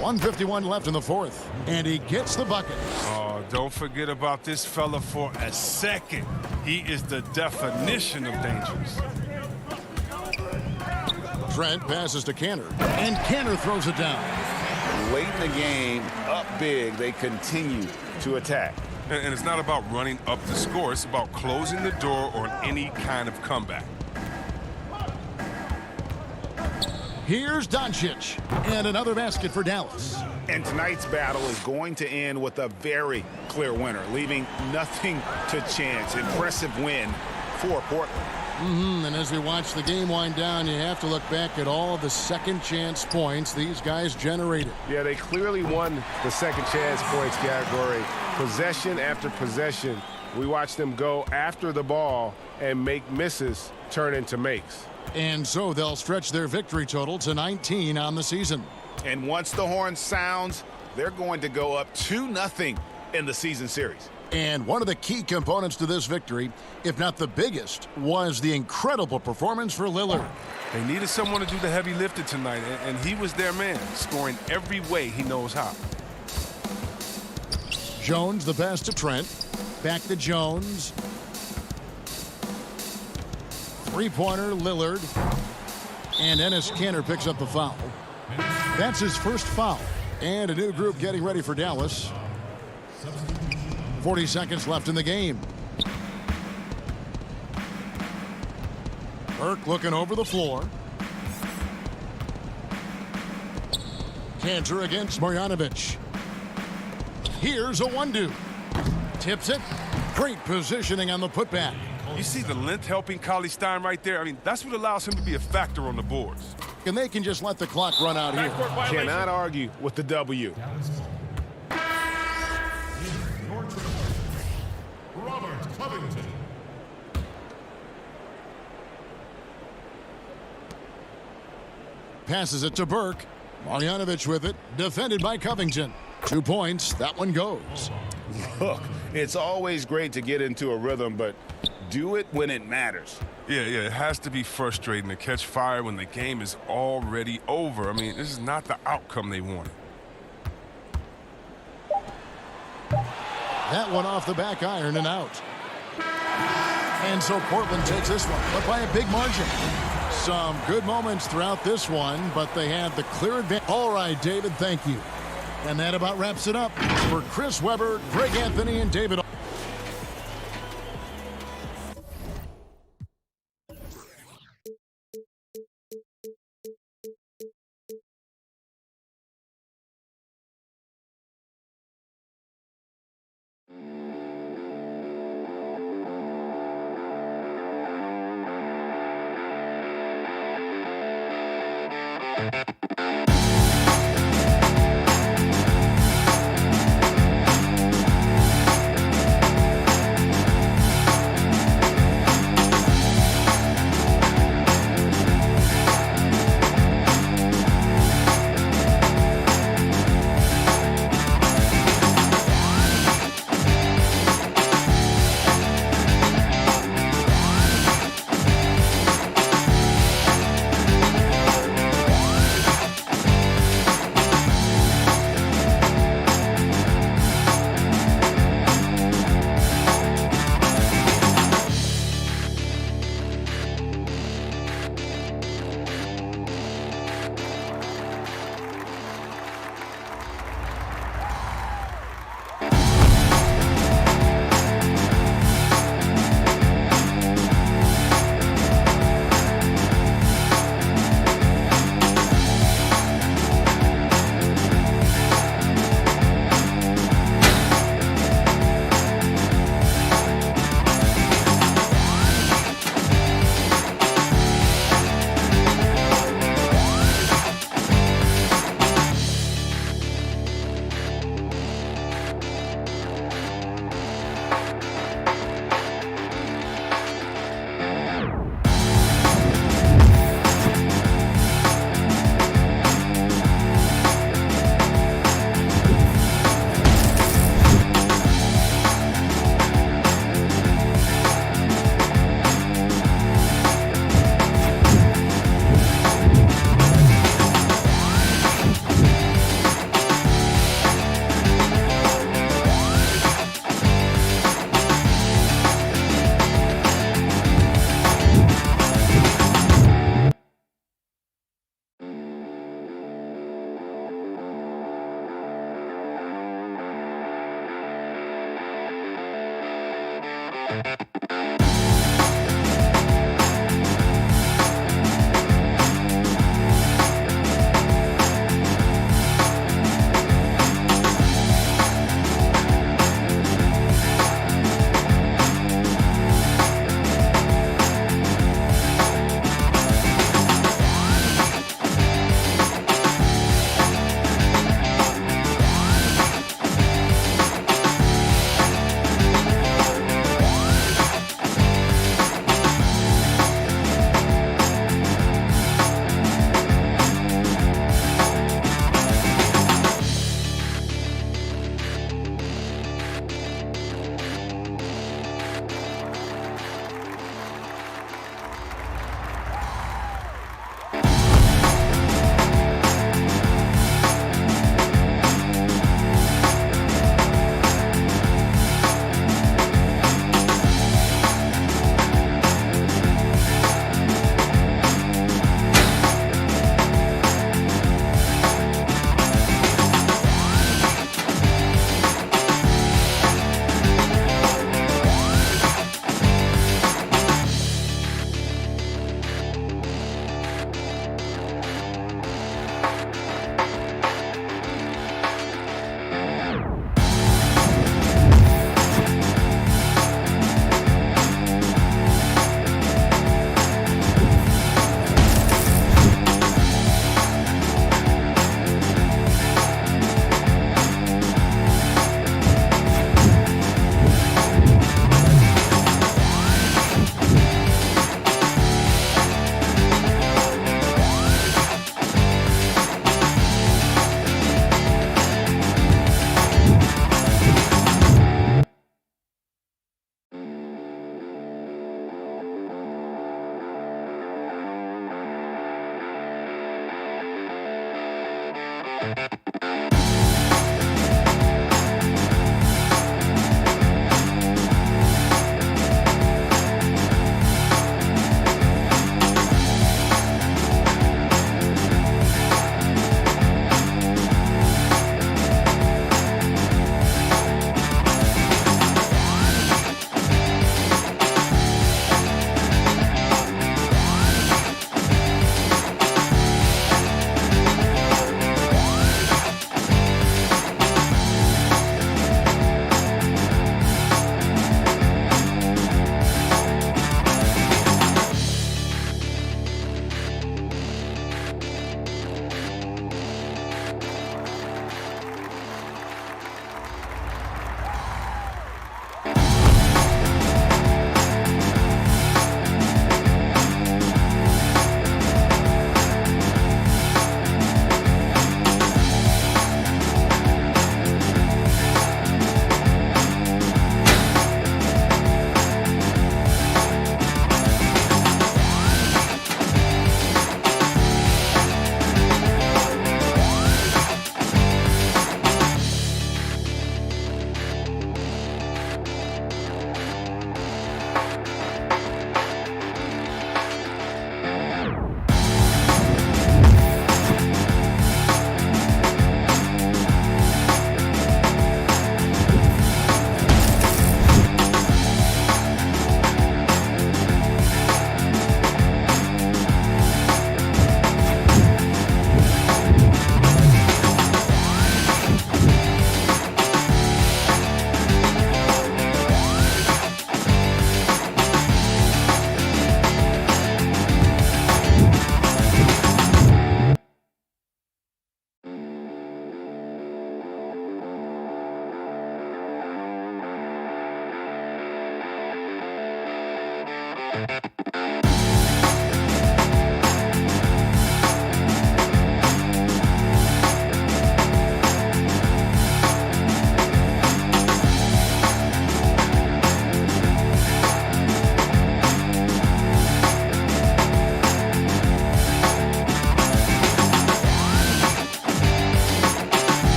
C: 1:51 left in the fourth. And he gets the bucket.
E: Oh, don't forget about this fella for a second. He is the definition of dangerous.
C: Trent passes to Canner. And Canner throws it down.
D: Late in the game, up big, they continue to attack.
E: And it's not about running up the score. It's about closing the door on any kind of comeback.
C: Here's Doncic. And another basket for Dallas.
D: And tonight's battle is going to end with a very clear winner, leaving nothing to chance. Impressive win for Portland.
C: And as we watch the game wind down, you have to look back at all the second chance points these guys generated.
F: Yeah, they clearly won the second chance points category. Possession after possession, we watched them go after the ball and make misses turn into makes.
C: And so they'll stretch their victory total to 19 on the season.
D: And once the horn sounds, they're going to go up 2-0 in the season series.
C: And one of the key components to this victory, if not the biggest, was the incredible performance for Lillard.
E: They needed someone to do the heavy lifting tonight, and he was their man, scoring every way he knows how.
C: Jones, the pass to Trent. Back to Jones. Three-pointer, Lillard. And Enes Kanter picks up the foul. That's his first foul. And a new group getting ready for Dallas. 40 seconds left in the game. Burke looking over the floor. Kanter against Marjanovic. Here's a one-two. Tips it. Great positioning on the putback.
E: You see the length helping Cauley Stein right there? I mean, that's what allows him to be a factor on the boards.
C: And they can just let the clock run out here.
F: Cannot argue with the W.
C: Passes it to Burke. Marjanovic with it. Defended by Covington. 2 points. That one goes.
F: Look, it's always great to get into a rhythm, but do it when it matters.
E: Yeah, it has to be frustrating to catch fire when the game is already over. I mean, this is not the outcome they wanted.
C: That one off the back iron and out. And so Portland takes this one, but by a big margin. Some good moments throughout this one, but they had the clear advantage. All right, David, thank you. And that about wraps it up for Chris Webber, Greg Anthony, and David.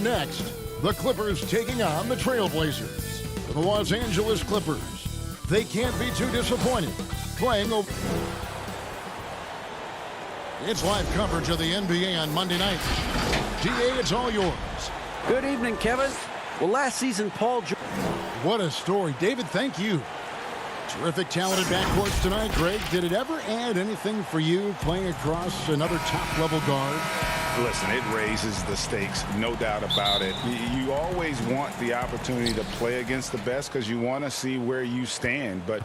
C: Next, the Clippers taking on the Trailblazers. The Los Angeles Clippers. They can't be too disappointed. Playing over. It's live coverage of the NBA on Monday night. DA, it's all yours.
L: Good evening, Kevin. Well, last season, Paul George.
C: What a story. David, thank you. Terrific talented backcourts tonight. Greg, did it ever add anything for you playing across another top-level guard?
D: Listen, it raises the stakes, no doubt about it. You always want the opportunity to play against the best because you want to see where you stand. But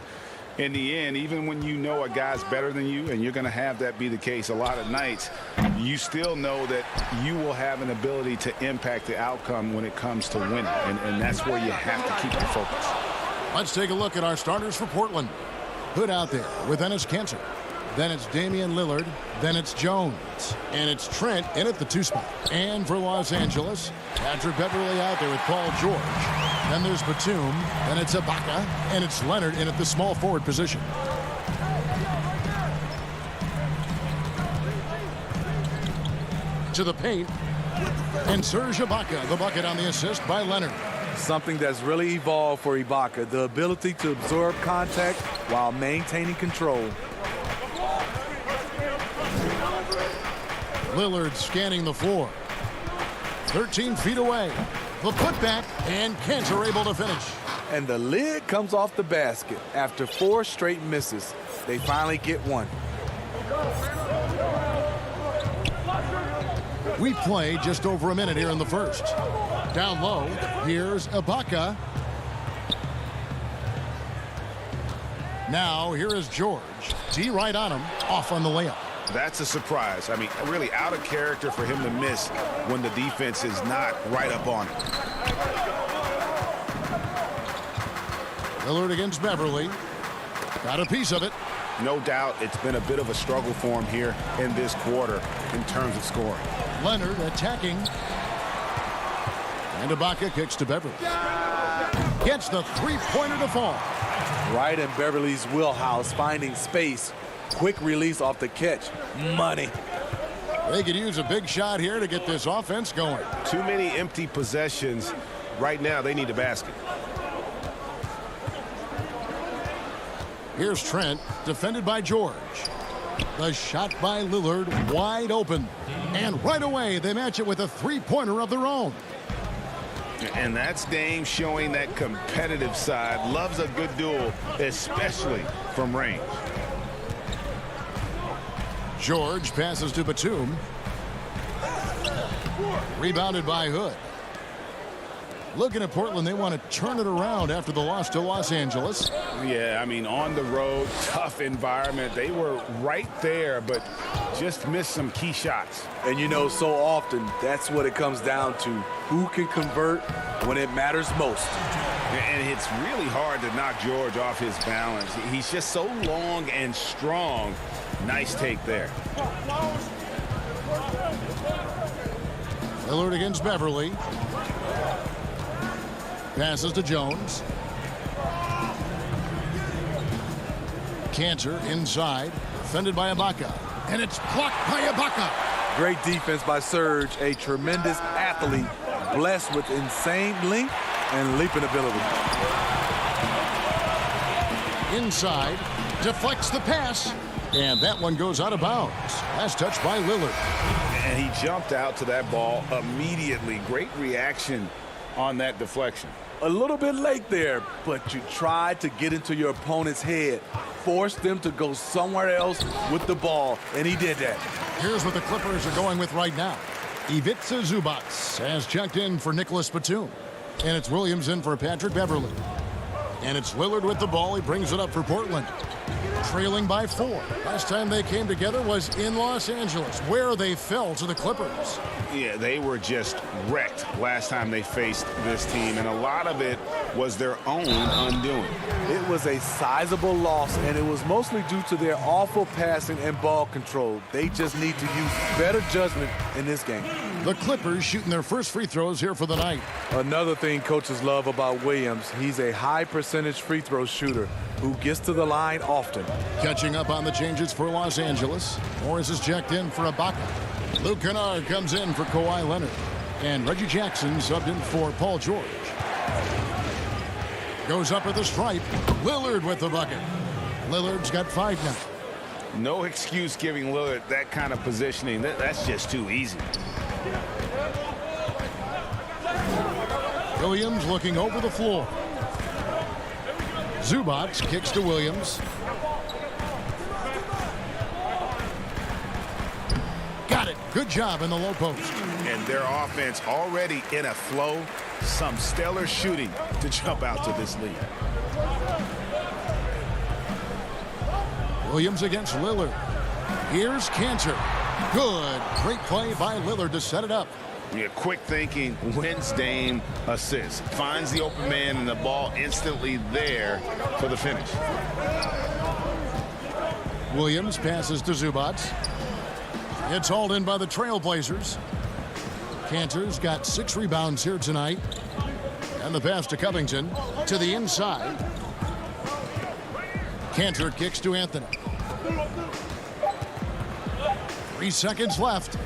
D: in the end, even when you know a guy's better than you, and you're going to have that be the case a lot of nights, you still know that you will have an ability to impact the outcome when it comes to winning. And that's where you have to keep the focus.
C: Let's take a look at our starters for Portland. Hood out there with Enes Kanter. Then it's Damian Lillard. Then it's Jones. And it's Trent in at the 2 spot. And for Los Angeles, Patrick Beverley out there with Paul George. Then there's Batum. Then it's Ibaka. And it's Leonard in at the small forward position. To the paint. And Serge Ibaka, the bucket on the assist by Leonard.
N: Something that's really evolved for Ibaka, the ability to absorb contact while maintaining control.
C: Lillard scanning the floor. 13 feet away. The putback, and Kanter able to finish.
N: and the lid comes off the basket. After 4 straight misses, they finally get one.
C: We play just over a minute here in the first. Down low, here's Ibaka. Now, here is George. D right on him, off on the layup.
F: That's a surprise. I mean, really out of character for him to miss when the defense is not right up on him.
C: Lillard against Beverly. Got a piece of it.
F: No doubt it's been a bit of a struggle for him here in this quarter in terms of scoring.
C: Leonard attacking. And Ibaka kicks to Beverly. Gets the three-pointer to fall.
N: Right in Beverly's wheelhouse, finding space. Quick release off the catch. Money.
C: They could use a big shot here to get this offense going.
F: Too many empty possessions. Right now, they need a basket.
C: Here's Trent, defended by George. The shot by Lillard, wide open. And right away, they match it with a three-pointer of their own.
F: And that's Dame showing that competitive side. Loves a good duel, especially from range.
C: George passes to Batum. Rebounded by Hood. Looking at Portland, they want to turn it around after the loss to Los Angeles.
F: Yeah, I mean, on the road, tough environment. They were right there, but just missed some key shots.
N: And you know, so often, that's what it comes down to. Who can convert when it matters most?
F: And it's really hard to knock George off his balance. He's just so long and strong. Nice take there.
C: Lillard against Beverly. Passes to Jones. Cantor inside. Defended by Ibaka. And it's blocked by Ibaka.
N: Great defense by Serge. A tremendous athlete. Blessed with insane length and leaping ability.
C: Inside. Deflects the pass. And that one goes out of bounds. Last touch by Lillard.
F: And he jumped out to that ball immediately. Great reaction on that deflection.
N: A little bit late there, but you tried to get into your opponent's head. Force them to go somewhere else with the ball, and he did that.
C: Here's what the Clippers are going with right now. Ivica Zubac has checked in for Nicholas Batum. And it's Williams in for Patrick Beverly. And it's Lillard with the ball. He brings it up for Portland. Trailing by 4. Last time they came together was in Los Angeles, where they fell to the Clippers.
F: Yeah, they were just wrecked last time they faced this team, and a lot of it was their own undoing.
N: It was a sizable loss, and it was mostly due to their awful passing and ball control. They just need to use better judgment in this game.
C: The Clippers shooting their first free throws here for the night.
N: Another thing coaches love about Williams, he's a high percentage free throw shooter who gets to the line often.
C: Catching up on the changes for Los Angeles. Morris is checked in for Ibaka. Luke Kennard comes in for Kawhi Leonard. And Reggie Jackson subbed in for Paul George. Goes up at the stripe. Lillard with the bucket. Lillard's got 5 now.
F: No excuse giving Lillard that kind of positioning. That's just too easy.
C: Williams looking over the floor. Zubac kicks to Williams. Got it. Good job in the low post.
F: And their offense already in a flow. Some stellar shooting to jump out to this lead.
C: Williams against Lillard. Here's Cantor. Good. Great play by Lillard to set it up.
F: Yeah, quick thinking, wins Dame assist. Finds the open man and the ball instantly there for the finish.
C: Williams passes to Zubac. It's hauled in by the Trailblazers. Cantor's got 6 rebounds here tonight. And the pass to Covington to the inside. Cantor kicks to Anthony. 3 seconds left.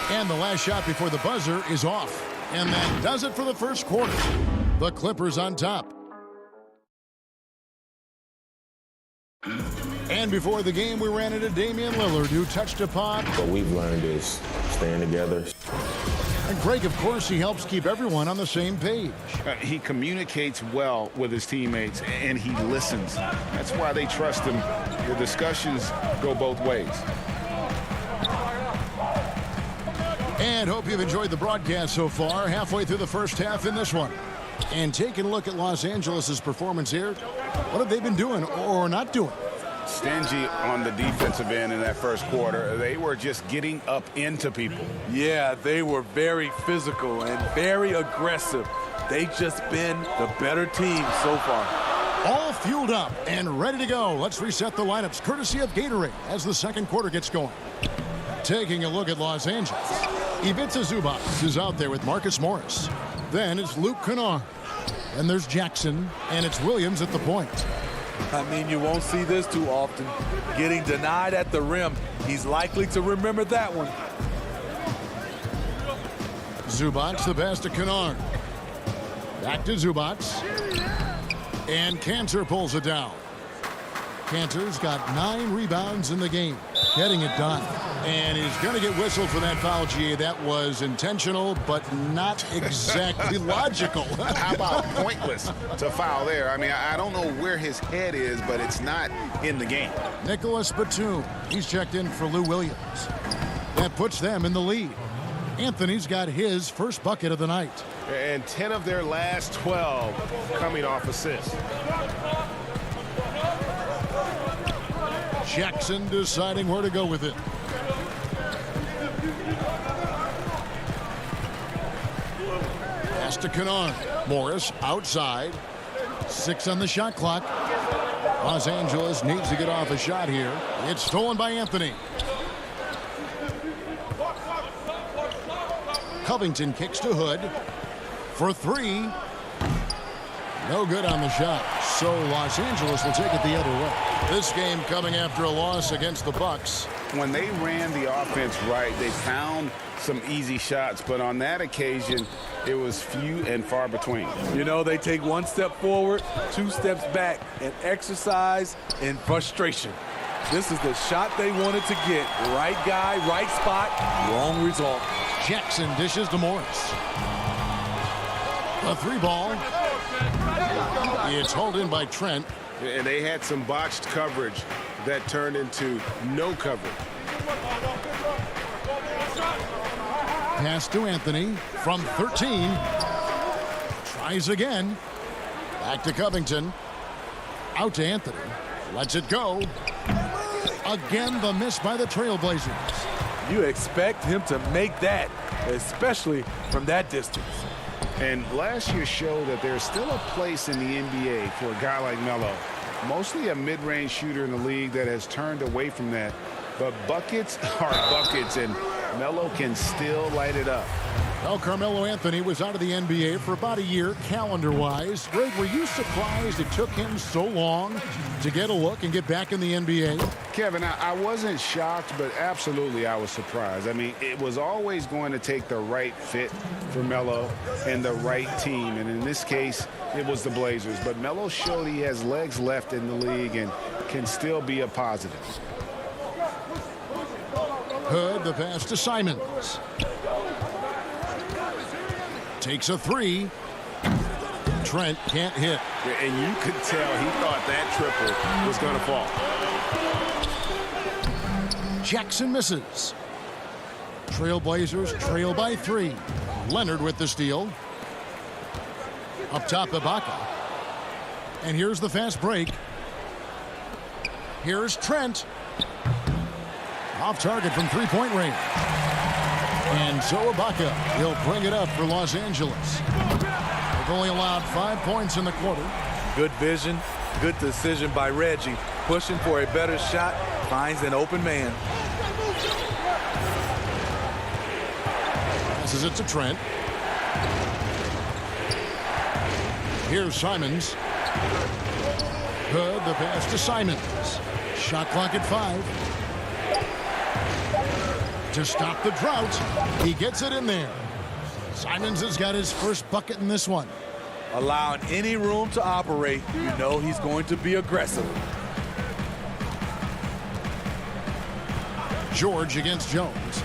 C: And the last shot before the buzzer is off. And that does it for the first quarter. The Clippers on top. And before the game, we ran into Damian Lillard, who touched upon.
K: What we've learned is staying together.
C: And Greg, of course, he helps keep everyone on the same page.
D: He communicates well with his teammates, and he listens. That's why they trust him. The discussions go both ways.
C: And hope you've enjoyed the broadcast so far. Halfway through the first half in this one. And taking a look at Los Angeles' performance here, what have they been doing or not doing?
D: Stingy on the defensive end in that first quarter. They were just getting up into people.
N: Yeah, they were very physical and very aggressive. They've just been the better team so far.
C: All fueled up and ready to go. Let's reset the lineups courtesy of Gatorade as the second quarter gets going. Taking a look at Los Angeles. Ivica Zubac is out there with Marcus Morris. Then it's Luke Kennard. And there's Jackson, and it's Williams at the point.
N: I mean, you won't see this too often. Getting denied at the rim. He's likely to remember that one.
C: Zubac, the pass to Kennard. Back to Zubac. And Cantor pulls it down. Cantor's got 9 rebounds in the game, getting it done. And he's going to get whistled for that foul, G. That was intentional, but not exactly logical.
D: How about pointless to foul there? I mean, I don't know where his head is, but it's not in the game.
C: Nicholas Batum, he's checked in for Lou Williams. That puts them in the lead. Anthony's got his first bucket of the night.
D: And 10 of their last 12 coming off assists.
C: Jackson deciding where to go with it. Pass to Kennard. Morris outside. 6 on the shot clock. Los Angeles needs to get off a shot here. It's stolen by Anthony. Covington kicks to Hood for 3. No good on the shot. So Los Angeles will take it the other way. This game coming after a loss against the Bucks.
D: When they ran the offense right, they found some easy shots, but on that occasion, it was few and far between.
N: You know, they take 1 step forward, 2 steps back, and exercise in frustration. This is the shot they wanted to get. Right guy, right spot, wrong result.
C: Jackson dishes to Morris. A 3 ball. It's hauled in by Trent.
D: And they had some botched coverage that turned into no coverage.
C: Pass to Anthony from 13. Tries again. Back to Covington. Out to Anthony. Lets it go. Again, the miss by the Trailblazers.
N: You expect him to make that, especially from that distance.
D: And last year showed that there's still a place in the NBA for a guy like Melo. Mostly a mid-range shooter in the league that has turned away from that. But buckets are buckets, and Melo can still light it up.
C: Well, Carmelo Anthony was out of the NBA for about a year, calendar-wise. Greg, were you surprised it took him so long to get a look and get back in the NBA?
D: Kevin, I wasn't shocked, but absolutely I was surprised. I mean, it was always going to take the right fit for Melo and the right team. And in this case, it was the Blazers. But Melo showed he has legs left in the league and can still be a positive.
C: Hood, the pass to Simons. Takes a 3. Trent can't hit.
D: And you could tell he thought that triple was going to fall.
C: Jackson misses. Trailblazers trail by 3. Leonard with the steal. Up top, Ibaka. And here's the fast break. Here's Trent. Off target from 3-point range. And so Ibaka, he'll bring it up for Los Angeles. They've only allowed 5 points in the quarter.
N: Good vision, good decision by Reggie. Pushing for a better shot, finds an open man.
C: Passes it to Trent. Here's Simons. Hood, the pass to Simons. Shot clock at 5. To stop the drought, he gets it in there. Simons has got his first bucket in this one.
N: Allowing any room to operate, you know he's going to be aggressive.
C: George against Jones.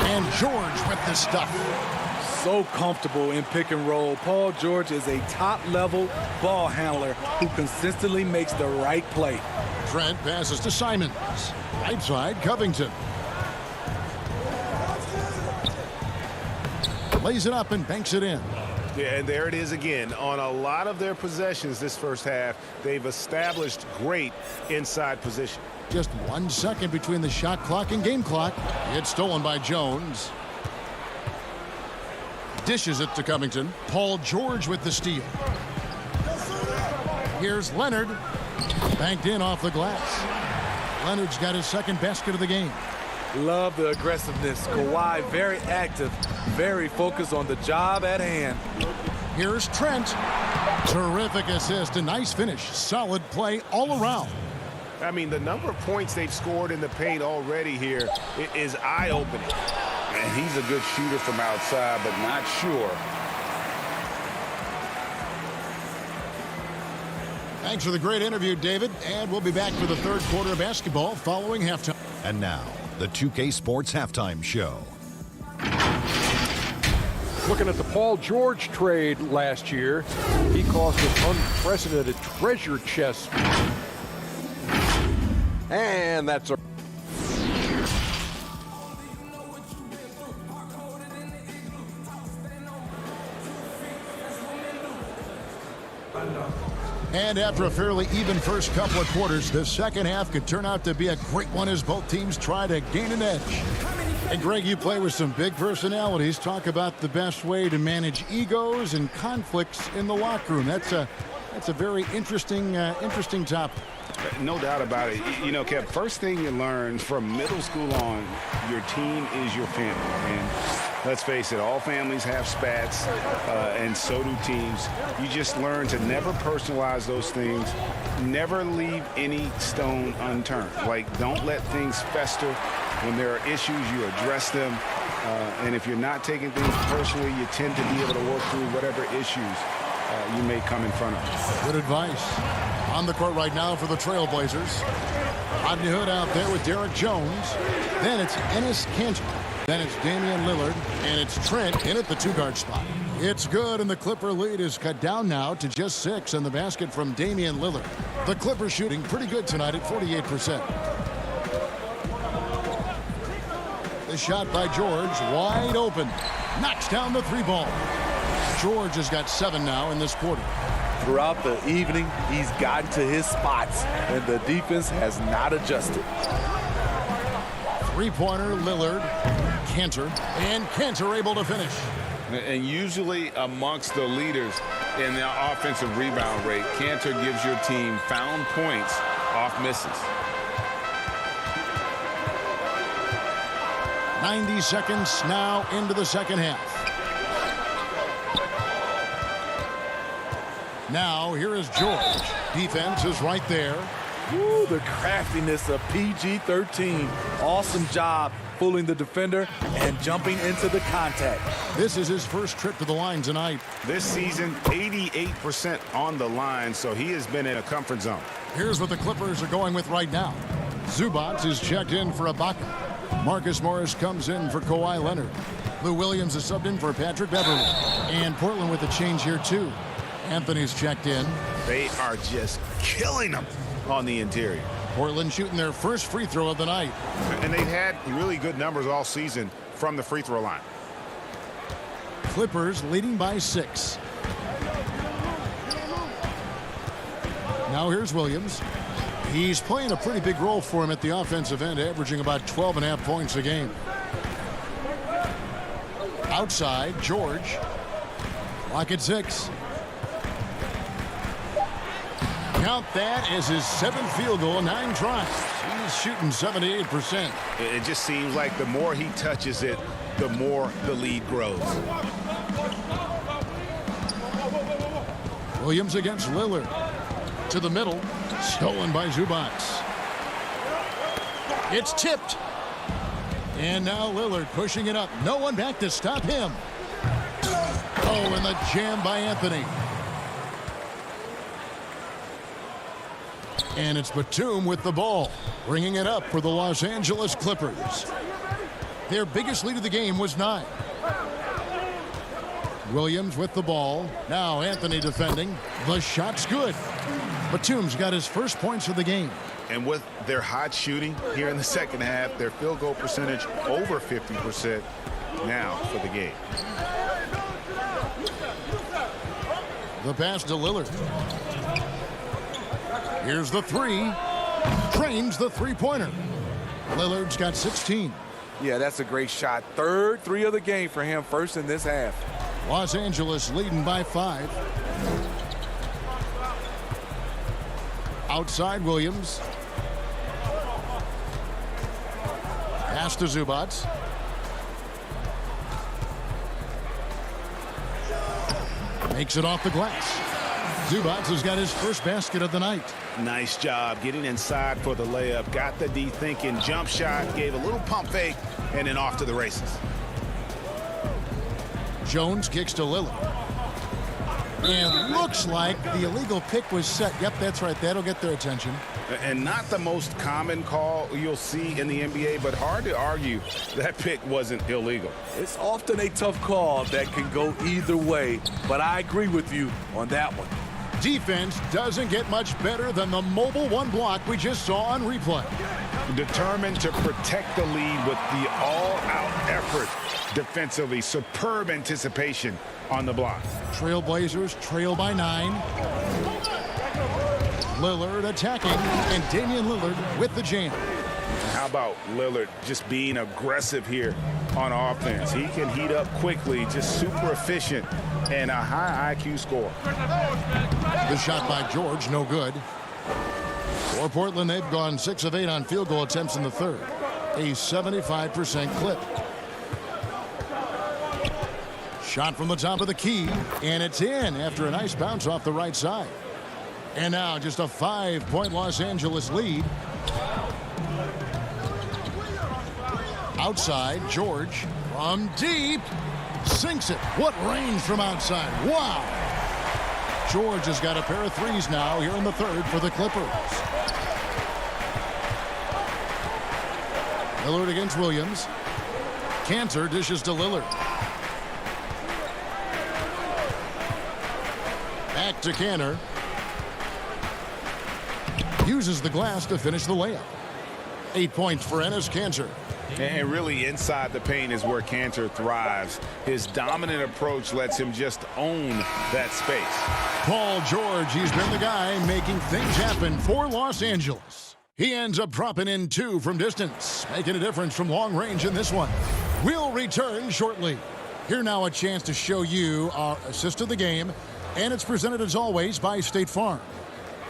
C: And George with the stuff.
N: So comfortable in pick and roll. Paul George is a top-level ball handler who consistently makes the right play.
C: Trent passes to Simons. Right side, Covington. Lays it up and banks it in.
F: Yeah, and there it is again. On a lot of their possessions this first half, they've established great inside position.
C: Just 1 second between the shot clock and game clock. It's stolen by Jones. Dishes it to Covington. Paul George with the steal. Here's Leonard. Banked in off the glass. Leonard's got his second basket of the game.
N: Love the aggressiveness. Kawhi very active, very focused on the job at hand.
C: Here's Trent. Terrific assist, a nice finish. Solid play all around.
F: I mean, the number of points they've scored in the paint already here is eye-opening. And he's a good shooter from outside, but not sure.
C: Thanks for the great interview, David. And we'll be back for the third quarter of basketball following halftime.
G: And now, the 2K Sports Halftime Show.
H: Looking at the Paul George trade last year, he caused an unprecedented treasure chest. And that's a...
C: And after a fairly even first couple of quarters, the second half could turn out to be a great one as both teams try to gain an edge. And Greg, you play with some big personalities. Talk about the best way to manage egos and conflicts in the locker room. That's a very interesting topic.
F: No doubt about it. You know, Kev, first thing you learn from middle school on, your team is your family. And let's face it, all families have spats, and so do teams. You just learn to never personalize those things. Never leave any stone unturned. Like, don't let things fester. When there are issues, you address them. And if you're not taking things personally, you tend to be able to work through whatever issues you may come in front of.
C: Good advice. On the court right now for the Trailblazers. Rodney Hood out there with Derek Jones. Then it's Enes Kanter. Then it's Damian Lillard. And it's Trent in at the two-guard spot. It's good, and the Clipper lead is cut down now to just 6 on the basket from Damian Lillard. The Clippers shooting pretty good tonight at 48%. The shot by George, wide open. Knocks down the three ball. George has got 7 now in this quarter.
N: Throughout the evening, he's gotten to his spots, and the defense has not adjusted.
C: Three-pointer, Lillard, Kanter, and Kanter able to finish.
F: And usually amongst the leaders in the offensive rebound rate, Kanter gives your team found points off misses.
C: 90 seconds now into the second half. Now, here is George. Defense is right there.
N: Ooh, the craftiness of PG-13. Awesome job fooling the defender and jumping into the contact.
C: This is his first trip to the line tonight.
F: This season, 88% on the line, so he has been in a comfort zone.
C: Here's what the Clippers are going with right now. Zubac is checked in for Ibaka. Marcus Morris comes in for Kawhi Leonard. Lou Williams is subbed in for Patrick Beverly. And Portland with a change here, too. Anthony's checked in.
F: They are just killing them on the interior.
C: Portland shooting their first free throw of the night.
F: And they've had really good numbers all season from the free throw line.
C: Clippers leading by 6. Now here's Williams. He's playing a pretty big role for him at the offensive end, averaging about 12.5 points a game. Outside, George. Clock at 6. Count that as his 7th field goal, 9 tries. He's shooting 78%.
F: It just seems like the more he touches it, the more the lead grows.
C: Williams against Lillard. To the middle. Stolen by Zubac. It's tipped. And now Lillard pushing it up. No one back to stop him. Oh, and the jam by Anthony. And it's Batum with the ball, bringing it up for the Los Angeles Clippers. Their biggest lead of the game was 9. Williams with the ball. Now Anthony defending. The shot's good. Batum's got his first points of the game.
D: And with their hot shooting here in the second half, their field goal percentage over 50% now for the game.
C: The pass to Lillard. Here's the 3. Trains the three-pointer. Lillard's got 16.
N: Yeah, that's a great shot. Third 3 of the game for him, first in this half.
C: Los Angeles leading by 5. Outside Williams. Pass to Zubats. Makes it off the glass. Zubats has got his first basket of the night.
D: Nice job getting inside for the layup. Got the D thinking, jump shot, gave a little pump fake, and then off to the races.
C: Jones kicks to Lillard. And looks like the illegal pick was set. Yep, that's right. That'll get their attention.
D: And not the most common call you'll see in the NBA, but hard to argue that pick wasn't illegal.
N: It's often a tough call that can go either way, but I agree with you on that one.
C: Defense doesn't get much better than the mobile 1 block we just saw on replay.
D: Determined to protect the lead with the all-out effort defensively. Superb anticipation on the block.
C: Trailblazers trail by 9. Lillard attacking, and Damian Lillard with the jam.
D: How about Lillard just being aggressive here on offense? He can heat up quickly, just super efficient, and a high IQ score.
C: The shot by George, no good. For Portland, they've gone 6 of 8 on field goal attempts in the third. A 75% clip. Shot from the top of the key, and it's in after a nice bounce off the right side. And now just a 5-point Los Angeles lead. Outside, George from deep. Sinks it. What range from outside. Wow. George has got a pair of 3s now here in the third for the Clippers. Lillard against Williams. Cantor dishes to Lillard. Back to Cantor. Uses the glass to finish the layup. 8 points for Enes Kanter.
D: And really inside the paint is where Kanter thrives. His dominant approach lets him just own that space.
C: Paul George, he's been the guy making things happen for Los Angeles. He ends up dropping in 2 from distance, making a difference from long range in this one. We'll return shortly. Here now a chance to show you our assist of the game, and it's presented as always by State Farm.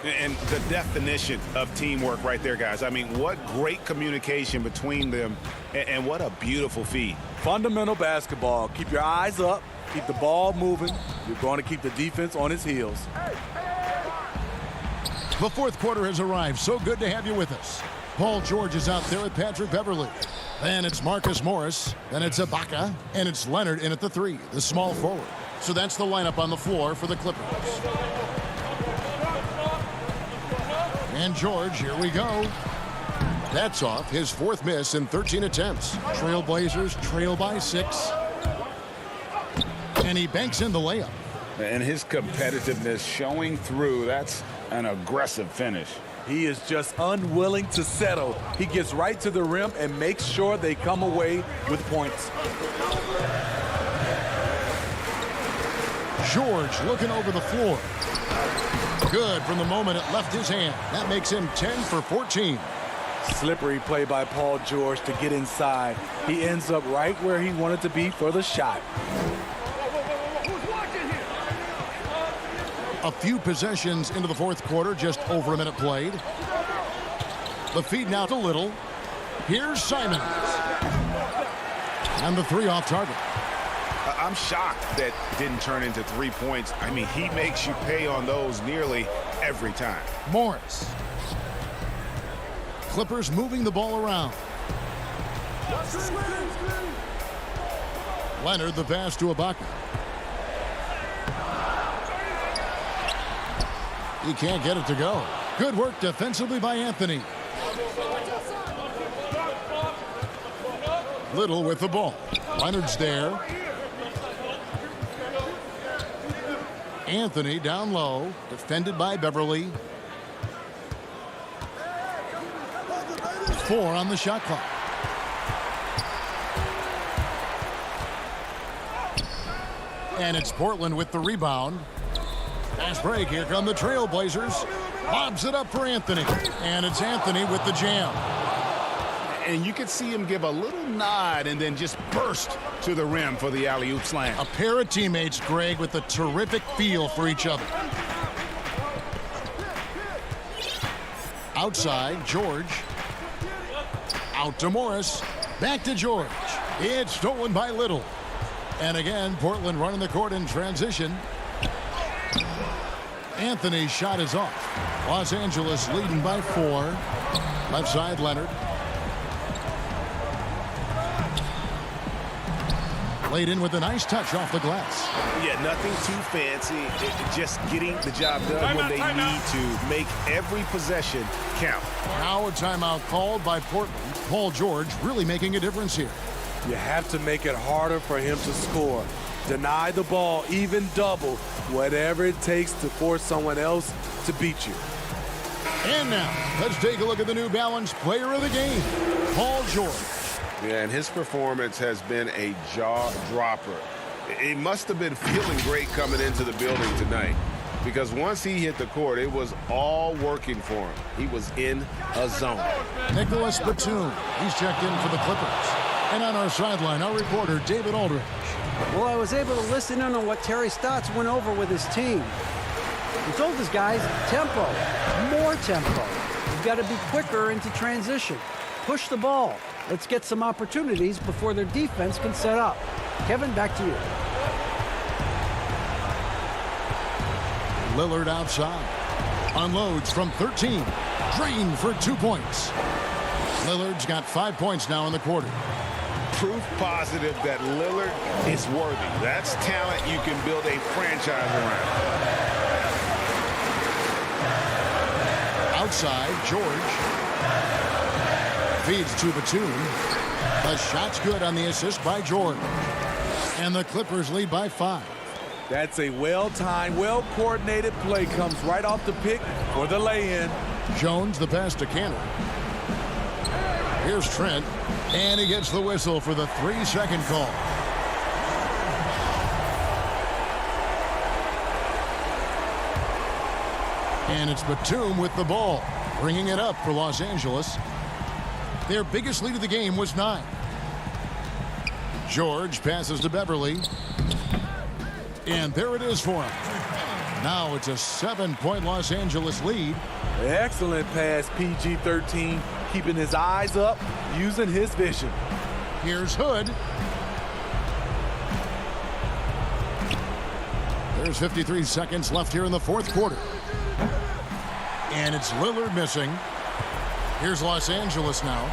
D: And the definition of teamwork right there, guys. I mean, what great communication between them, and what a beautiful feed.
N: Fundamental basketball. Keep your eyes up. Keep the ball moving. You're going to keep the defense on its heels.
C: The fourth quarter has arrived. So good to have you with us. Paul George is out there with Patrick Beverley. Then it's Marcus Morris. Then it's Ibaka. And it's Leonard in at the 3, the small forward. So that's the lineup on the floor for the Clippers. And George, here we go. That's off his 4th miss in 13 attempts. Trailblazers trail by 6. And he banks in the layup.
D: And his competitiveness showing through. That's an aggressive finish.
N: He is just unwilling to settle. He gets right to the rim and makes sure they come away with points.
C: George looking over the floor. Good from the moment it left his hand. That makes him 10 for 14.
N: Slippery play by Paul George to get inside. He ends up right where he wanted to be for the shot.
C: A few possessions into the fourth quarter, just over a minute played. The feed now to Little. Here's Simons. And the 3 off target.
D: I'm shocked that didn't turn into 3 points. I mean, he makes you pay on those nearly every time.
C: Morris. Clippers moving the ball around. Leonard the pass to Ibaka. He can't get it to go. Good work defensively by Anthony. Little with the ball. Leonard's there. Anthony down low, defended by Beverly. 4 on the shot clock. And it's Portland with the rebound. Fast break. Here come the Trailblazers. Lobs it up for Anthony. And it's Anthony with the jam.
D: And you could see him give a little nod and then just burst to the rim for the alley-oop slam.
C: A pair of teammates, Greg, with a terrific feel for each other. Outside, George. Out to Morris. Back to George. It's stolen by Little. And again, Portland running the court in transition. Anthony's shot is off. Los Angeles leading by 4. Left side, Leonard. Laid in with a nice touch off the glass.
F: Yeah, nothing too fancy. Just getting the job done when they need to. Make every possession count.
C: Now a timeout called by Portland. Paul George really making a difference here.
N: You have to make it harder for him to score. Deny the ball, even double, whatever it takes to force someone else to beat you.
C: And now, let's take a look at the New Balance player of the game, Paul George.
F: Yeah, and his performance has been a jaw-dropper. He must have been feeling great coming into the building tonight, because once he hit the court, it was all working for him. He was in a zone.
C: Nicholas Batum, he's checked in for the Clippers. And on our sideline, our reporter, David Aldridge.
L: Well, I was able to listen in on what Terry Stotts went over with his team. He told his guys, tempo, more tempo. You've got to be quicker into transition. Push the ball. Let's get some opportunities before their defense can set up. Kevin, back to you.
C: Lillard outside. Unloads from 13. Drained for 2 points. Lillard's got 5 points now in the quarter.
F: Proof positive that Lillard is worthy. That's talent you can build a franchise around.
C: Outside, George. Feeds to Batum. The shot's good on the assist by George. And the Clippers lead by 5.
N: That's a well-timed, well-coordinated play. Comes right off the pick for the lay-in.
C: Jones, the pass to Cannon. Here's Trent. And he gets the whistle for the 3-second call. And it's Batum with the ball, bringing it up for Los Angeles. Their biggest lead of the game was 9. George passes to Beverly. And there it is for him. Now it's a 7-point Los Angeles lead.
N: Excellent pass, PG-13. Keeping his eyes up, using his vision.
C: Here's Hood. There's 53 seconds left here in the fourth quarter. And it's Lillard missing. Here's Los Angeles now.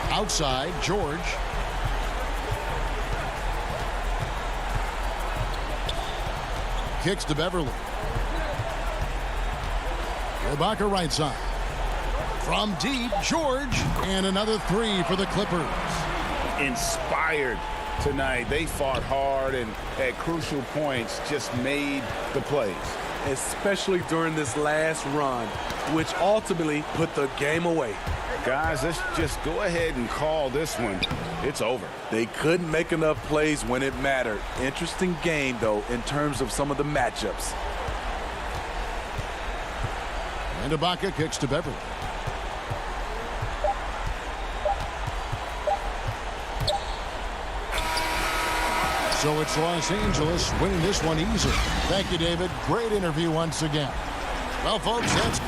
C: Outside, George. Kicks to Beverly. Ibaka right side. From deep, George. And another 3 for the Clippers.
F: Inspired tonight. They fought hard and at crucial points just made the plays.
N: Especially during this last run, which ultimately put the game away.
F: Guys, let's just go ahead and call this one. It's over.
N: They couldn't make enough plays when it mattered. Interesting game, though, in terms of some of the matchups.
C: And Ibaka kicks to Beverly. So it's Los Angeles winning this one easily. Thank you, David. Great interview once again. Well, folks, that's...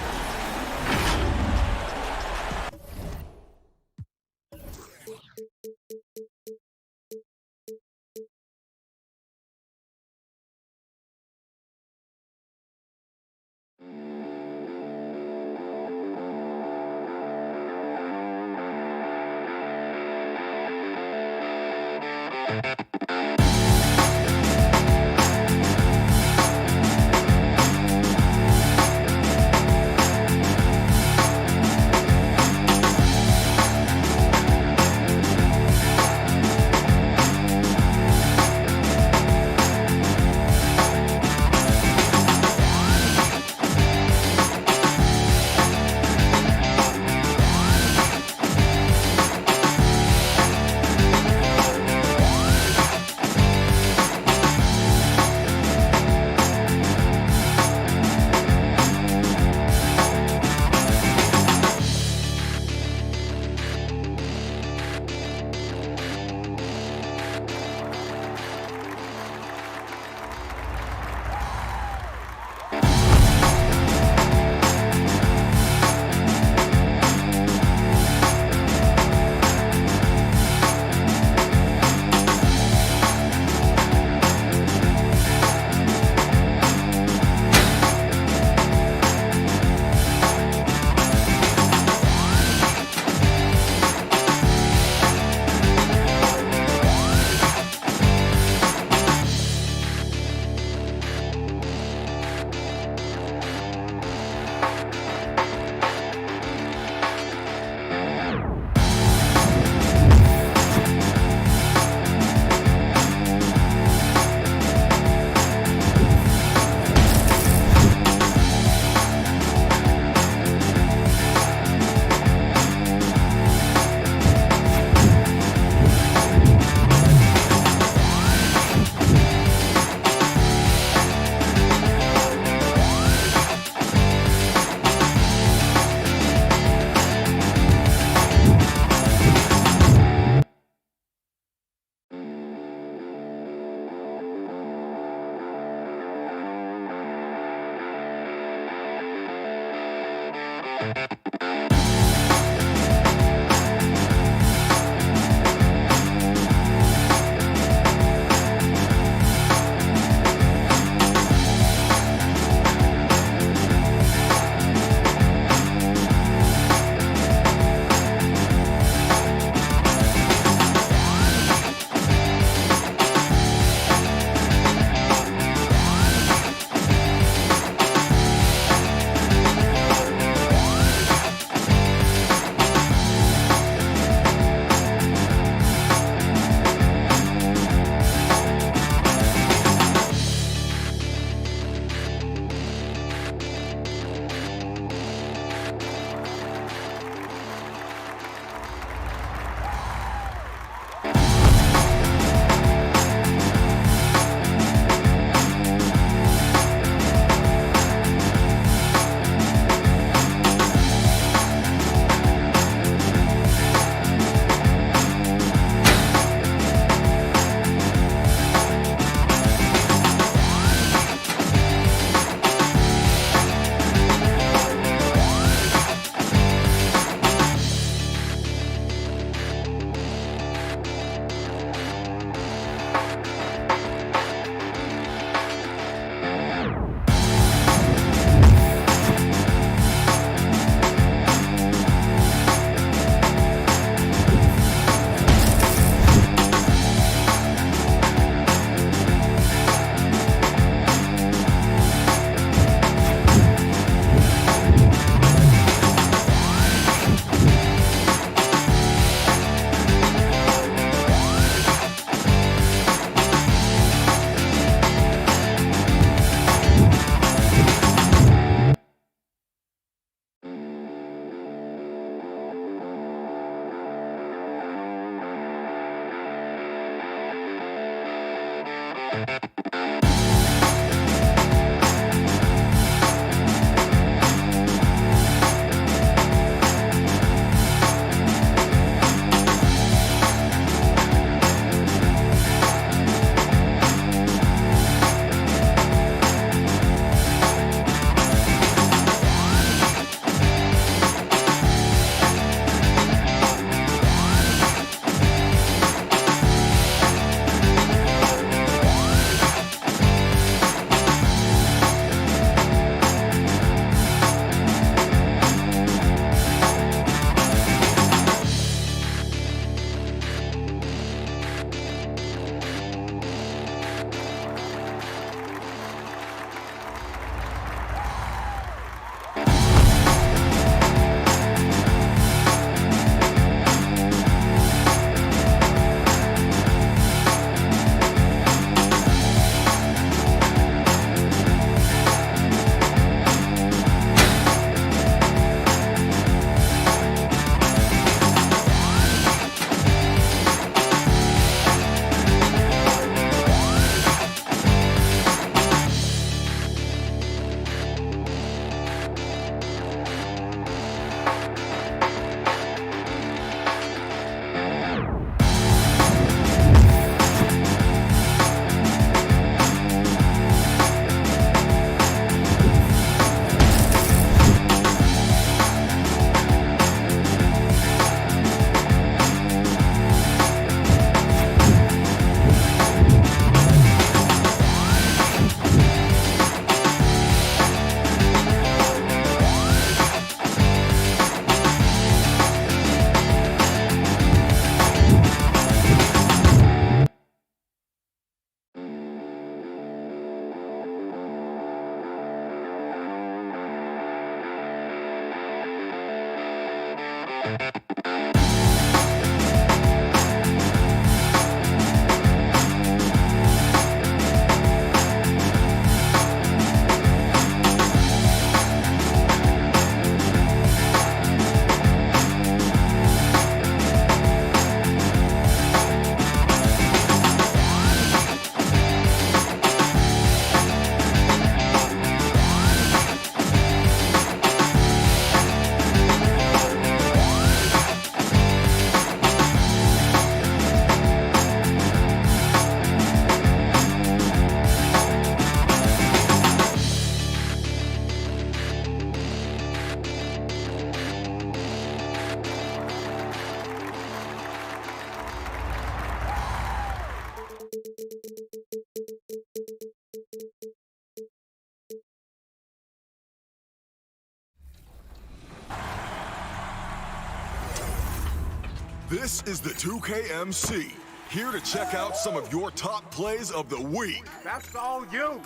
O: This is the 2KMC, here to check out some of your top plays of the week.
P: That's all you.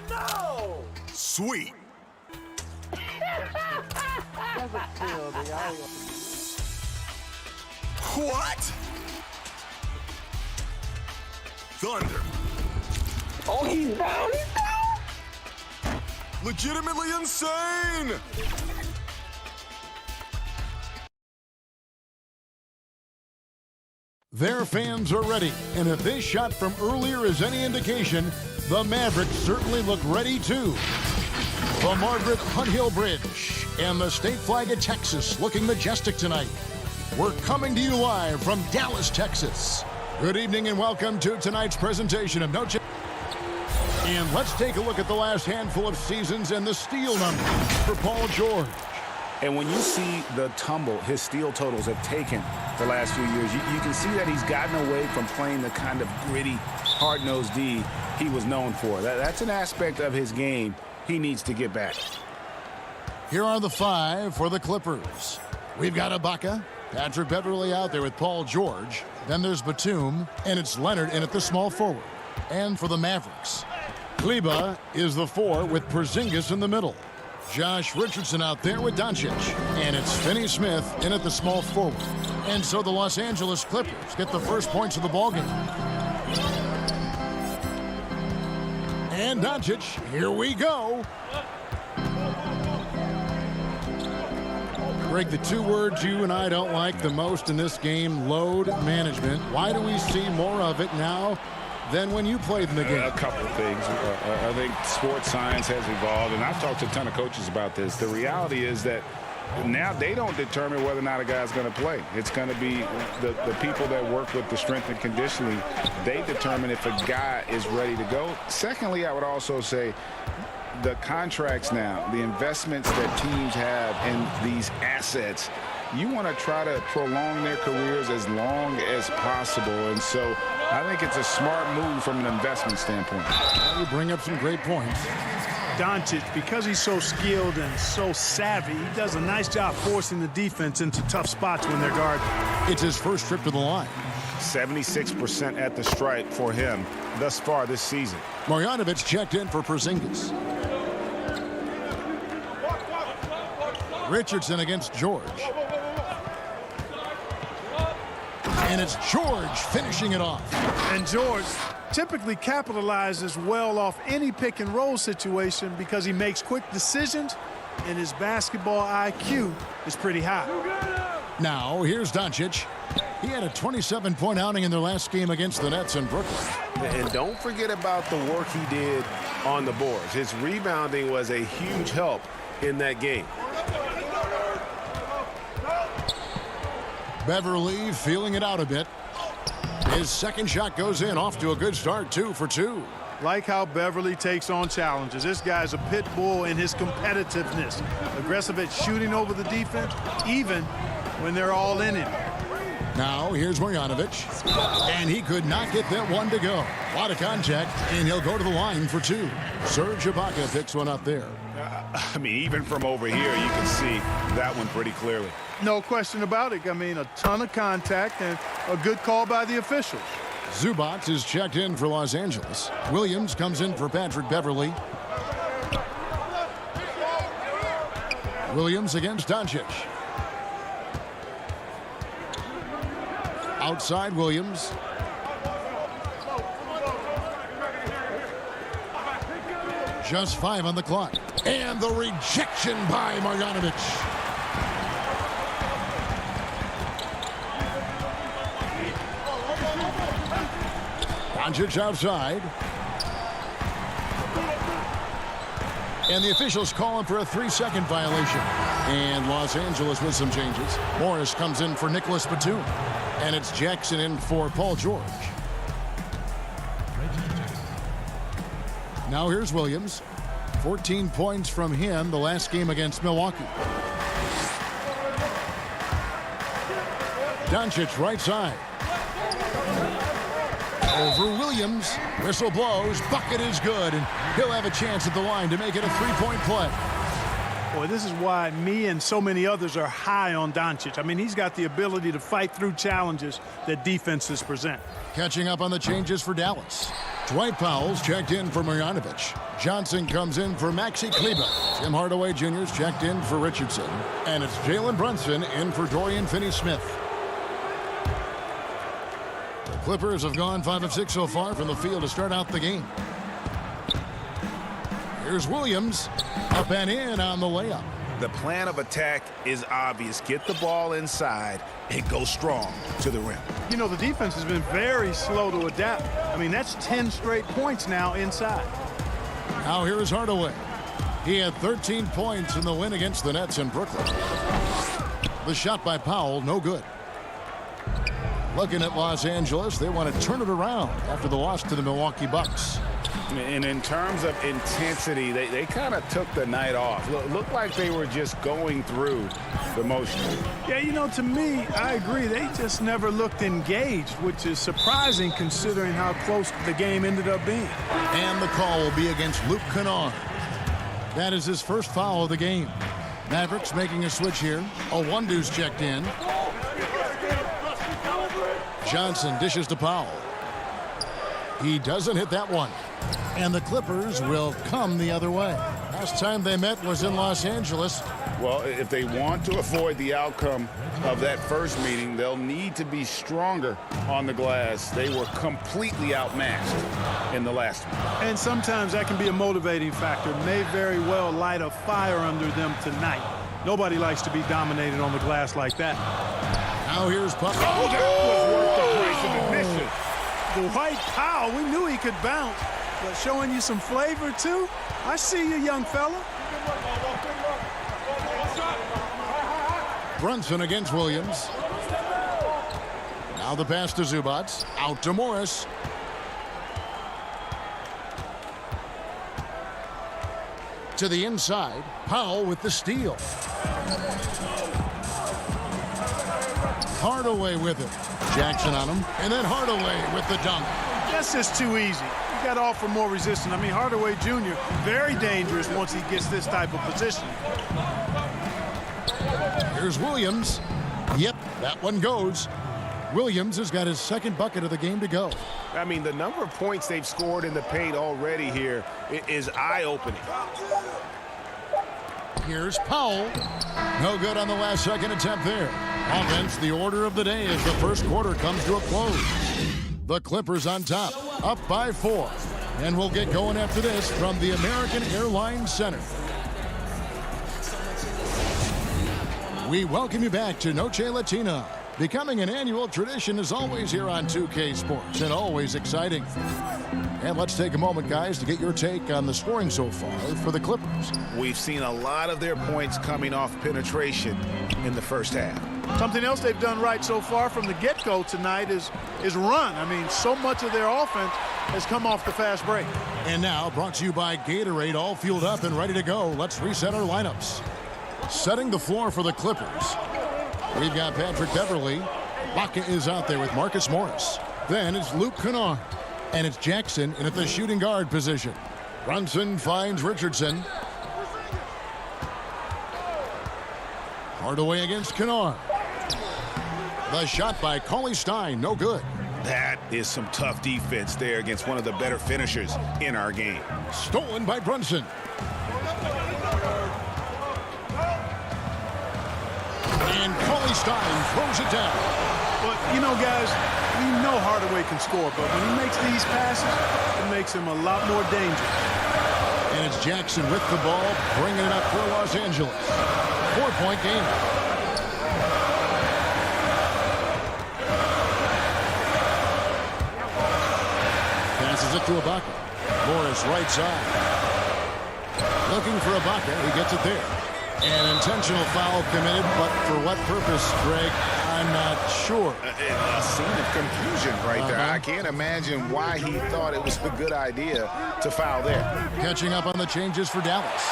P: No!
O: Sweet. What? Thunder.
P: Oh, he's down, he's down!
O: Legitimately insane!
C: Their fans are ready, and if this shot from earlier is any indication, the Mavericks certainly look ready too. The Margaret Hunt Hill Bridge and the state flag of Texas looking majestic tonight. We're coming to you live from Dallas, Texas. Good evening and welcome to tonight's presentation of Noche. And let's take a look at the last handful of seasons and the steal number for Paul George.
D: And when you see the tumble his steal totals have taken the last few years, you can see that he's gotten away from playing the kind of gritty, hard-nosed D he was known for. That's an aspect of his game he needs to get back.
C: Here are the 5 for the Clippers. We've got Ibaka, Patrick Beverley out there with Paul George. Then there's Batum, and it's Leonard in at the small forward. And for the Mavericks, Kleba is the 4 with Porzingis in the middle. Josh Richardson out there with Doncic. And it's Finney Smith in at the small forward. And so the Los Angeles Clippers get the first points of the ballgame. And Doncic, here we go. Greg, the 2 words you and I don't like the most in this game, load management. Why do we see more of it now than when you played in the game?
D: A couple of things. I think sports science has evolved, and I've talked to a ton of coaches about this. The reality is that now they don't determine whether or not a guy's going to play. It's going to be the people that work with the strength and conditioning. They determine if a guy is ready to go. Secondly, I would also say the contracts now, the investments that teams have in these assets, you want to try to prolong their careers as long as possible. And so I think it's a smart move from an investment standpoint.
C: You bring up some great points.
Q: Doncic, because he's so skilled and so savvy, he does a nice job forcing the defense into tough spots when they're guarded.
C: It's his first trip to the line.
D: 76% at the stripe for him thus far this season.
C: Marjanovic checked in for Porzingis. Richardson against George. And it's George finishing it off.
Q: And George typically capitalizes well off any pick and roll situation because he makes quick decisions and his basketball IQ is pretty high.
C: Now here's Doncic. He had a 27-point outing in their last game against the Nets in Brooklyn.
F: And don't forget about the work he did on the boards. His rebounding was a huge help in that game.
C: Beverley feeling it out a bit. His second shot goes in, off to a good start, 2 for 2.
Q: Like how Beverley takes on challenges. This guy's a pit bull in his competitiveness. Aggressive at shooting over the defense, even when they're all in him.
C: Now here's Marjanovic, and he could not get that one to go. A lot of contact, and he'll go to the line for 2. Serge Ibaka picks one up there.
D: I mean, even from over here, you can see that one pretty clearly.
Q: No question about it. I mean, a ton of contact and a good call by the officials.
C: Zubac is checked in for Los Angeles. Williams comes in for Patrick Beverley. Williams against Doncic. Outside Williams. Just 5 on the clock. And the rejection by Marjanovic. Doncic outside. And the officials calling for a 3-second violation. And Los Angeles with some changes. Morris comes in for Nicholas Batum. And it's Jackson in for Paul George. Now here's Williams. 14 points from him the last game against Milwaukee. Doncic right side. Over Williams. Whistle blows. Bucket is good. And he'll have a chance at the line to make it a 3-point play.
Q: Boy, this is why me and so many others are high on Doncic. I mean, he's got the ability to fight through challenges that defenses present.
C: Catching up on the changes for Dallas. Dwight Powell's checked in for Marjanovic. Johnson comes in for Maxi Kleber. Tim Hardaway Jr.'s checked in for Richardson. And it's Jalen Brunson in for Dorian Finney-Smith. The Clippers have gone 5 of 6 so far from the field to start out the game. Here's Williams, up and in on the layup.
D: The plan of attack is obvious. Get the ball inside and go strong to the rim.
Q: You know, the defense has been very slow to adapt. I mean, that's 10 straight points now inside.
C: Now here's Hardaway. He had 13 points in the win against the Nets in Brooklyn. The shot by Powell, no good. Looking at Los Angeles, they want to turn it around after the loss to the Milwaukee Bucks.
D: And in terms of intensity, they kind of took the night off. Looked like they were just going through the motions.
Q: Yeah, you know, to me, I agree. They just never looked engaged, which is surprising considering how close the game ended up being.
C: And the call will be against Luke Kennard. That is his first foul of the game. Mavericks making a switch here. Owundu's checked in. Johnson dishes to Powell. He doesn't hit that one. And the Clippers will come the other way. Last time they met was in Los Angeles.
D: Well, if they want to avoid the outcome of that first meeting, they'll need to be stronger on the glass. They were completely outmatched in the last one.
Q: And sometimes that can be a motivating factor. May very well light a fire under them tonight. Nobody likes to be dominated on the glass like that.
C: Now here's Puck.
D: Oh, that was worth the price of admission.
Q: Dwight Powell, we knew he could bounce, but showing you some flavor too. I see you, young fella.
C: Brunson against Williams. Now the pass to Zubac. Out to Morris. To the inside. Powell with the steal. Hardaway with it. Jackson on him. And then Hardaway with the dunk.
Q: That's just too easy. You got to offer more resistance. I mean, Hardaway Jr., very dangerous once he gets this type of position.
C: Here's Williams. Yep, that one goes. Williams has got his second bucket of the game to go.
D: I mean, the number of points they've scored in the paint already here is eye-opening.
C: Here's Powell. No good on the last second attempt there. Offense, the order of the day as the first quarter comes to a close. The Clippers on top, up by 4. And we'll get going after this from the American Airlines Center. We welcome you back to Noche Latina. Becoming an annual tradition is always here on 2K Sports and always exciting. And let's take a moment, guys, to get your take on the scoring so far for the Clippers.
D: We've seen a lot of their points coming off penetration in the first half.
Q: Something else they've done right so far from the get-go tonight is run. I mean, so much of their offense has come off the fast break.
C: And now, brought to you by Gatorade, all fueled up and ready to go. Let's reset our lineups. Setting the floor for the Clippers. We've got Patrick Beverley. Baca is out there with Marcus Morris. Then it's Luke Kennard. And it's Jackson in at the shooting guard position. Brunson finds Richardson. Hardaway against Kennard. The shot by Cauley Stein, no good.
D: That is some tough defense there against one of the better finishers in our game.
C: Stolen by Brunson. And Cauley Stein throws it down.
Q: But, you know, guys, we know Hardaway can score, but when he makes these passes, it makes him a lot more dangerous.
C: And it's Jackson with the ball, bringing it up for Los Angeles. 4-point game. Passes it to Ibaka. Morris right side. Looking for Ibaka. He gets it there. An intentional foul committed, but for what purpose, Greg? I'm not sure.
D: A scene of confusion right there. I can't imagine why he thought it was a good idea to foul there.
C: Catching up on the changes for Dallas.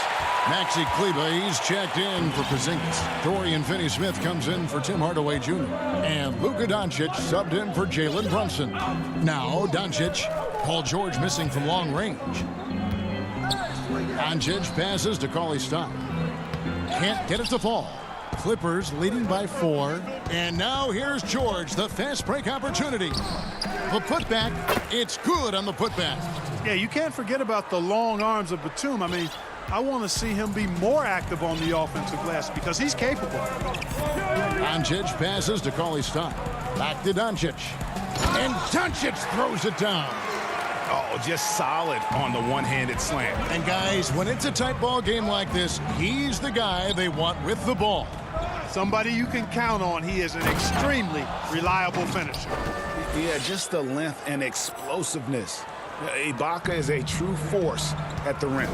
C: Maxi Kleber, he's checked in for Porzingis. Dorian Finney-Smith comes in for Tim Hardaway Jr. And Luka Doncic subbed in for Jalen Brunson. Now Doncic. Paul George missing from long range. Doncic passes to Cauley Stein. Can't get it to fall. Clippers leading by 4. And now here's George, the fast break opportunity. The putback, it's good on the putback.
Q: Yeah, you can't forget about the long arms of Batum. I mean, I want to see him be more active on the offensive glass because he's capable.
C: Doncic passes to Cauley-Stein. Back to Doncic. And Doncic throws it down.
D: Oh, just solid on the one-handed slam.
C: And guys, when it's a tight ball game like this, he's the guy they want with the ball.
Q: Somebody you can count on. He is an extremely reliable finisher.
D: Yeah, just the length and explosiveness. Ibaka is a true force at the rim.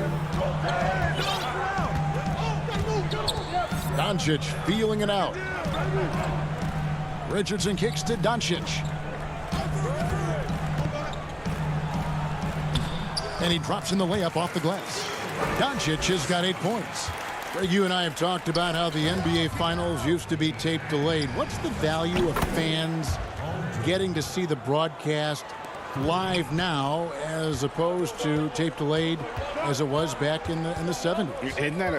C: Doncic feeling it out. Richardson kicks to Doncic. And he drops in the layup off the glass. Doncic has got 8 points. Greg, you and I have talked about how the NBA Finals used to be tape delayed. What's the value of fans getting to see the broadcast live now as opposed to tape delayed as it was back in the 70s?
D: Isn't that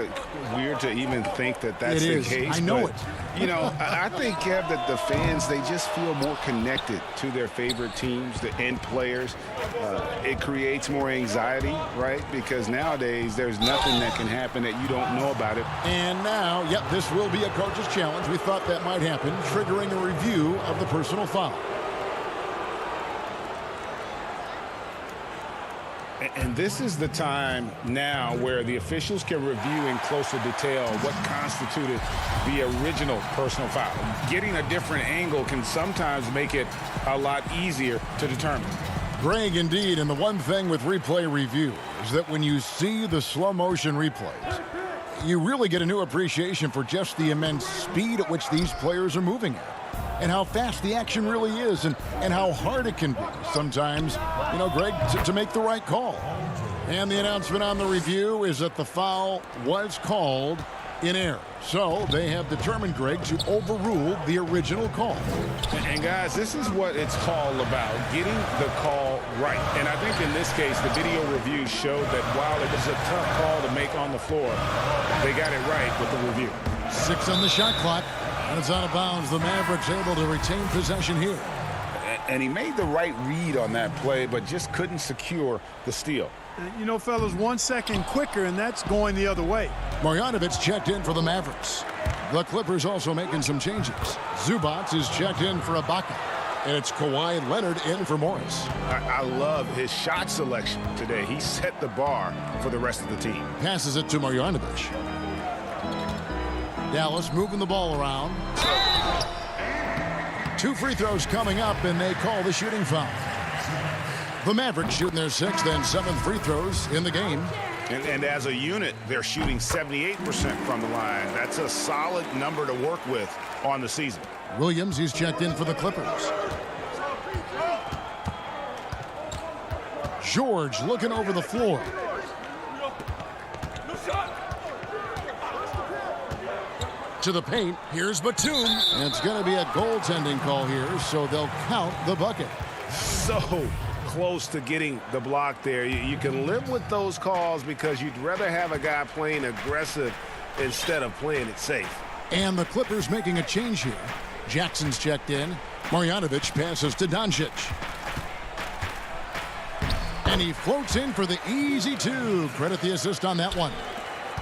D: weird to even think that that's the case?
C: I know it.
D: You know, I think, Kev, that the fans, they just feel more connected to their favorite teams, the end players. It creates more anxiety, right? Because nowadays there's nothing that can happen that you don't know about it.
C: And now, yep, this will be a coach's challenge. We thought that might happen, triggering a review of the personal foul.
D: And this is the time now where the officials can review in closer detail what constituted the original personal foul. Getting a different angle can sometimes make it a lot easier to determine.
C: Greg, indeed, and the one thing with replay review is that when you see the slow motion replays, you really get a new appreciation for just the immense speed at which these players are moving at. And how fast the action really is, and how hard it can be sometimes, you know, Greg, to make the right call. And the announcement on the review is that the foul was called in error. So they have determined, Greg, to overrule the original call.
D: And guys, this is what it's all about, getting the call right. And I think in this case, the video review showed that while it was a tough call to make on the floor, they got it right with the review.
C: 6 on the shot clock. And it's out of bounds. The Mavericks able to retain possession here.
D: And he made the right read on that play, but just couldn't secure the steal.
Q: You know, fellas, 1 second quicker, and that's going the other way.
C: Marjanovic checked in for the Mavericks. The Clippers also making some changes. Zubac is checked in for Ibaka. And it's Kawhi Leonard in for Morris.
D: I love his shot selection today. He set the bar for the rest of the team.
C: Passes it to Marjanovic. Dallas moving the ball around. 2 free throws coming up, and they call the shooting foul. The Mavericks shooting their 6th and 7th free throws in the game.
D: And as a unit, they're shooting 78% from the line. That's a solid number to work with on the season.
C: Williams, he's checked in for the Clippers. George looking over the floor. To the paint, here's Batum. And it's going to be a goaltending call here, so they'll count the bucket.
D: So close to getting the block there. You can live with those calls because you'd rather have a guy playing aggressive instead of playing it safe.
C: And the Clippers making a change here. Jackson's checked in. Marjanovic passes to Doncic. And he floats in for the easy 2. Credit the assist on that one.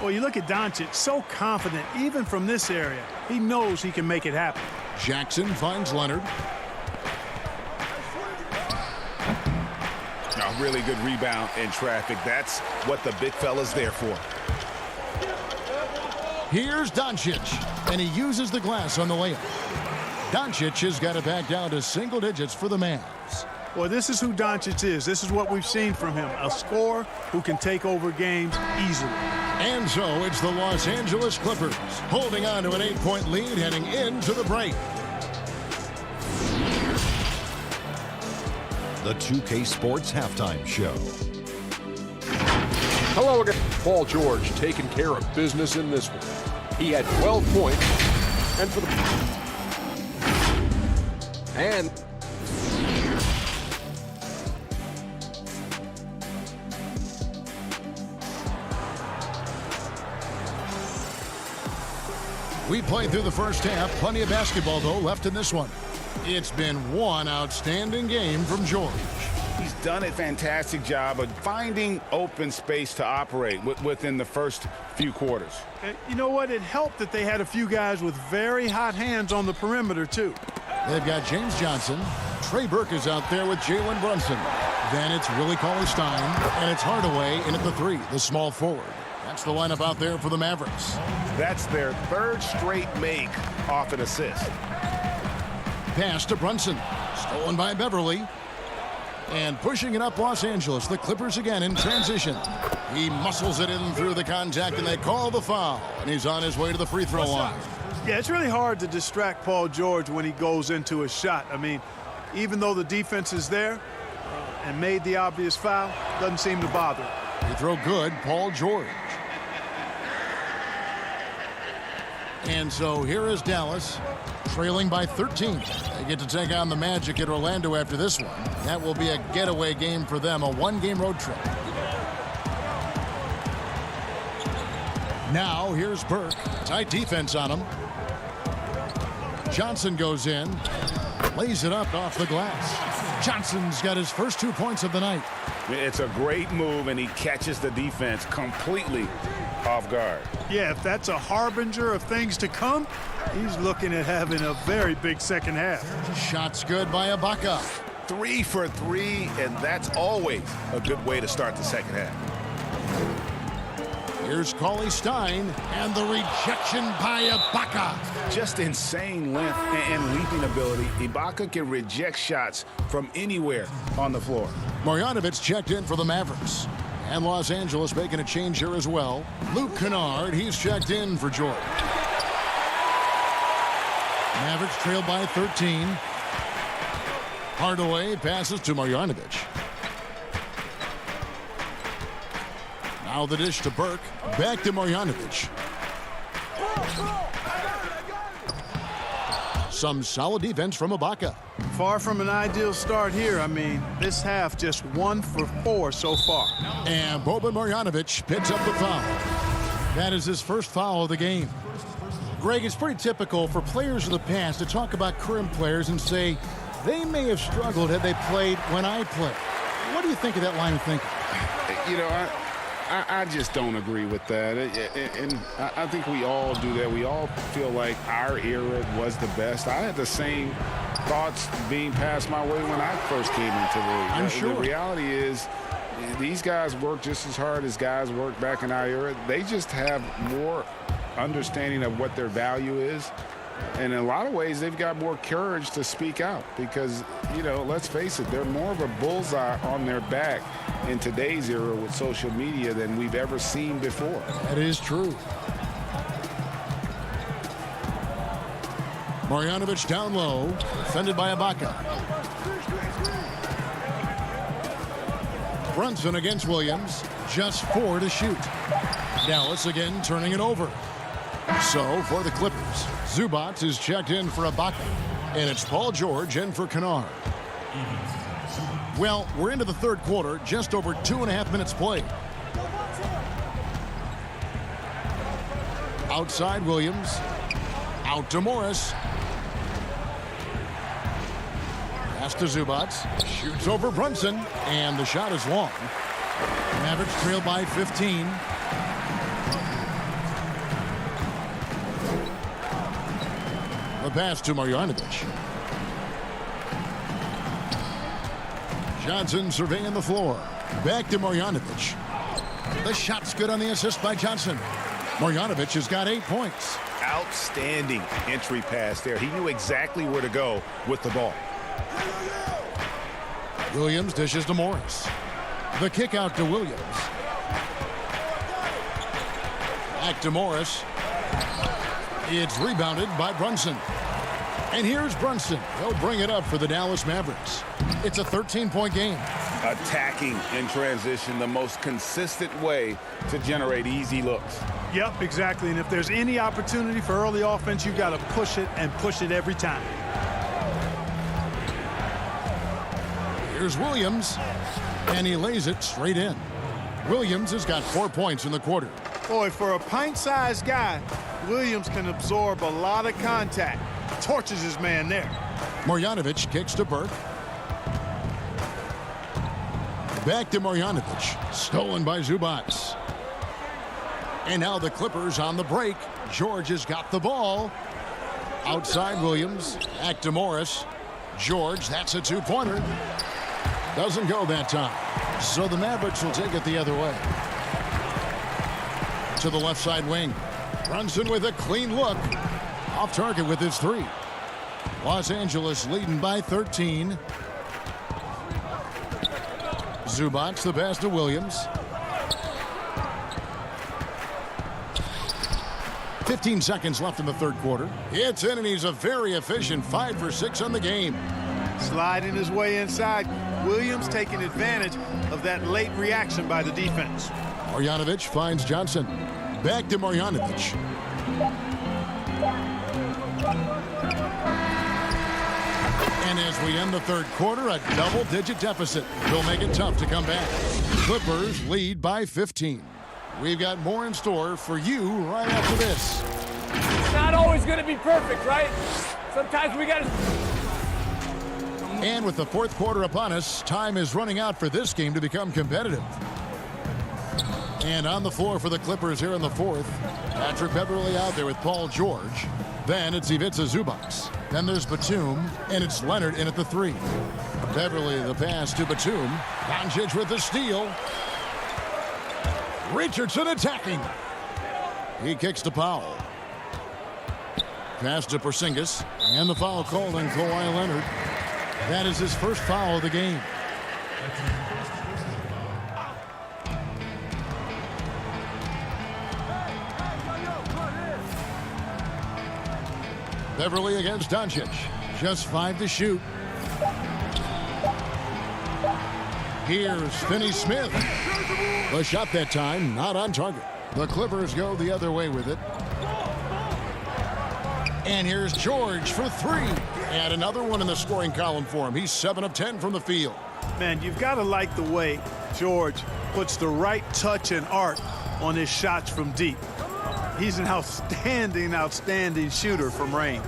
Q: Well, you look at Doncic, so confident, even from this area. He knows he can make it happen.
C: Jackson finds Leonard.
D: A really good rebound in traffic. That's what the big fella's there for.
C: Here's Doncic, and he uses the glass on the layup. Doncic has got it back down to single digits for the Mavs.
Q: Well, this is who Doncic is. This is what we've seen from him. A scorer who can take over games easily.
C: And so it's the Los Angeles Clippers holding on to an 8-point lead heading into the break.
G: The 2K Sports Halftime Show.
H: Hello again. Paul George taking care of business in this one. He had 12 points. And for the... And...
C: We played through the first half. Plenty of basketball, though, left in this one. It's been one outstanding game from George.
D: He's done a fantastic job of finding open space to operate within the first few quarters.
Q: You know what? It helped that they had a few guys with very hot hands on the perimeter, too.
C: They've got James Johnson. Trey Burke is out there with Jalen Brunson. Then it's Willie Cauley-Stein, and it's Hardaway in at the 3, the small forward. That's the lineup out there for the Mavericks.
D: That's their third straight make off an assist.
C: Pass to Brunson. Stolen by Beverly. And pushing it up Los Angeles. The Clippers again in transition. He muscles it in through the contact, and they call the foul. And he's on his way to the free throw line.
Q: Yeah, it's really hard to distract Paul George when he goes into a shot. I mean, even though the defense is there and made the obvious foul, doesn't seem to bother.
C: Free throw good, Paul George. And so here is Dallas, trailing by 13. They get to take on the Magic at Orlando after this one. That will be a getaway game for them, a one-game road trip. Now here's Burke. Tight defense on him. Johnson goes in, lays it up off the glass. Johnson's got his first 2 points of the night.
D: It's a great move, and he catches the defense completely off guard.
Q: Yeah, if that's a harbinger of things to come, he's looking at having a very big second half.
C: Shots good by Ibaka.
D: 3 for 3, and that's always a good way to start the second half.
C: Here's Cauley-Stein, and the rejection by Ibaka.
D: Just insane length and leaping ability. Ibaka can reject shots from anywhere on the floor.
C: Marjanovic checked in for the Mavericks. And Los Angeles making a change here as well. Luke Kennard, he's checked in for George. Mavericks trail by 13. Hardaway passes to Marjanovic. Now the dish to Burke. Back to Marjanovic. Some solid defense from Ibaka.
Q: Far from an ideal start here. I mean, this half just 1 for 4 so far.
C: And Boban Marjanovic picks up the foul. That is his first foul of the game.
R: Greg, it's pretty typical for players of the past to talk about current players and say they may have struggled had they played when I played. What do you think of that line of thinking?
D: You know, I just don't agree with that. And I think we all do that. We all feel like our era was the best. I had the same thoughts being passed my way when I first came into the league.
R: I'm sure.
D: The reality is these guys work just as hard as guys worked back in our era. They just have more understanding of what their value is. And in a lot of ways, they've got more courage to speak out because, you know, let's face it, they're more of a bullseye on their back in today's era with social media than we've ever seen before.
C: That is true. Marjanovic down low, defended by Ibaka. Brunson against Williams, just 4 to shoot. Dallas again turning it over. So for the Clippers, Zubac is checked in for Ibaka, and it's Paul George in for Kennard. Well, we're into the third quarter, just over 2.5 minutes played. Outside Williams, out to Morris. Pass to Zubac, shoots over Brunson, and the shot is long. Mavericks trail by 15. The pass to Marjanovic. Johnson surveying the floor. Back to Marjanovic. The shot's good on the assist by Johnson. Marjanovic has got 8 points.
D: Outstanding entry pass there. He knew exactly where to go with the ball.
C: Williams dishes to Morris. The kick out to Williams. Back to Morris. It's rebounded by Brunson. And here's Brunson. He'll bring it up for the Dallas Mavericks. It's a 13-point game.
D: Attacking in transition, the most consistent way to generate easy looks.
Q: Yep, exactly. And if there's any opportunity for early offense, you got to push it and push it every time.
C: Here's Williams, and he lays it straight in. Williams has got 4 points in the quarter.
Q: Boy, for a pint-sized guy, Williams can absorb a lot of contact. Torches his man there.
C: Marjanovic kicks to Burke. Back to Marjanovic. Stolen by Zubac. And now the Clippers on the break. George has got the ball. Outside Williams. Back to Morris. George, that's a two-pointer. Doesn't go that time. So the Mavericks will take it the other way. To the left side wing. Brunson with a clean look. Off target with his three. Los Angeles leading by 13. Zubac the pass to Williams. 15 seconds left in the third quarter. It's in, and he's a very efficient 5 for 6 on the game.
Q: Sliding his way inside. Williams taking advantage of that late reaction by the defense.
C: Marjanovic finds Johnson. Back to Marjanovic. And as we end the third quarter, a double-digit deficit will make it tough to come back. Clippers lead by 15. We've got more in store for you right after this.
S: It's not always going to be perfect, right? Sometimes we got to...
C: And with the fourth quarter upon us, time is running out for this game to become competitive. And on the floor for the Clippers here in the fourth, Patrick Beverley out there with Paul George. Then it's Ivica Zubac. Then there's Batum, and it's Leonard in at the three. Beverley the pass to Batum. Doncic with the steal. Richardson attacking. He kicks to Powell. Pass to Porzingis. And the foul called on Kawhi Leonard. That is his first foul of the game. Beverley against Doncic. Just 5 to shoot. Here's Finney-Smith. The shot that time, not on target. The Clippers go the other way with it. And here's George for 3. And another one in the scoring column for him. He's 7 of 10 from the field.
Q: Man, you've got to like the way George puts the right touch and arc on his shots from deep. He's an outstanding shooter from range.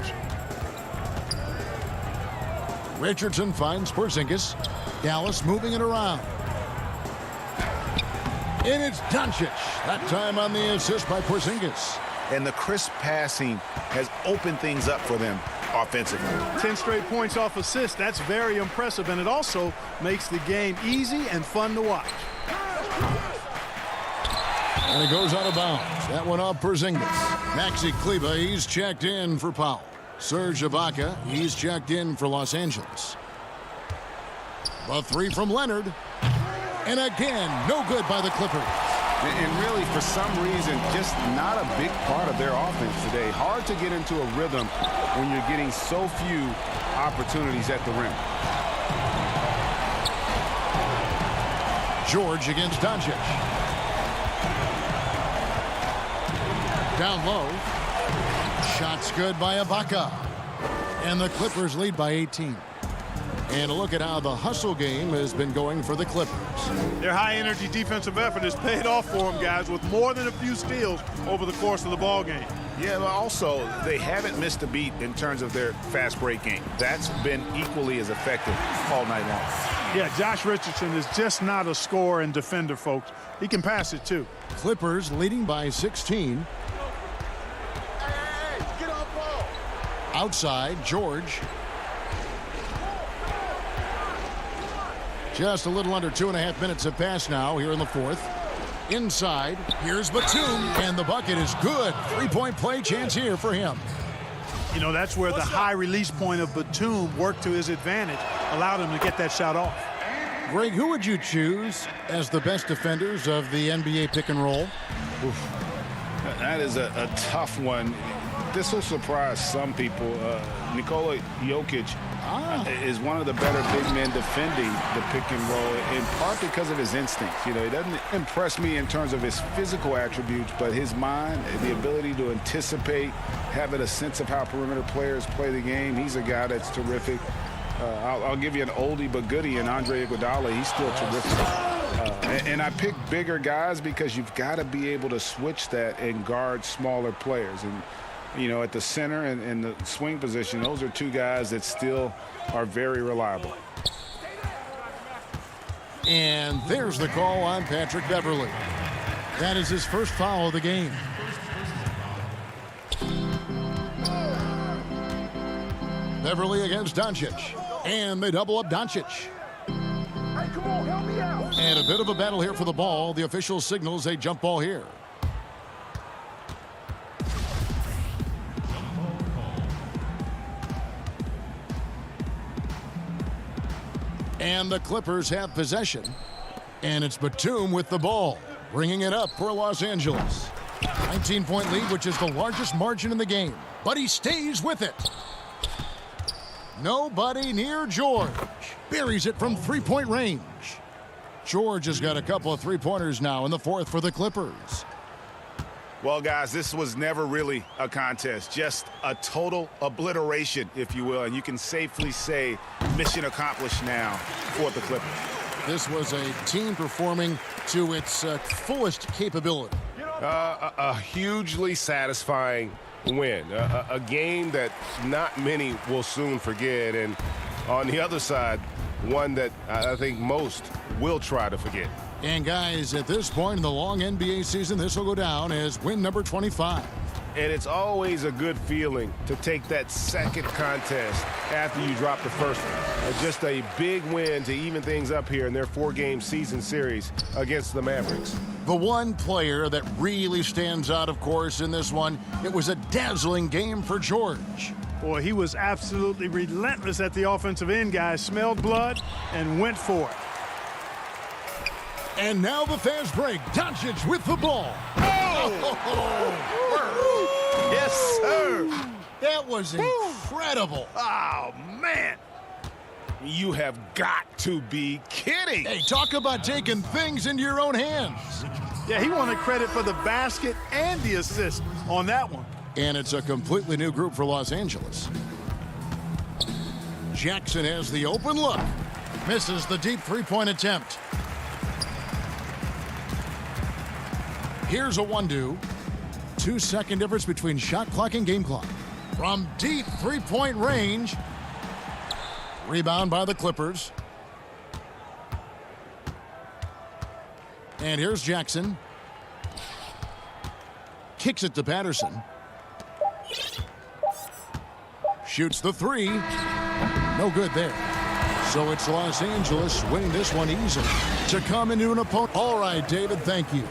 C: Richardson finds Porzingis. Dallas moving it around. And it's Doncic. That time on the assist by Porzingis.
D: And the crisp passing has opened things up for them offensively.
Q: 10 straight points off assist. That's very impressive, and it also makes the game easy and fun to watch.
C: And it goes out of bounds. That one off Porzingis. Maxi Kleber, he's checked in for Powell. Serge Ibaka, he's checked in for Los Angeles. The 3 from Leonard. And again, no good by the Clippers.
D: And really, for some reason, just not a big part of their offense today. Hard to get into a rhythm when you're getting so few opportunities at the rim.
C: George against Doncic. Down low. Shots good by Ibaka. And the Clippers lead by 18. And a look at how the hustle game has been going for the Clippers.
Q: Their high-energy defensive effort has paid off for them, guys, with more than a few steals over the course of the ball game.
D: Yeah, but also, they haven't missed a beat in terms of their fast break game. That's been equally as effective all night long.
Q: Yeah, Josh Richardson is just not a scorer and defender, folks. He can pass it, too.
C: Clippers leading by 16. Outside, George. Just a little under 2.5 minutes have passed now here in the fourth. Inside, here's Batum, and the bucket is good. 3-point play chance here for him.
Q: You know, that's where the high release point of Batum worked to his advantage, allowed him to get that shot off.
C: Greg, who would you choose as the best defenders of the NBA pick and roll?
D: Oof. That is a tough one. This will surprise some people. Nikola Jokic is one of the better big men defending the pick and roll, in part because of his instincts. You know, he doesn't impress me in terms of his physical attributes, but his mind, the ability to anticipate, having a sense of how perimeter players play the game. He's a guy that's terrific. I'll give you an oldie but goodie in Andre Iguodala. He's still terrific. And I pick bigger guys because you've got to be able to switch that and guard smaller players. And, you know, at the center and the swing position, those are two guys that still are very reliable.
C: And there's the call on Patrick Beverley. That is his first foul of the game. Beverley against Doncic. And they double up Doncic.
P: Hey, come on, help me out.
C: And a bit of a battle here for the ball. The official signals a jump ball here. And the Clippers have possession. And it's Batum with the ball, bringing it up for Los Angeles. 19-point lead, which is the largest margin in the game. But he stays with it. Nobody near George. Buries it from three-point range. George has got a couple of three-pointers now in the fourth for the Clippers.
F: Well, guys, this was never really a contest, just a total obliteration, if you will. And you can safely say mission accomplished now for the Clippers.
C: This was a team performing to its fullest capability.
F: A hugely satisfying win, a game that not many will soon forget. And on the other side, one that I think most will try to forget.
C: And guys, at this point in the long NBA season, this will go down as win number 25.
F: And it's always a good feeling to take that second contest after you drop the first one. Just a big win to even things up here in their 4-game season series against the Mavericks.
C: The one player that really stands out, of course, in this one, it was a dazzling game for George.
Q: Boy, he was absolutely relentless at the offensive end, guys. Smelled blood and went for it.
C: And now the fast break. Doncic with the ball.
F: Yes, sir.
C: That was incredible.
F: Oh, man. You have got to be kidding.
C: Hey, talk about taking things into your own hands.
Q: Yeah, he wanted credit for the basket and the assist on that one.
C: And it's a completely new group for Los Angeles. Jackson has the open look. Misses the deep three-point attempt. Here's a 1-2. 2-second difference between shot clock and game clock. From deep three-point range. Rebound by the Clippers. And here's Jackson. Kicks it to Patterson. Shoots the three. No good there. So it's Los Angeles winning this one easily to come into an opponent. All right, David, thank you.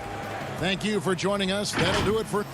C: Thank you for joining us. That'll do it for...